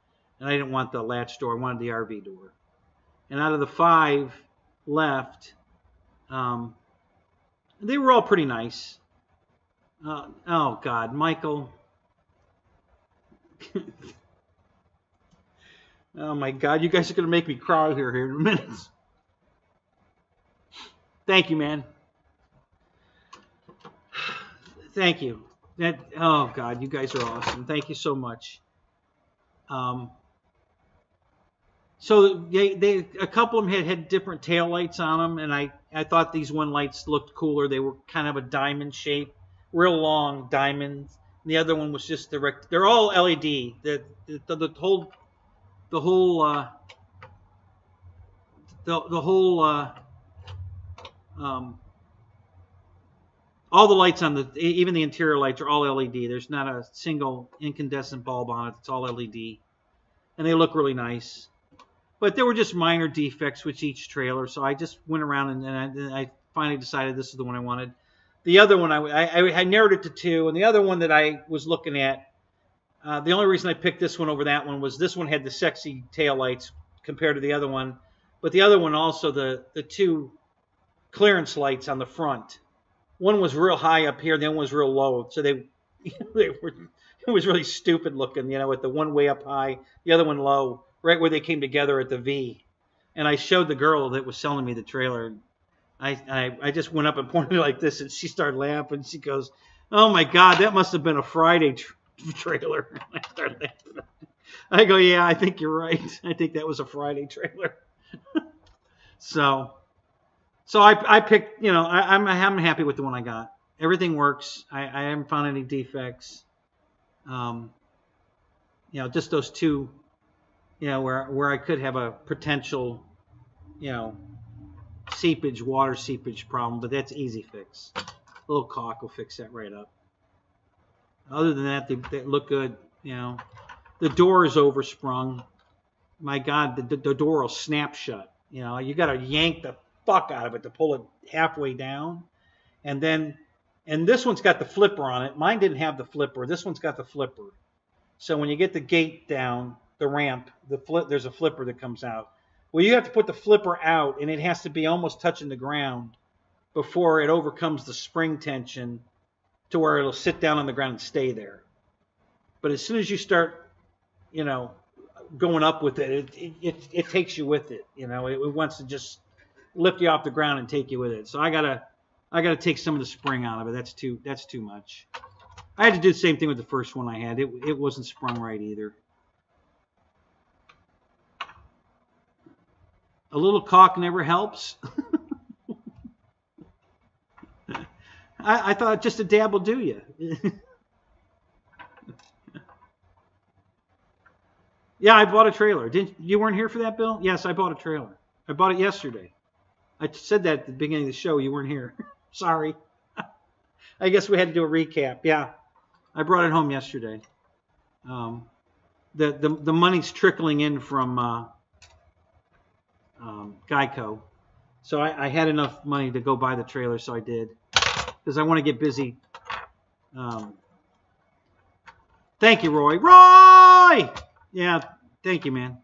And I didn't want the latch door. I wanted the RV door. And out of the 5 left, They were all pretty nice. Oh God, Michael. Oh my God, you guys are gonna make me cry here in a minute. Thank you, man. Thank you. Oh God, you guys are awesome. Thank you so much. So a couple of them had different tail lights on them, and I thought these one lights looked cooler. They were kind of a diamond shape, real long diamonds. The other one was just direct. They're all LED. The whole all the lights on even the interior lights are all LED. There's not a single incandescent bulb on it. It's all LED, and they look really nice. But there were just minor defects with each trailer, so I just went around and I finally decided this is the one I wanted. The other one, I narrowed it to two, and the other one that I was looking at, the only reason I picked this one over that one was this one had the sexy tail lights compared to the other one, but the other one also, the two clearance lights on the front. One was real high up here, the other one was real low, so they were, it was really stupid looking, with the one way up high, the other one low, right where they came together at the V. And I showed the girl that was selling me the trailer. I just went up and pointed like this, and she started laughing. She goes, "Oh my God, that must have been a Friday trailer." I started laughing. I go, "Yeah, I think you're right. I think that was a Friday trailer." So I picked. I'm happy with the one I got. Everything works. I haven't found any defects. Just those two. Where I could have a potential, water seepage problem, but that's easy fix. A little caulk will fix that right up. Other than that, they look good. The door is oversprung. My God, the door will snap shut. You got to yank the fuck out of it to pull it halfway down, and this one's got the flipper on it. Mine didn't have the flipper. This one's got the flipper. So when you get the gate down, the ramp, there's a flipper that comes out. Well, you have to put the flipper out, and it has to be almost touching the ground before it overcomes the spring tension to where it'll sit down on the ground and stay there. But as soon as you start, going up with it, it takes you with it. It wants to just lift you off the ground and take you with it. So I gotta take some of the spring out of it. That's too much. I had to do the same thing with the first one I had. It wasn't sprung right either. A little caulk never helps. I thought just a dab will do you. Yeah, I bought a trailer. You weren't here for that, Bill? Yes, I bought a trailer. I bought it yesterday. I said that at the beginning of the show. You weren't here. Sorry. I guess we had to do a recap. Yeah, I brought it home yesterday. The money's trickling in from Geico, so I had enough money to go buy the trailer, so I did, because I want to get busy. Thank you, Roy. Roy! Yeah, thank you, man.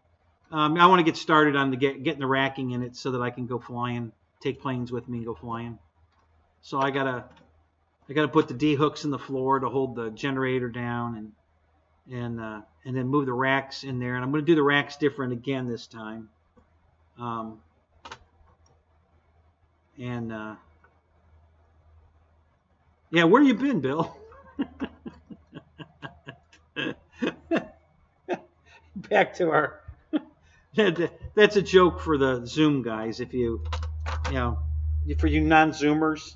I want to get started on getting the racking in it so that I can go flying, take planes with me and go flying. So I gotta put the D hooks in the floor to hold the generator down, and then move the racks in there. And I'm going to do the racks different again this time. Yeah, where you been, Bill? Back to our. That's a joke for the Zoom guys. For you non-Zoomers,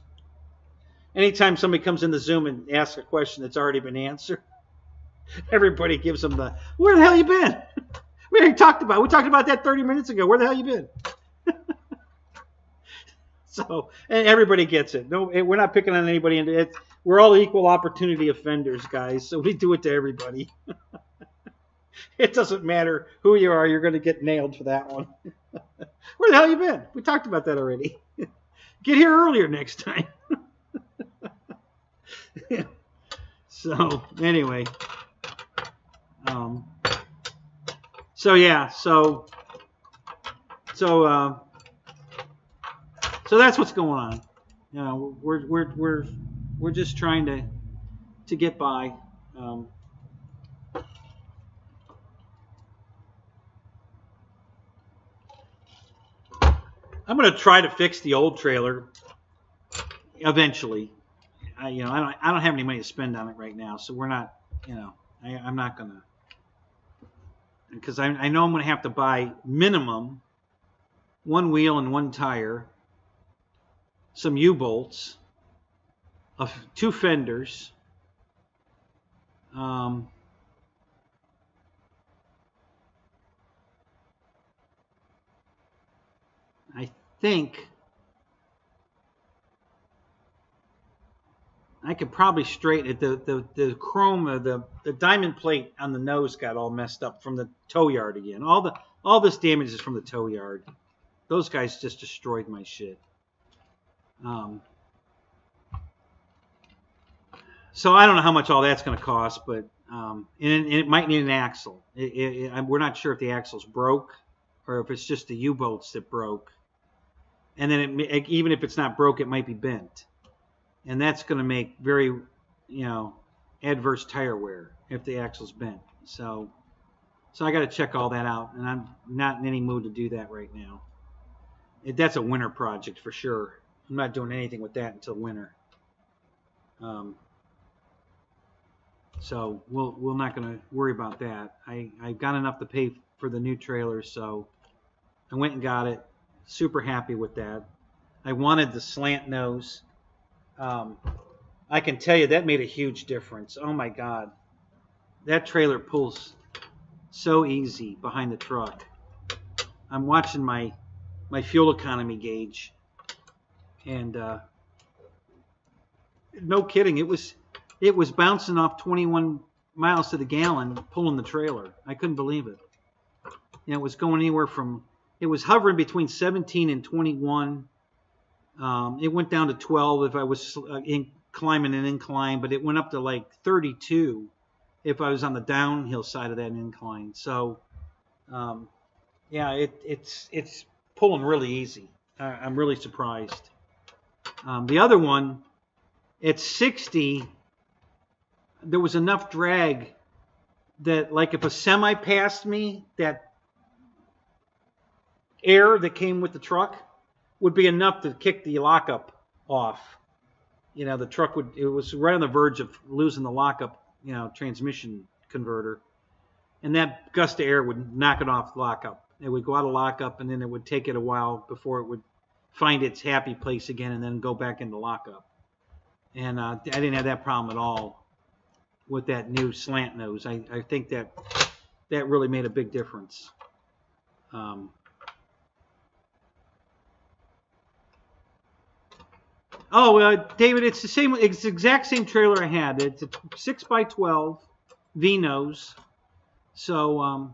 anytime somebody comes in the Zoom and asks a question that's already been answered, everybody gives them the, "Where the hell you been?" We already talked about it. We talked about that 30 minutes ago. Where the hell you been? So, and everybody gets it. No, we're not picking on anybody. We're all equal opportunity offenders, guys. So we do it to everybody. It doesn't matter who you are. You're going to get nailed for that one. Where the hell you been? We talked about that already. Get here earlier next time. So, anyway. So So that's what's going on. You know, we're just trying to get by. I'm going to try to fix the old trailer eventually. I don't have any money to spend on it right now, so we're not. I'm not going to, because I know I'm going to have to buy minimum 1 wheel and 1 tire, some U-bolts, 2 fenders, I think I could probably straighten it. The chrome, the diamond plate on the nose got all messed up from the tow yard again. All this damage is from the tow yard. Those guys just destroyed my shit. So I don't know how much all that's going to cost, but and it might need an axle. We're not sure if the axle's broke or if it's just the U-bolts that broke. And then even if it's not broke, it might be bent. And that's going to make very, adverse tire wear if the axle's bent. So I got to check all that out, and I'm not in any mood to do that right now. That's a winter project for sure. I'm not doing anything with that until winter. So we're not going to worry about that. I got enough to pay for the new trailer, so I went and got it. Super happy with that. I wanted the slant nose. I can tell you that made a huge difference. Oh my God. That trailer pulls so easy behind the truck. I'm watching my fuel economy gauge, and no kidding, it was bouncing off 21 miles to the gallon pulling the trailer. I couldn't believe it. It was going anywhere from, it was hovering between 17 and 21. It went down to 12 if I was climbing an incline, but it went up to like 32 if I was on the downhill side of that incline. So, yeah, it's pulling really easy. I'm really surprised. The other one, at 60, there was enough drag that, like, if a semi passed me, that air that came with the truck would be enough to kick the lockup off. The truck it was right on the verge of losing the lockup, transmission converter. And that gust of air would knock it off lockup. It would go out of lockup, and then it would take it a while before it would find its happy place again and then go back into lockup. And I didn't have that problem at all with that new slant nose. I think that really made a big difference. David, it's the exact same trailer I had. It's a 6x12 V-nose. So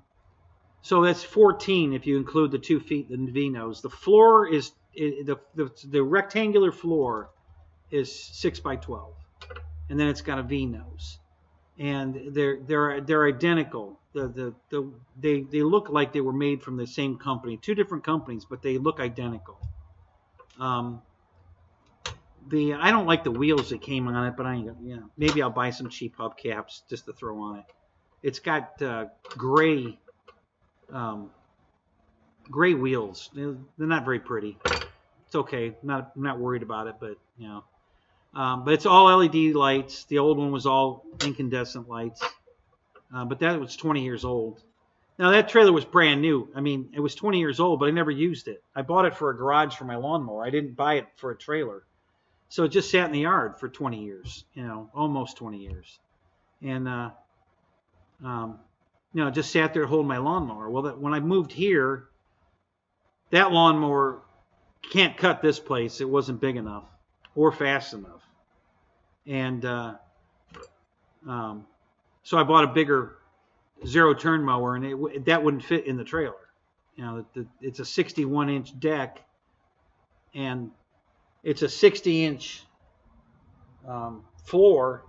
that's 14 if you include the 2 feet in the V-nose. The floor is the rectangular floor is 6x12, and then it's got a V-nose, and they're identical. They look like they were made from the same company, 2 different companies, but they look identical. I don't like the wheels that came on it, but maybe I'll buy some cheap hubcaps just to throw on it. It's got gray wheels. They're not very pretty. It's okay. I'm not worried about it, but but it's all LED lights. The old one was all incandescent lights, but that was 20 years old. Now that trailer was brand new. I mean, it was 20 years old, but I never used it. I bought it for a garage for my lawnmower. I didn't buy it for a trailer. So it just sat in the yard for 20 years, almost 20 years. And, just sat there holding my lawnmower. Well, when I moved here, that lawnmower can't cut this place. It wasn't big enough or fast enough. And so I bought a bigger zero-turn mower, and that wouldn't fit in the trailer. It's a 61-inch deck, and it's a 60-inch floor,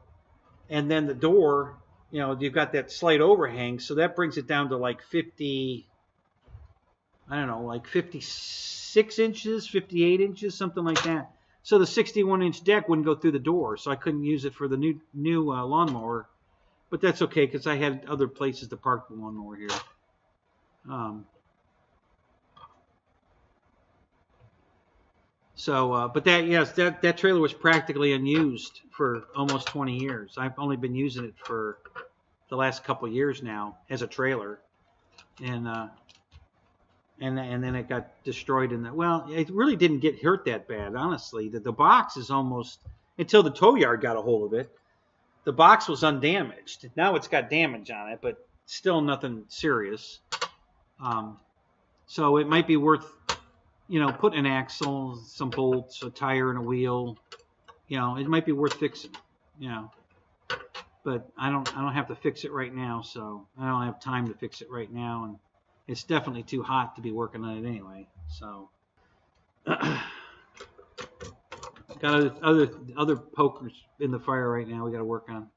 and then the door, you've got that slight overhang, so that brings it down to like 50, I don't know, like 56 inches, 58 inches, something like that. So the 61-inch deck wouldn't go through the door, so I couldn't use it for the new lawnmower. But that's okay, because I had other places to park the lawnmower here. But that trailer was practically unused for almost 20 years. I've only been using it for the last couple of years now as a trailer, and then it got destroyed in that. Well, it really didn't get hurt that bad, honestly. The box is almost, until the tow yard got a hold of it, the box was undamaged. Now it's got damage on it, but still nothing serious. So it might be worth, putting an axle, some bolts, a tire, and a wheel. It might be worth fixing. But I don't have to fix it right now, so I don't have time to fix it right now, and it's definitely too hot to be working on it anyway. So got other pokers in the fire right now we got to work on.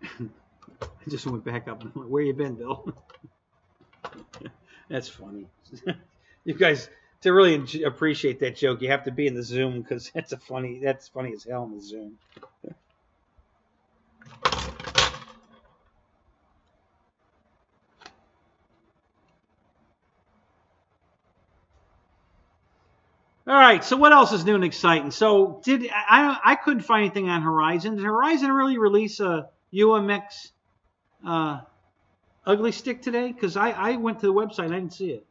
I just went back up and went, "Where you been, Bill?" That's funny. You guys, to really appreciate that joke, you have to be in the Zoom, because that's funny as hell in the Zoom. All right, so what else is new and exciting? So I couldn't find anything on Horizon. Did Horizon really release a UMX ugly stick today? Because I went to the website and I didn't see it.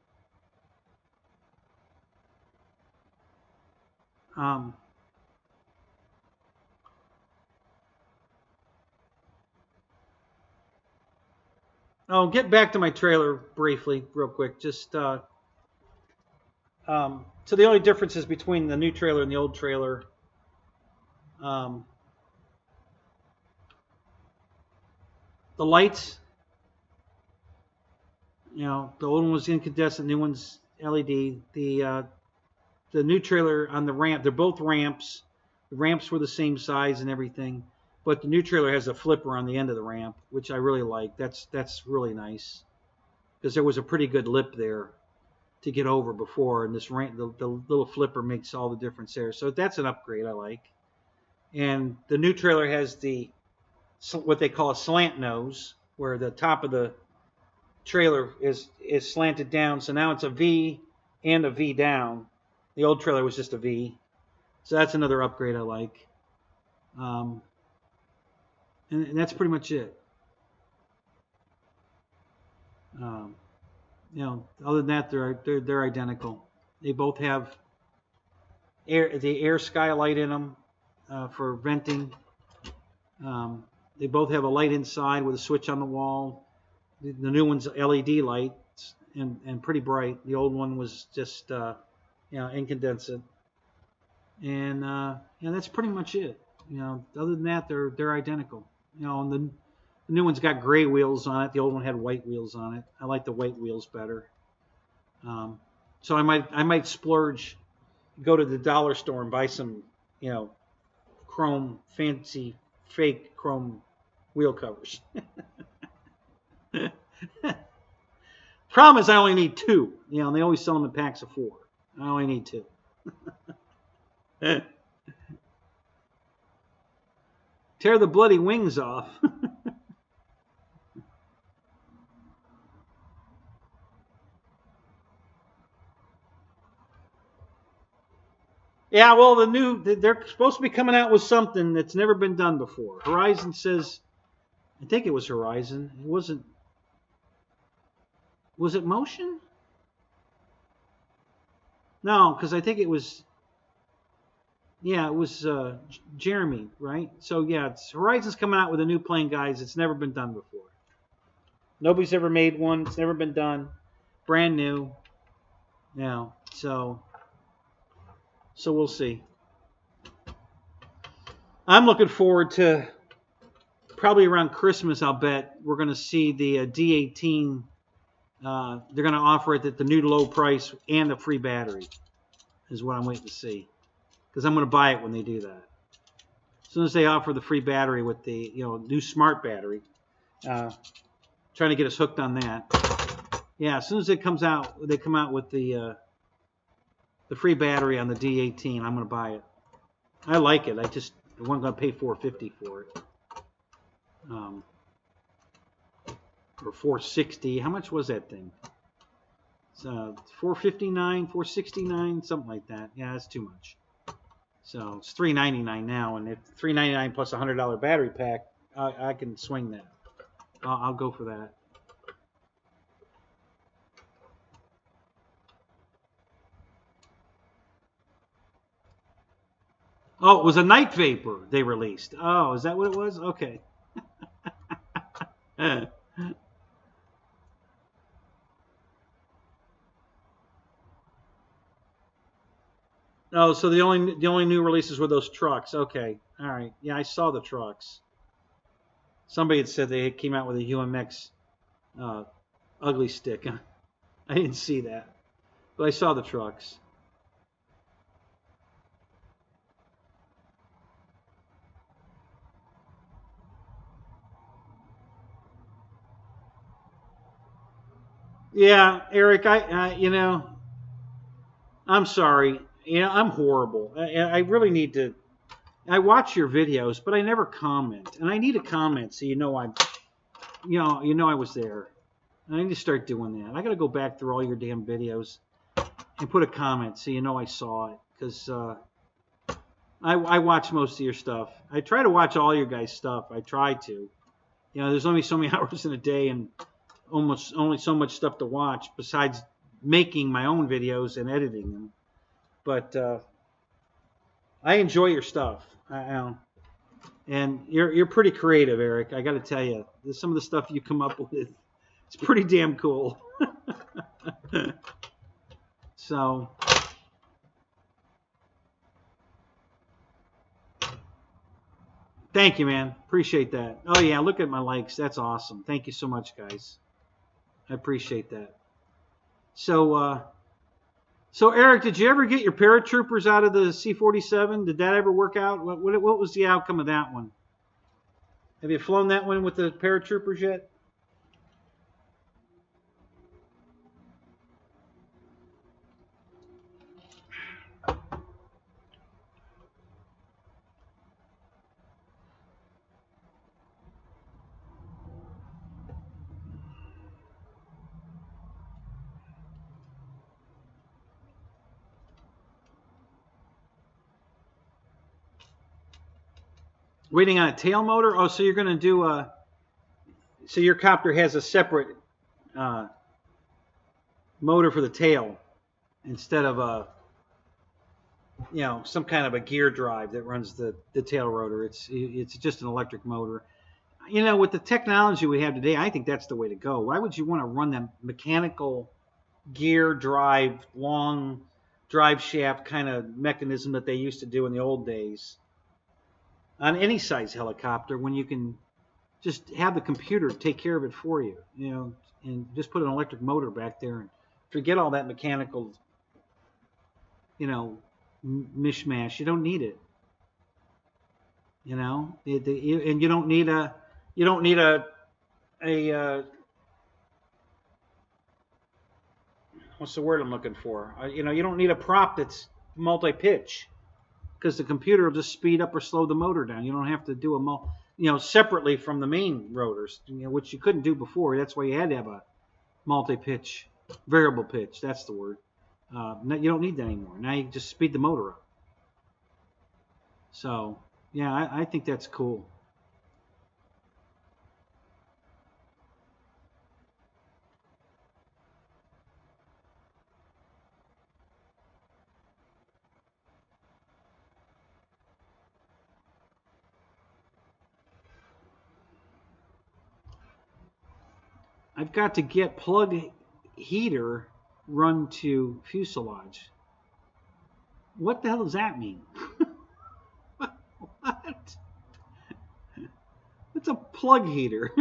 I'll get back to my trailer briefly, real quick. Just so the only differences between the new trailer and the old trailer. The lights, the old one was incandescent, new one's LED. The new trailer on the ramp, they're both ramps. The ramps were the same size and everything, but the new trailer has a flipper on the end of the ramp, which I really like. That's really nice, because there was a pretty good lip there to get over before, and this ramp, the little flipper makes all the difference there. So that's an upgrade I like. And the new trailer has what they call a slant nose, where the top of the trailer is slanted down. So now it's a V and a V down. The old trailer was just a V. So that's another upgrade I like. And that's pretty much it. Other than that, they're identical. They both have the air skylight in them for venting. They both have a light inside with a switch on the wall. The new one's LED lights and pretty bright. The old one was just incandescent. And that's pretty much it. Other than that, they're identical. And the new one's got gray wheels on it. The old one had white wheels on it. I like the white wheels better. So I might splurge, go to the dollar store and buy some, chrome, fancy, fake chrome wheel covers. Problem is, I only need 2. And they always sell them in packs of 4. I only need 2. Tear the bloody wings off. Yeah, well, they're supposed to be coming out with something that's never been done before. Horizon says, I think it was Horizon. It wasn't. Was it Motion? No, because I think it was. Yeah, it was Jeremy, right? So yeah, Horizon's coming out with a new plane, guys. It's never been done before. Nobody's ever made one. It's never been done. Brand new. So we'll see. I'm looking forward to, probably around Christmas, I'll bet, we're going to see the D18. They're going to offer it at the new low price and a free battery, is what I'm waiting to see. because I'm going to buy it when they do that. As soon as they offer the free battery with the new smart battery, trying to get us hooked on that. Yeah, as soon as it comes out, they come out with the free battery on the D18. I'm going to buy it. I like it. I just wasn't going to pay $450 for it. Or $460. How much was that thing? $459, $469, something like that. Yeah, that's too much. So it's $399 now, and if $399 plus a $100 battery pack, I can swing that. I'll go for that. Oh, it was a night vapor they released. Oh, is that what it was? Okay. Oh, so the only new releases were those trucks. Okay, all right. Yeah, I saw the trucks. Somebody had said they came out with a UMX ugly stick. I didn't see that, but I saw the trucks. Yeah, Eric, I'm sorry. I'm horrible. I really need to. I watch your videos, but I never comment, and I need a comment so I was there. I need to start doing that. I got to go back through all your damn videos and put a comment so I saw it, because I watch most of your stuff. I try to watch all your guys' stuff. I try to. There's only so many hours in a day and almost only so much stuff to watch besides making my own videos and editing them. But I enjoy your stuff. And you're pretty creative, Eric. I got to tell you, some of the stuff you come up with, it's pretty damn cool. So, thank you, man. Appreciate that. Oh yeah, look at my likes. That's awesome. Thank you so much, guys. I appreciate that. So, Eric, did you ever get your paratroopers out of the C-47? Did that ever work out? What was the outcome of that one? Have you flown that one with the paratroopers yet? Waiting on a tail motor? Oh, so you're going to do so your copter has a separate motor for the tail instead of some kind of a gear drive that runs the tail rotor. It's just an electric motor. With the technology we have today, I think that's the way to go. Why would you want to run that mechanical gear drive, long drive shaft kind of mechanism that they used to do in the old days on any size helicopter, when you can just have the computer take care of it for you, and just put an electric motor back there and forget all that mechanical, mishmash. You don't need it. And you don't need a what's the word I'm looking for? You don't need a prop that's multi-pitch, because the computer will just speed up or slow the motor down. You don't have to do separately from the main rotors, which you couldn't do before. That's why you had to have a multi-pitch, variable pitch. That's the word. You don't need that anymore. Now you just speed the motor up. So, yeah, I think that's cool. I've got to get plug heater run to fuselage. What the hell does that mean? What? It's a plug heater.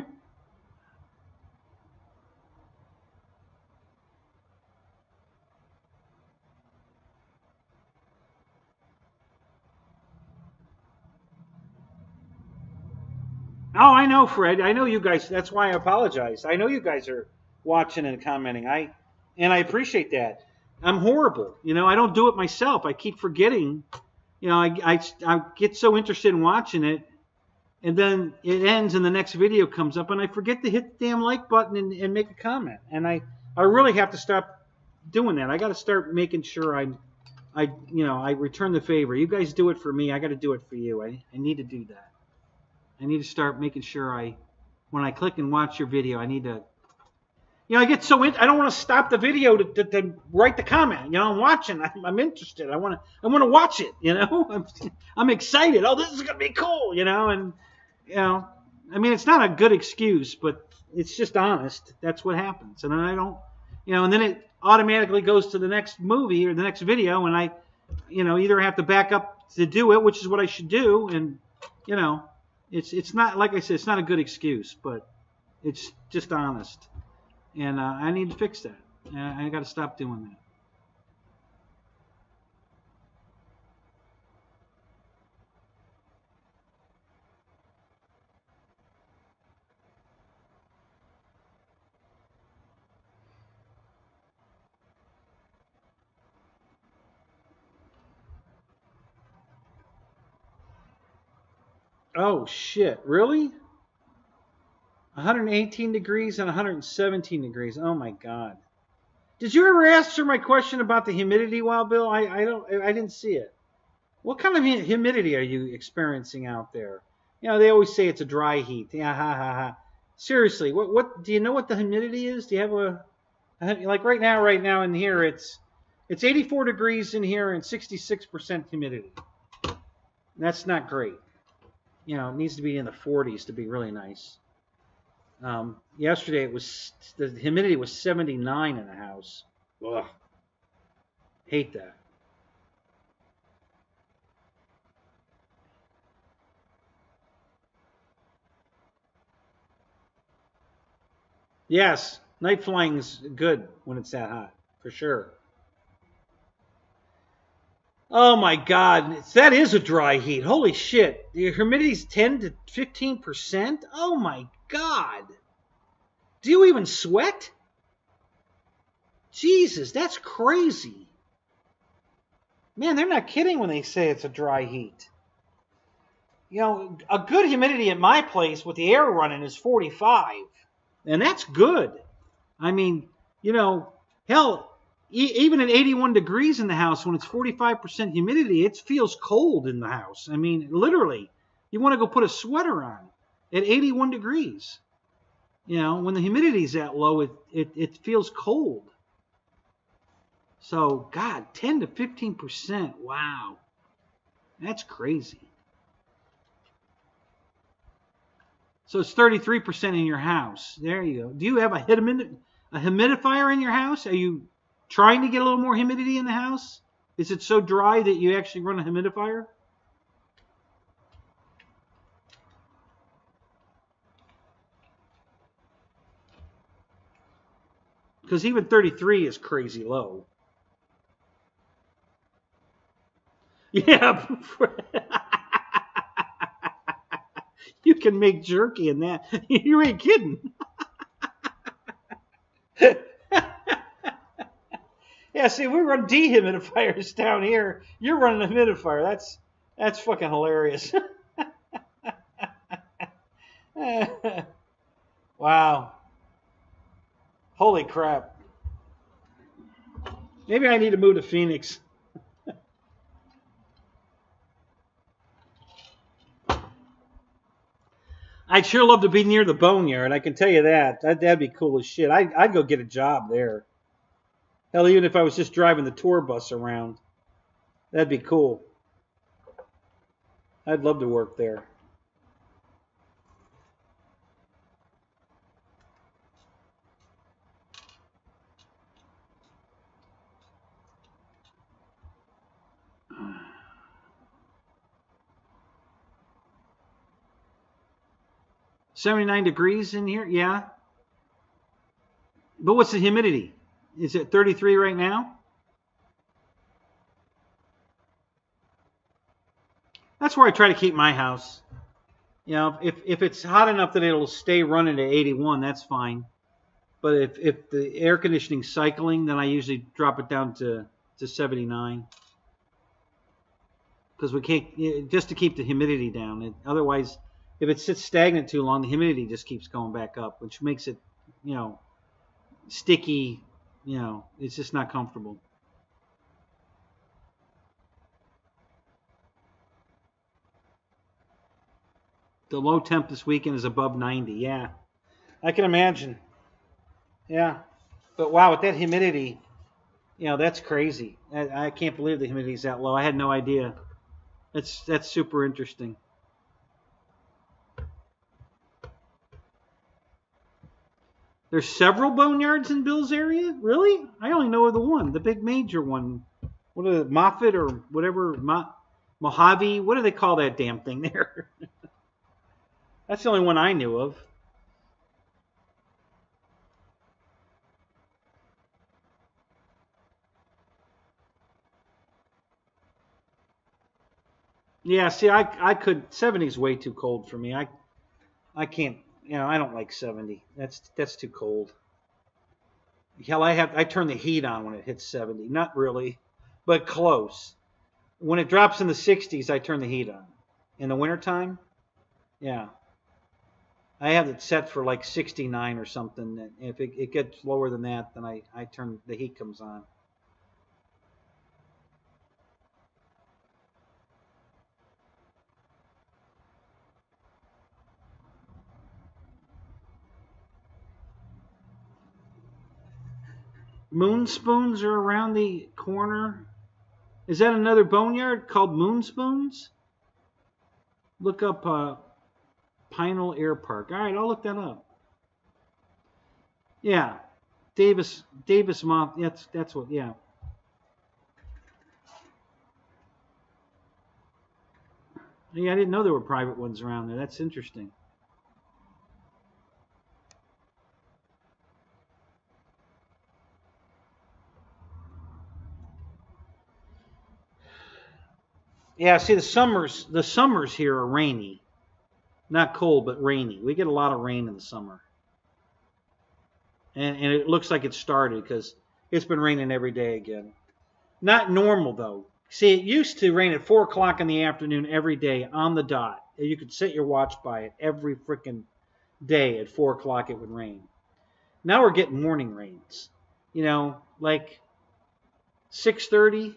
Oh, I know, Fred. I know you guys. That's why I apologize. I know you guys are watching and commenting. And I appreciate that. I'm horrible. You know, I don't do it myself. I keep forgetting. You know, I get so interested in watching it, and then it ends and the next video comes up, and I forget to hit the damn like button and make a comment. And I really have to stop doing that. I got to start making sure I return the favor. You guys do it for me. I got to do it for you. I need to do that. I need to start making sure when I click and watch your video, I need to, you know, I get so I don't want to stop the video to write the comment. You know, I'm watching. I'm interested. I want to watch it. You know, I'm excited. Oh, this is gonna be cool. You know, and you know, I mean, it's not a good excuse, but it's just honest. That's what happens. And then I don't, you know, and then it automatically goes to the next movie or the next video, and I, you know, either have to back up to do it, which is what I should do, and you know. It's not, like I said, it's not a good excuse, but it's just honest. And I need to fix that. And I got to stop doing that. Oh, shit. Really? 118 degrees and 117 degrees. Oh, my God. Did you ever answer my question about the humidity, Wild Bill? I didn't see it. What kind of humidity are you experiencing out there? You know, they always say it's a dry heat. Yeah, ha, ha, ha. Seriously, what do you know what the humidity is? Do you have like right now in here, it's 84 degrees in here and 66% humidity. That's not great. You know, it needs to be in the 40s to be really nice. Yesterday the humidity was 79 in the house. Ugh. Hate that. Yes, night flying's good when it's that hot, for sure. Oh my God, that is a dry heat. Holy shit. The humidity's 10 to 15%? Oh my God. Do you even sweat? Jesus, that's crazy. Man, they're not kidding when they say it's a dry heat. You know, a good humidity at my place with the air running is 45. And that's good. I mean, you know, hell, even at 81 degrees in the house, when it's 45% humidity, it feels cold in the house. I mean, literally, you want to go put a sweater on at 81 degrees. You know, when the humidity's that low, it feels cold. So, God, 10 to 15%. Wow. That's crazy. So it's 33% in your house. There you go. Do you have a humidifier in your house? Are you trying to get a little more humidity in the house? Is it so dry that you actually run a humidifier? Because even 33 is crazy low. Yeah. You can make jerky in that. You ain't kidding. Yeah, see, we run dehumidifiers down here. You're running a humidifier. That's fucking hilarious. Wow. Holy crap. Maybe I need to move to Phoenix. I'd sure love to be near the boneyard. I can tell you that. That'd be cool as shit. I'd go get a job there. Hell, even if I was just driving the tour bus around, that'd be cool. I'd love to work there. $79 degrees in here? Yeah. But what's the humidity? Is it 33 right now? That's where I try to keep my house. You know, if it's hot enough that it'll stay running at 81, that's fine. But if the air conditioning's cycling, then I usually drop it down to 79 because we can't, just to keep the humidity down. Otherwise, if it sits stagnant too long, the humidity just keeps going back up, which makes it, you know, sticky. You know, it's just not comfortable. The low temp this weekend is above 90. Yeah, I can imagine. Yeah, but wow, with that humidity, you know, that's crazy. I can't believe the humidity's that low. I had no idea. That's super interesting. There's several boneyards in Bill's area? Really? I only know of the one, the big major one. What are the Moffat or whatever, Mojave? What do they call that damn thing there? That's the only one I knew of. Yeah, see, I could 70 is way too cold for me. I can't, you know, I don't like 70. That's too cold. Hell, I turn the heat on when it hits 70. Not really, but close. When it drops in the 60s, I turn the heat on. In the wintertime, yeah. I have it set for like 69 or something. And if it gets lower than that, then I turn the heat comes on. Moon Spoons are around the corner. Is that another boneyard called Moon Spoons? Look up Pinal Air Park. All right, I'll look that up. Yeah, Davis Mont. That's what. Yeah. Yeah, I didn't know there were private ones around there. That's interesting. Yeah, see the summers here are rainy. Not cold, but rainy. We get a lot of rain in the summer. And it looks like it started because it's been raining every day again. Not normal though. See, it used to rain at 4 o'clock in the afternoon every day on the dot. You could set your watch by it every freaking day at 4 o'clock it would rain. Now we're getting morning rains. You know, like 6:30,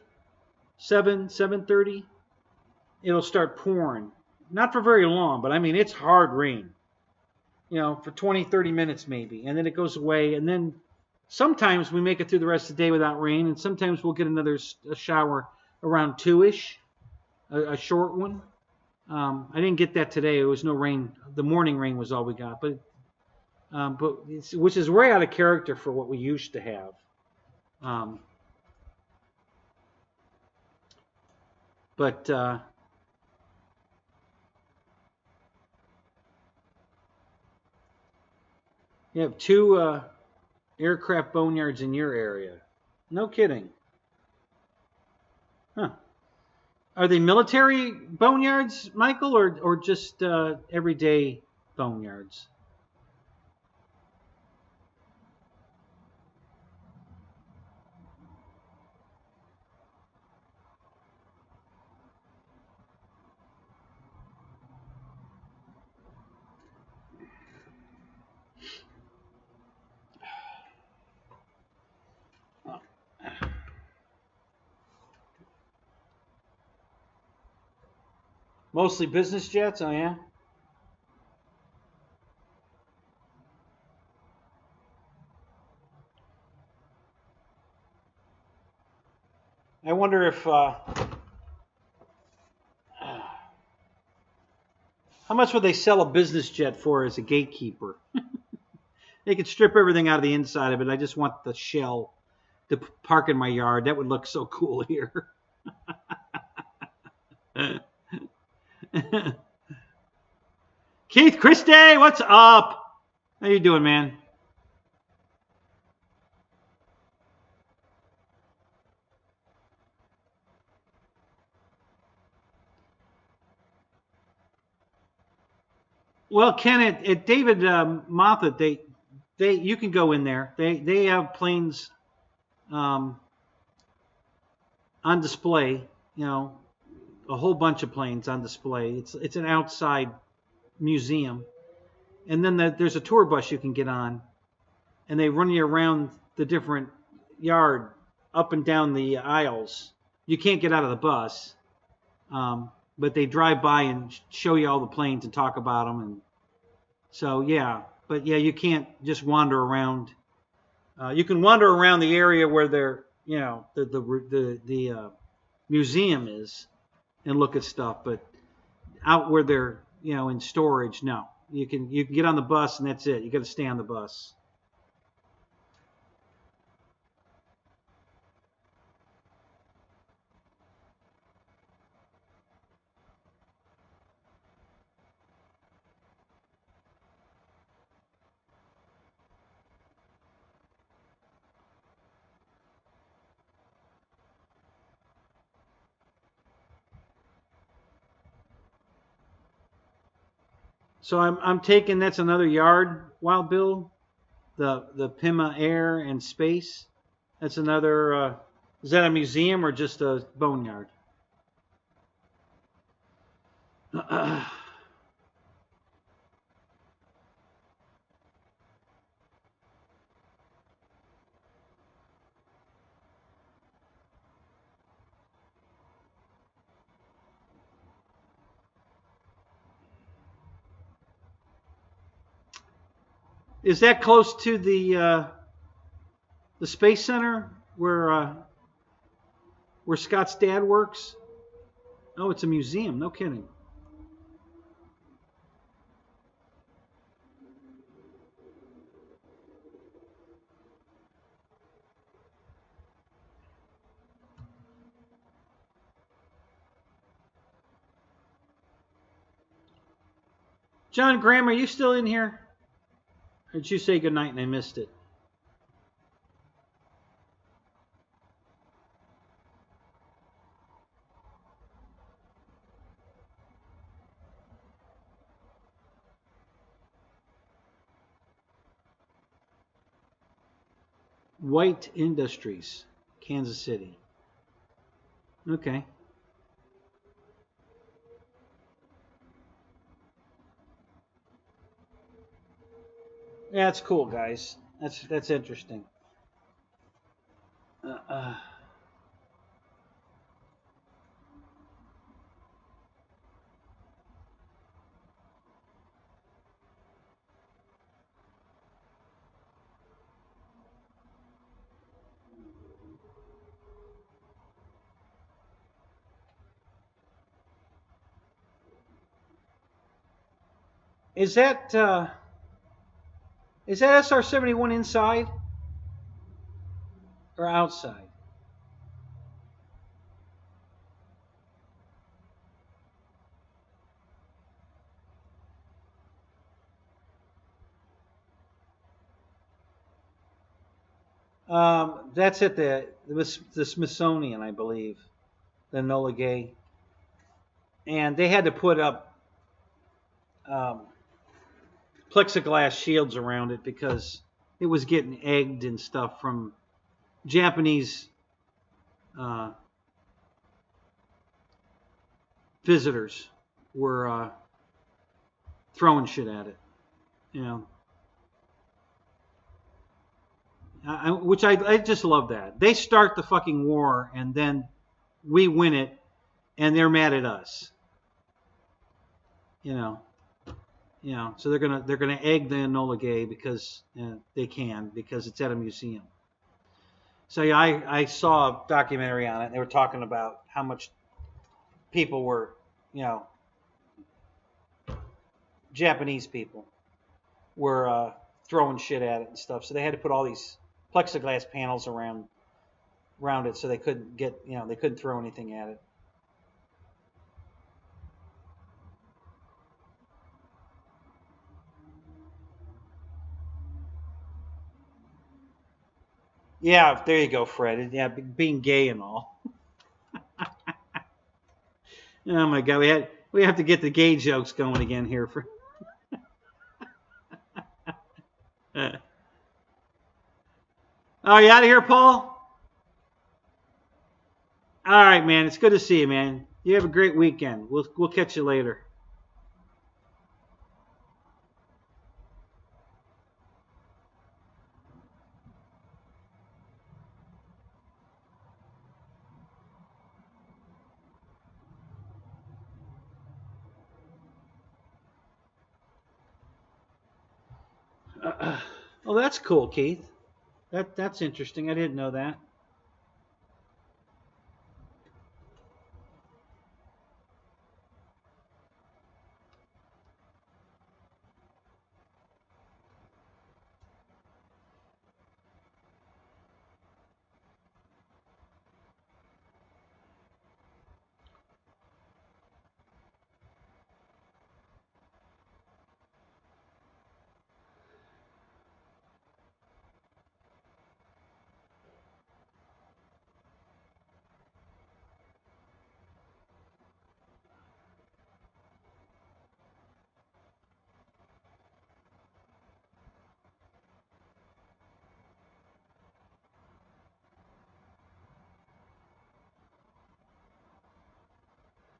7:30. It'll start pouring. Not for very long, but I mean it's hard rain. You know, for 20, 30 minutes maybe, and then it goes away, and then sometimes we make it through the rest of the day without rain, and sometimes we'll get another shower around 2-ish, a short one. I didn't get that today. It was no rain. The morning rain was all we got, but which is way out of character for what we used to have. Um, but you have two aircraft boneyards in your area. No kidding. Huh. Are they military boneyards, Michael, or just everyday boneyards? Mostly business jets. Oh yeah. I wonder if how much would they sell a business jet for as a gatekeeper? They could strip everything out of the inside of it. I just want the shell to park in my yard. That would look so cool here. Keith Christie, what's up? How you doing, man? Well, Ken, at David Moffat, they you can go in there. They have planes um, on display. You know, a whole bunch of planes on display. It's an outside museum, and then there's a tour bus you can get on, and they run you around the different yard, up and down the aisles. You can't get out of the bus, but they drive by and show you all the planes and talk about them. And so yeah, but yeah, you can't just wander around. You can wander around the area where they're, you know, the museum is, and look at stuff, but out where they're, you know, in storage, no. You can get on the bus and that's it. You got to stay on the bus. So I'm taking that's another yard, Wild Bill. The Pima Air and Space. That's another. Is that a museum or just a boneyard? Is that close to the Space Center where Scott's dad works? Oh, it's a museum. No kidding. John Graham, are you still in here? Or did you say goodnight and I missed it? White Industries, Kansas City. Okay. Yeah, that's cool, guys. That's interesting. Uh, uh, is that uh, is that SR-71 inside or outside? That's at the Smithsonian, I believe, the Enola Gay, and they had to put up um, plexiglass shields around it because it was getting egged and stuff from Japanese uh, visitors were throwing shit at it, you know. Which I just love that. They start the fucking war and then we win it and they're mad at us. You know. You know, so they're gonna egg the Enola Gay because they can, because it's at a museum. So yeah, I saw a documentary on it. And they were talking about how much people were, you know, Japanese people were throwing shit at it and stuff. So they had to put all these plexiglass panels around it so they couldn't get, you know, they couldn't throw anything at it. Yeah, there you go, Fred. Yeah, being gay and all. Oh my God, we have to get the gay jokes going again here. For Oh, you out of here, Paul? All right, man. It's good to see you, man. You have a great weekend. We'll catch you later. Oh, that's cool, Keith. That's interesting. I didn't know that.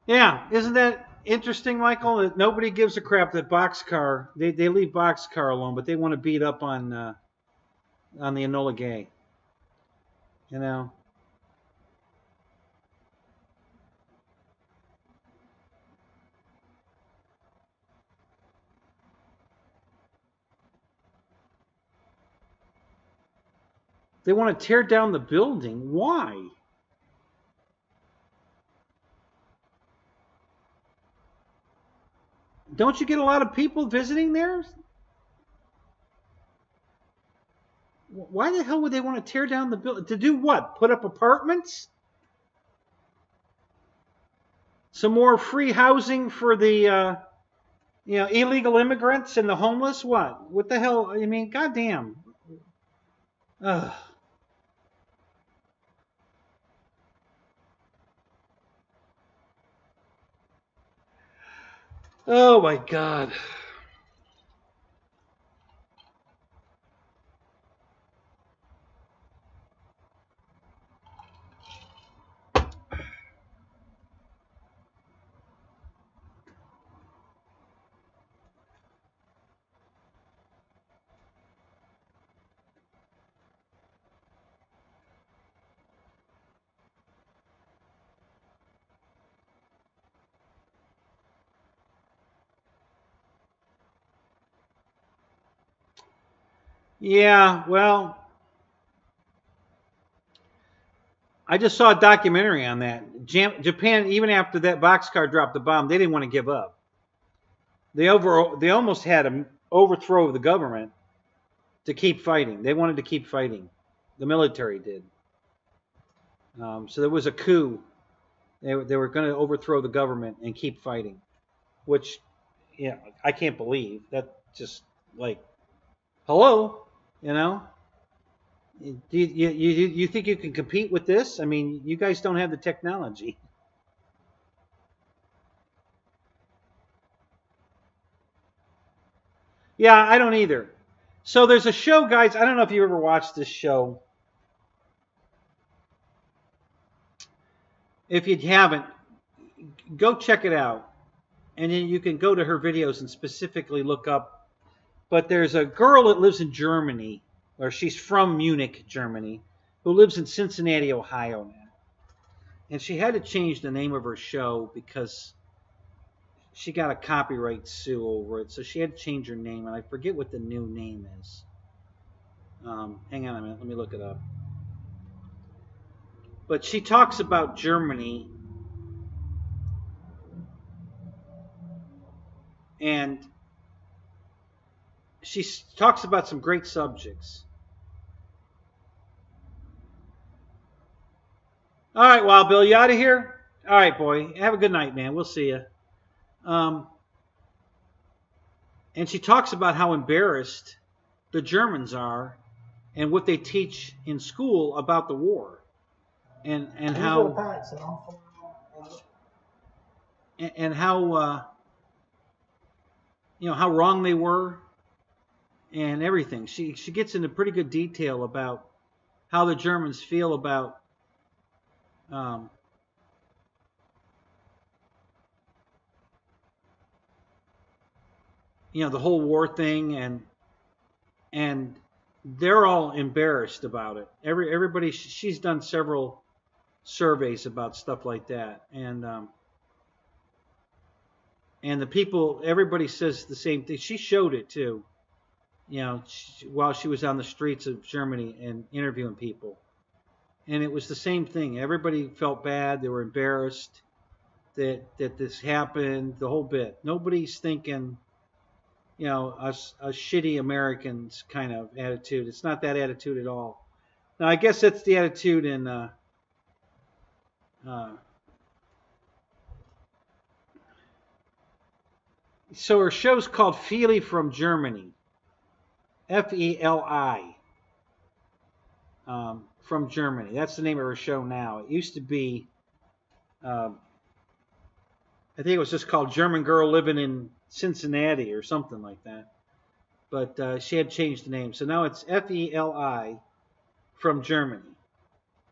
Yeah, isn't that interesting, Michael? That nobody gives a crap that Boxcar they leave Boxcar alone, but they want to beat up on the Enola Gay. You know, they want to tear down the building. Why? Don't you get a lot of people visiting there? Why the hell would they want to tear down the building? To do what? Put up apartments? Some more free housing for the illegal immigrants and the homeless? What? What the hell? I mean, goddamn. Ugh. Oh my God. Yeah, well, I just saw a documentary on that. Japan, even after that boxcar dropped the bomb, they didn't want to give up. They almost had an overthrow of the government to keep fighting. They wanted to keep fighting. The military did. So there was a coup. They were going to overthrow the government and keep fighting, which, yeah, I can't believe that. Just like, hello, you know. You think you can compete with this? I mean, you guys don't have the technology. Yeah, I don't either. So there's a show, guys. I don't know if you ever watched this show. If you haven't, go check it out. And then you can go to her videos and specifically look up. But there's a girl that lives in Germany, or she's from Munich, Germany, who lives in Cincinnati, Ohio now. And she had to change the name of her show because she got a copyright sue over it. So she had to change her name, and I forget what the new name is. Hang on a minute, let me look it up. But she talks about Germany, and she talks about some great subjects. All right, Wild Bill, you out of here? All right, boy. Have a good night, man. We'll see you. Um, and she talks about how embarrassed the Germans are and what they teach in school about the war, and how and how how wrong they were. and everything. She gets into pretty good detail about how the Germans feel about um, the whole war thing, and they're all embarrassed about it. Everybody, she's done several surveys about stuff like that, and the people, everybody says the same thing. She showed it too, while she was on the streets of Germany and interviewing people, and it was the same thing. Everybody felt bad; they were embarrassed that this happened. The whole bit. Nobody's thinking, a shitty Americans kind of attitude. It's not that attitude at all. Now, I guess that's the attitude in uh, so her show's called Feely from Germany, Feli, from Germany. That's the name of her show now. It used to be, I think it was just called German Girl Living in Cincinnati or something like that. But she had changed the name, so now it's Feli from Germany.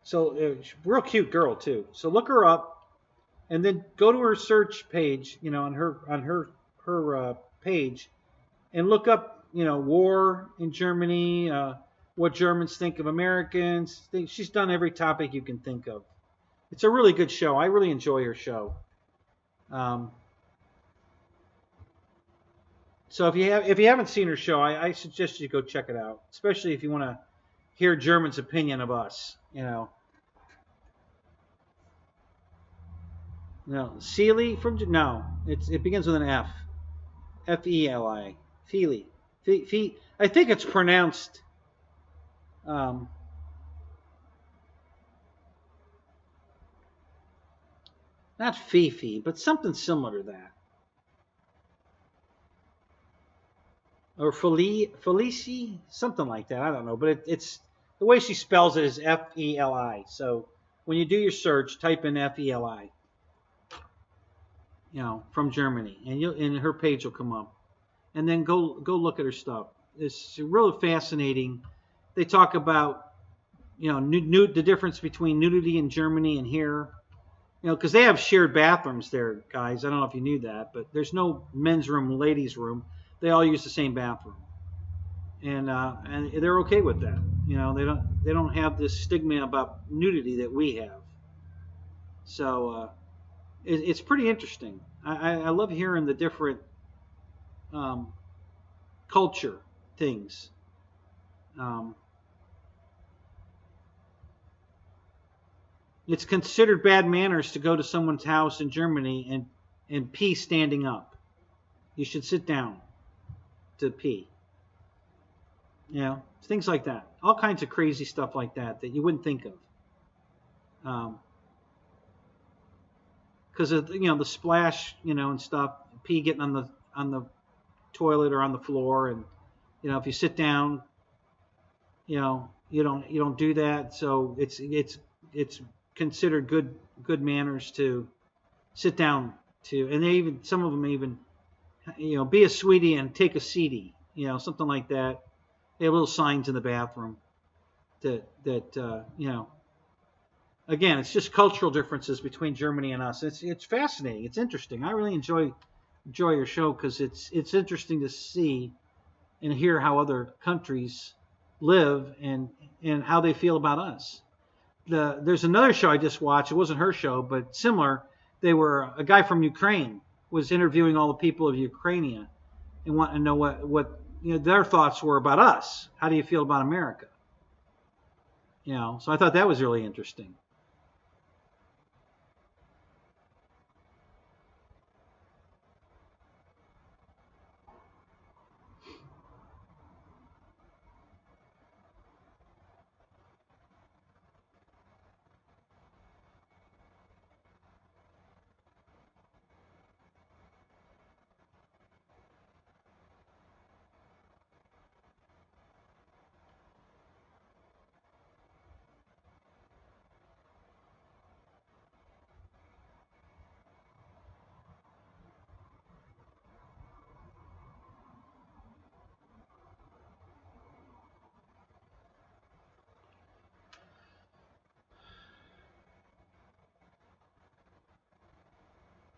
So real cute girl too. So look her up, and then go to her search page, on her page, and look up, war in Germany, what Germans think of Americans. She's done every topic you can think of. It's a really good show. I really enjoy her show. So if you haven't seen her show, I suggest you go check it out, especially if you want to hear Germans' opinion of us. No, Sealy from no, it begins with an F. Feli. Feely. I think it's pronounced. Not Fifi, but something similar to that. Or Felici, something like that. I don't know, but it's the way she spells it is Feli. So when you do your search, type in Feli. From Germany, and her page will come up, and then go look at her stuff. It's really fascinating. They talk about the difference between nudity in Germany and here, because they have shared bathrooms there, guys. I don't know if you knew that, but there's no men's room, ladies' room. They all use the same bathroom, and they're okay with that. They don't have this stigma about nudity that we have. So it's pretty interesting. I love hearing the different culture things. It's considered bad manners to go to someone's house in Germany and pee standing up. You should sit down to pee. Things like that. All kinds of crazy stuff like that you wouldn't think of. Because of the splash, and stuff, pee getting on the toilet or on the floor, and if you sit down, you don't do that. So it's considered good manners to sit down to, and some of them even be a sweetie and take a seatie, something like that. They have little signs in the bathroom that again, it's just cultural differences between Germany and us. It's fascinating. It's interesting. I really enjoy your show because it's interesting to see and hear how other countries live and how they feel about us. There's another show I just watched. It wasn't her show, but similar. A guy from Ukraine was interviewing all the people of Ukraine and wanting to know what their thoughts were about us. How do you feel about America? So I thought that was really interesting.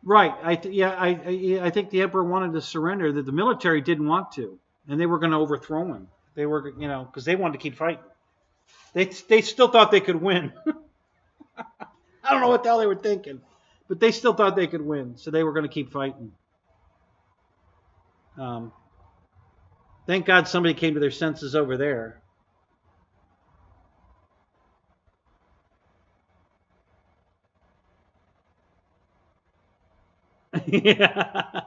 Right. I think the emperor wanted to surrender. That the military didn't want to, and they were going to overthrow him. They were, because they wanted to keep fighting. They still thought they could win. I don't know what the hell they were thinking, but they still thought they could win, so they were going to keep fighting. Thank God somebody came to their senses over there. Yeah.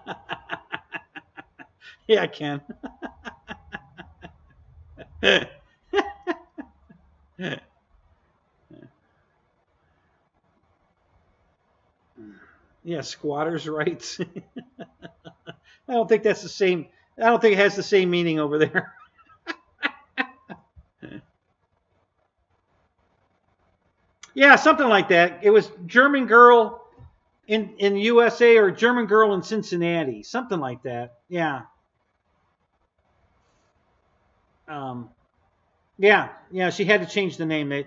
Yeah, I can. Yeah, squatters' rights. I don't think that's the same. I don't think it has the same meaning over there. Yeah, something like that. It was German girl in USA or German girl in Cincinnati, something like that. Yeah. Um, yeah. She had to change the name.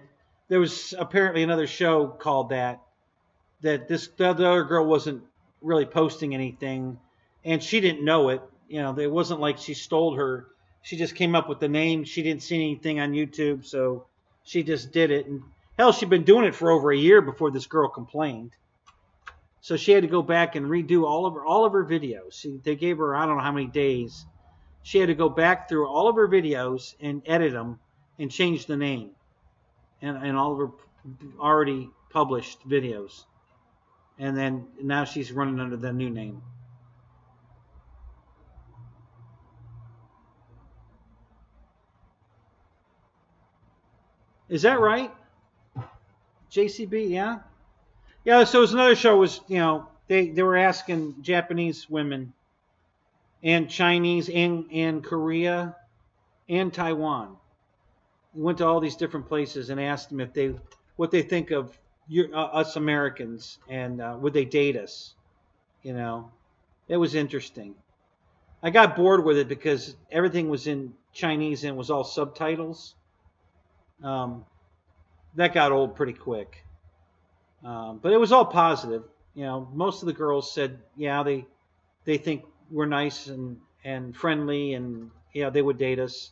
There was apparently another show called that. The other girl wasn't really posting anything, and she didn't know it. It wasn't like she stole her. She just came up with the name. She didn't see anything on YouTube, so she just did it. And hell, she'd been doing it for over a year before this girl complained. So she had to go back and redo all of her videos. They gave her, I don't know how many days. She had to go back through all of her videos and edit them and change the name and all of her already published videos. And then now she's running under the new name. Is that right? JCB, yeah. Yeah, so it was another show was, they were asking Japanese women and Chinese and Korea and Taiwan. We went to all these different places and asked them what they think of us Americans and would they date us? It was interesting. I got bored with it because everything was in Chinese and it was all subtitles. Um, that got old pretty quick. But it was all positive. Most of the girls said, yeah, they think we're nice and friendly, and yeah, they would date us.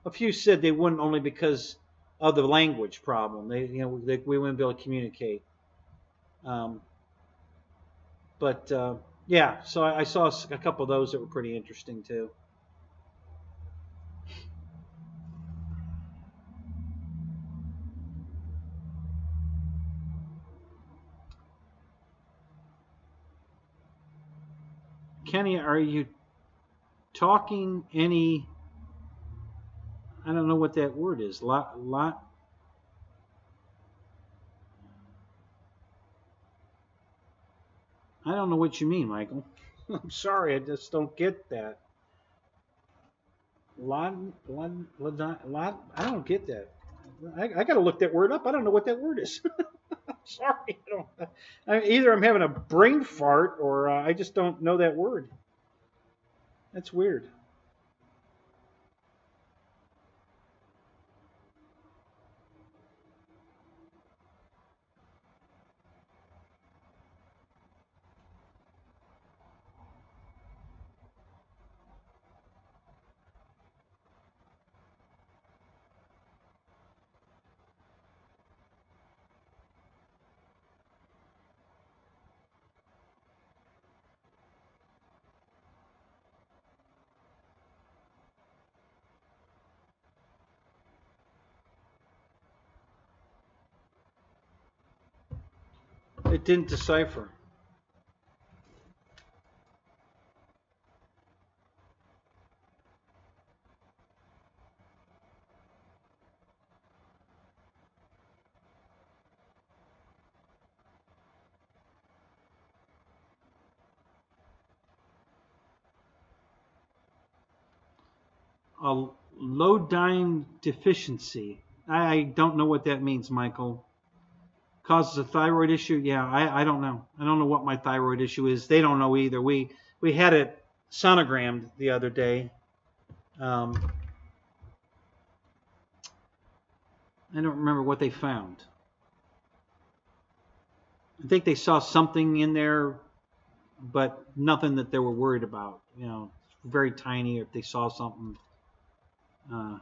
A few said they wouldn't only because of the language problem. We wouldn't be able to communicate. Um, but yeah, so I saw a couple of those that were pretty interesting too. Kenny, are you talking any? I don't know what that word is. Lot. I don't know what you mean, Michael. I'm sorry, I just don't get that. Lot. I don't get that. I got to look that word up. I don't know what that word is. Sorry, either I'm having a brain fart or I just don't know that word. That's weird. It didn't decipher. A lodine deficiency. I don't know what that means, Michael. Causes a thyroid issue? Yeah, I don't know. I don't know what my thyroid issue is. They don't know either. We had it sonogrammed the other day. I don't remember what they found. I think they saw something in there but nothing that they were worried about. You know, very tiny if they saw something. Uh,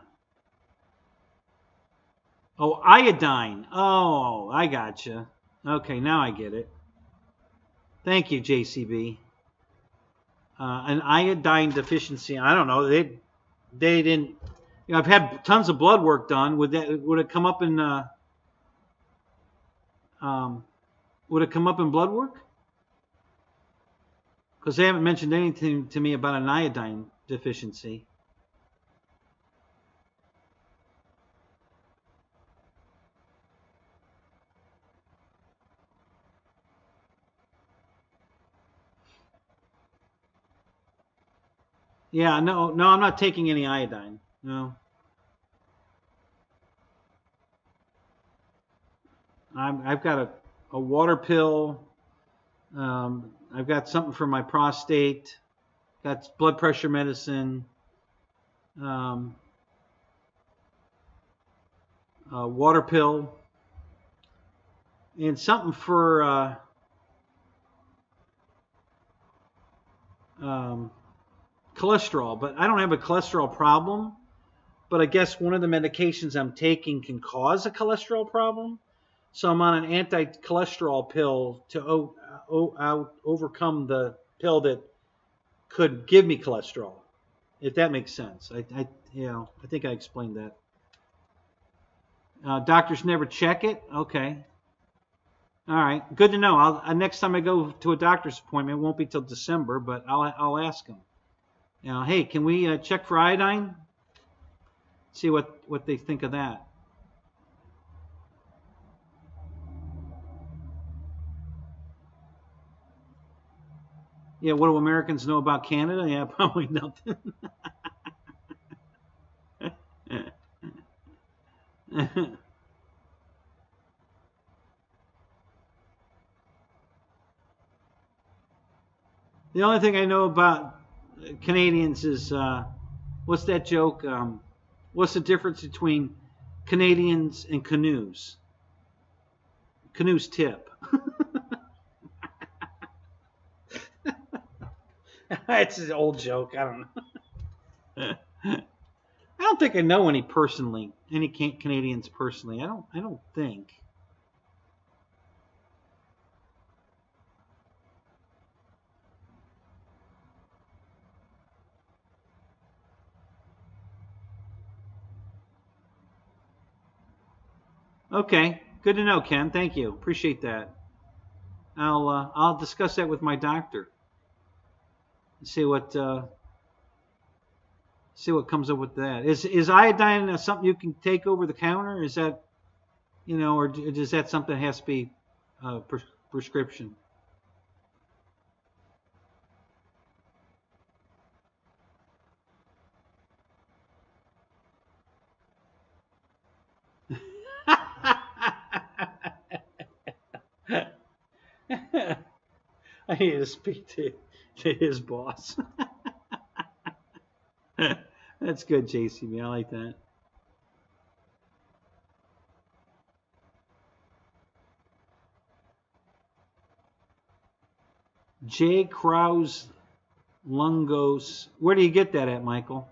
oh, iodine. Oh, I gotcha. Okay, now I get it. Thank you, JCB. An iodine deficiency. I don't know. They didn't. You know, I've had tons of blood work done. Would it come up in um, would it come up in blood work? Because they haven't mentioned anything to me about an iodine deficiency. Yeah, no, I'm not taking any iodine. No, I've got a water pill. I've got something for my prostate. Got blood pressure medicine. Um, a water pill, and something for cholesterol. But I don't have a cholesterol problem. But I guess one of the medications I'm taking can cause a cholesterol problem. So I'm on an anti-cholesterol pill to overcome the pill that could give me cholesterol, if that makes sense. I think I explained that. Doctors never check it. Okay. All right. Good to know. Next time I go to a doctor's appointment, it won't be till December, but I'll ask them. You know, hey, can we check for iodine? See what they think of that. Yeah, what do Americans know about Canada? Yeah, probably nothing. The only thing I know about Canadians is what's that joke? What's the difference between Canadians and canoes? Canoes tip. It's an old joke. I don't know. I don't think I know any Canadians personally. I don't think. Okay, good to know, Ken. Thank you. Appreciate that. I'll discuss that with my doctor. See what comes up with that. Is iodine something you can take over the counter? Is that or is that something that has to be prescription? I need to speak to his boss. That's good, JCB. I like that. J. Krause Lungos. Where do you get that at, Michael?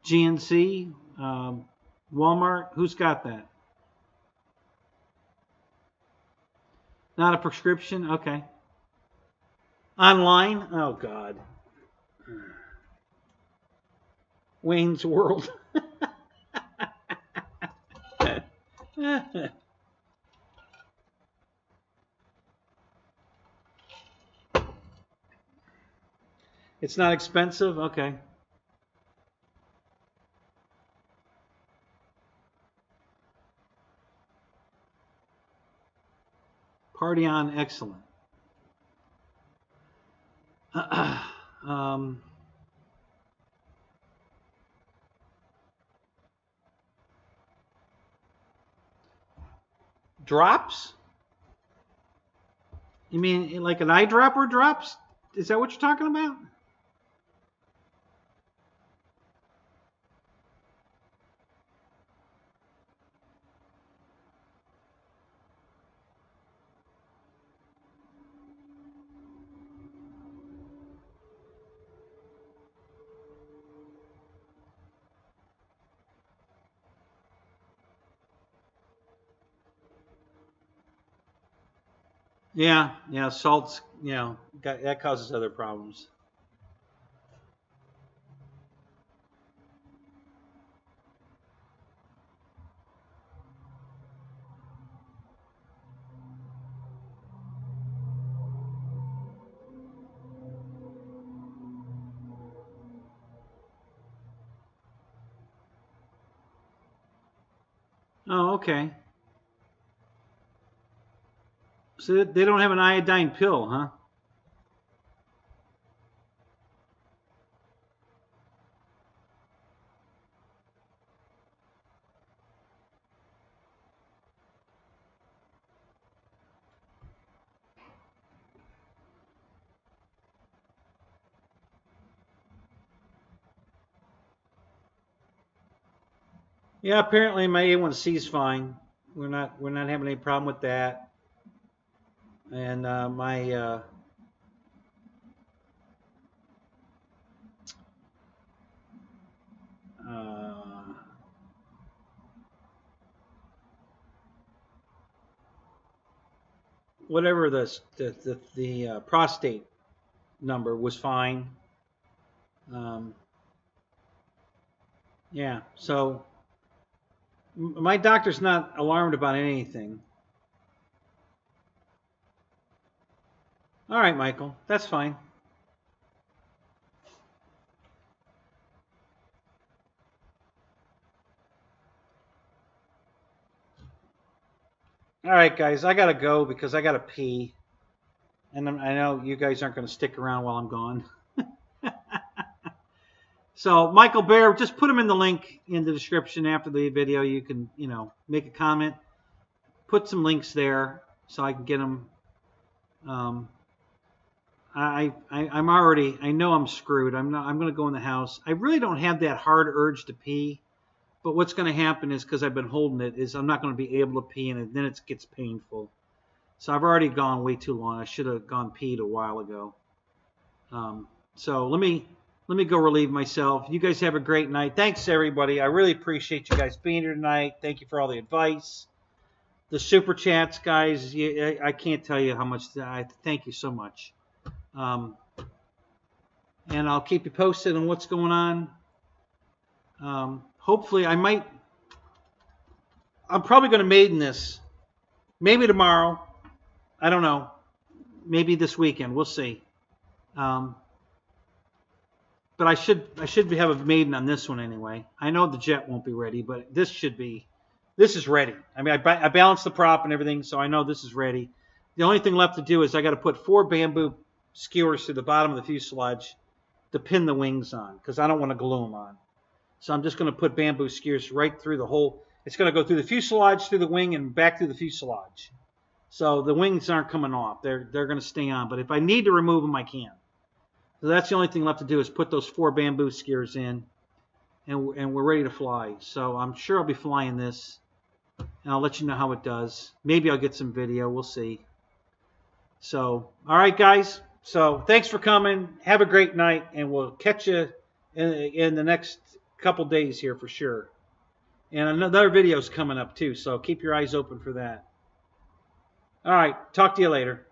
GNC? Walmart? Who's got that? Not a prescription? Okay. Online? Oh, God. Wayne's World. It's not expensive? Okay. Party on, excellent. um, drops? You mean like an eyedropper drops? Is that what you're talking about? Yeah, yeah, salt's, that causes other problems. Oh, okay. So they don't have an iodine pill, huh? Yeah, apparently my A1C is fine. We're not having any problem with that. And my uh, whatever the prostate number was fine. Um, yeah, so my doctor's not alarmed about anything. All right, Michael, that's fine. All right, guys, I gotta go because I gotta pee, and I know you guys aren't gonna stick around while I'm gone. So, Michael Bear, just put them in the link in the description after the video. You can, make a comment, put some links there so I can get them. I'm already, I know I'm screwed. I'm going to go in the house. I really don't have that hard urge to pee, but what's going to happen is, because I've been holding it, is I'm not going to be able to pee, and then it gets painful. So I've already gone way too long. I should have gone peed a while ago. So let me go relieve myself. You guys have a great night. Thanks, everybody. I really appreciate you guys being here tonight. Thank you for all the advice. The super chats, guys, I can't tell you how much. Thank you so much. And I'll keep you posted on what's going on. Hopefully, I'm probably going to maiden this. Maybe tomorrow. I don't know. Maybe this weekend. We'll see. But I should have a maiden on this one anyway. I know the jet won't be ready, but this should be. This is ready. I mean, I balanced the prop and everything, so I know this is ready. The only thing left to do is I got to put 4 bamboo skewers to the bottom of the fuselage to pin the wings on, because I don't want to glue them on. So I'm just going to put bamboo skewers right through the whole. It's going to go through the fuselage, through the wing, and back through the fuselage. So the wings aren't coming off. They're going to stay on. But if I need to remove them, I can. So that's the only thing left to do is put those 4 bamboo skewers in, and we're ready to fly. So I'm sure I'll be flying this, and I'll let you know how it does. Maybe I'll get some video. We'll see. So, all right, guys. So thanks for coming. Have a great night, and we'll catch you in the next couple days here for sure. And another video's coming up too, so keep your eyes open for that. All right. Talk to you later.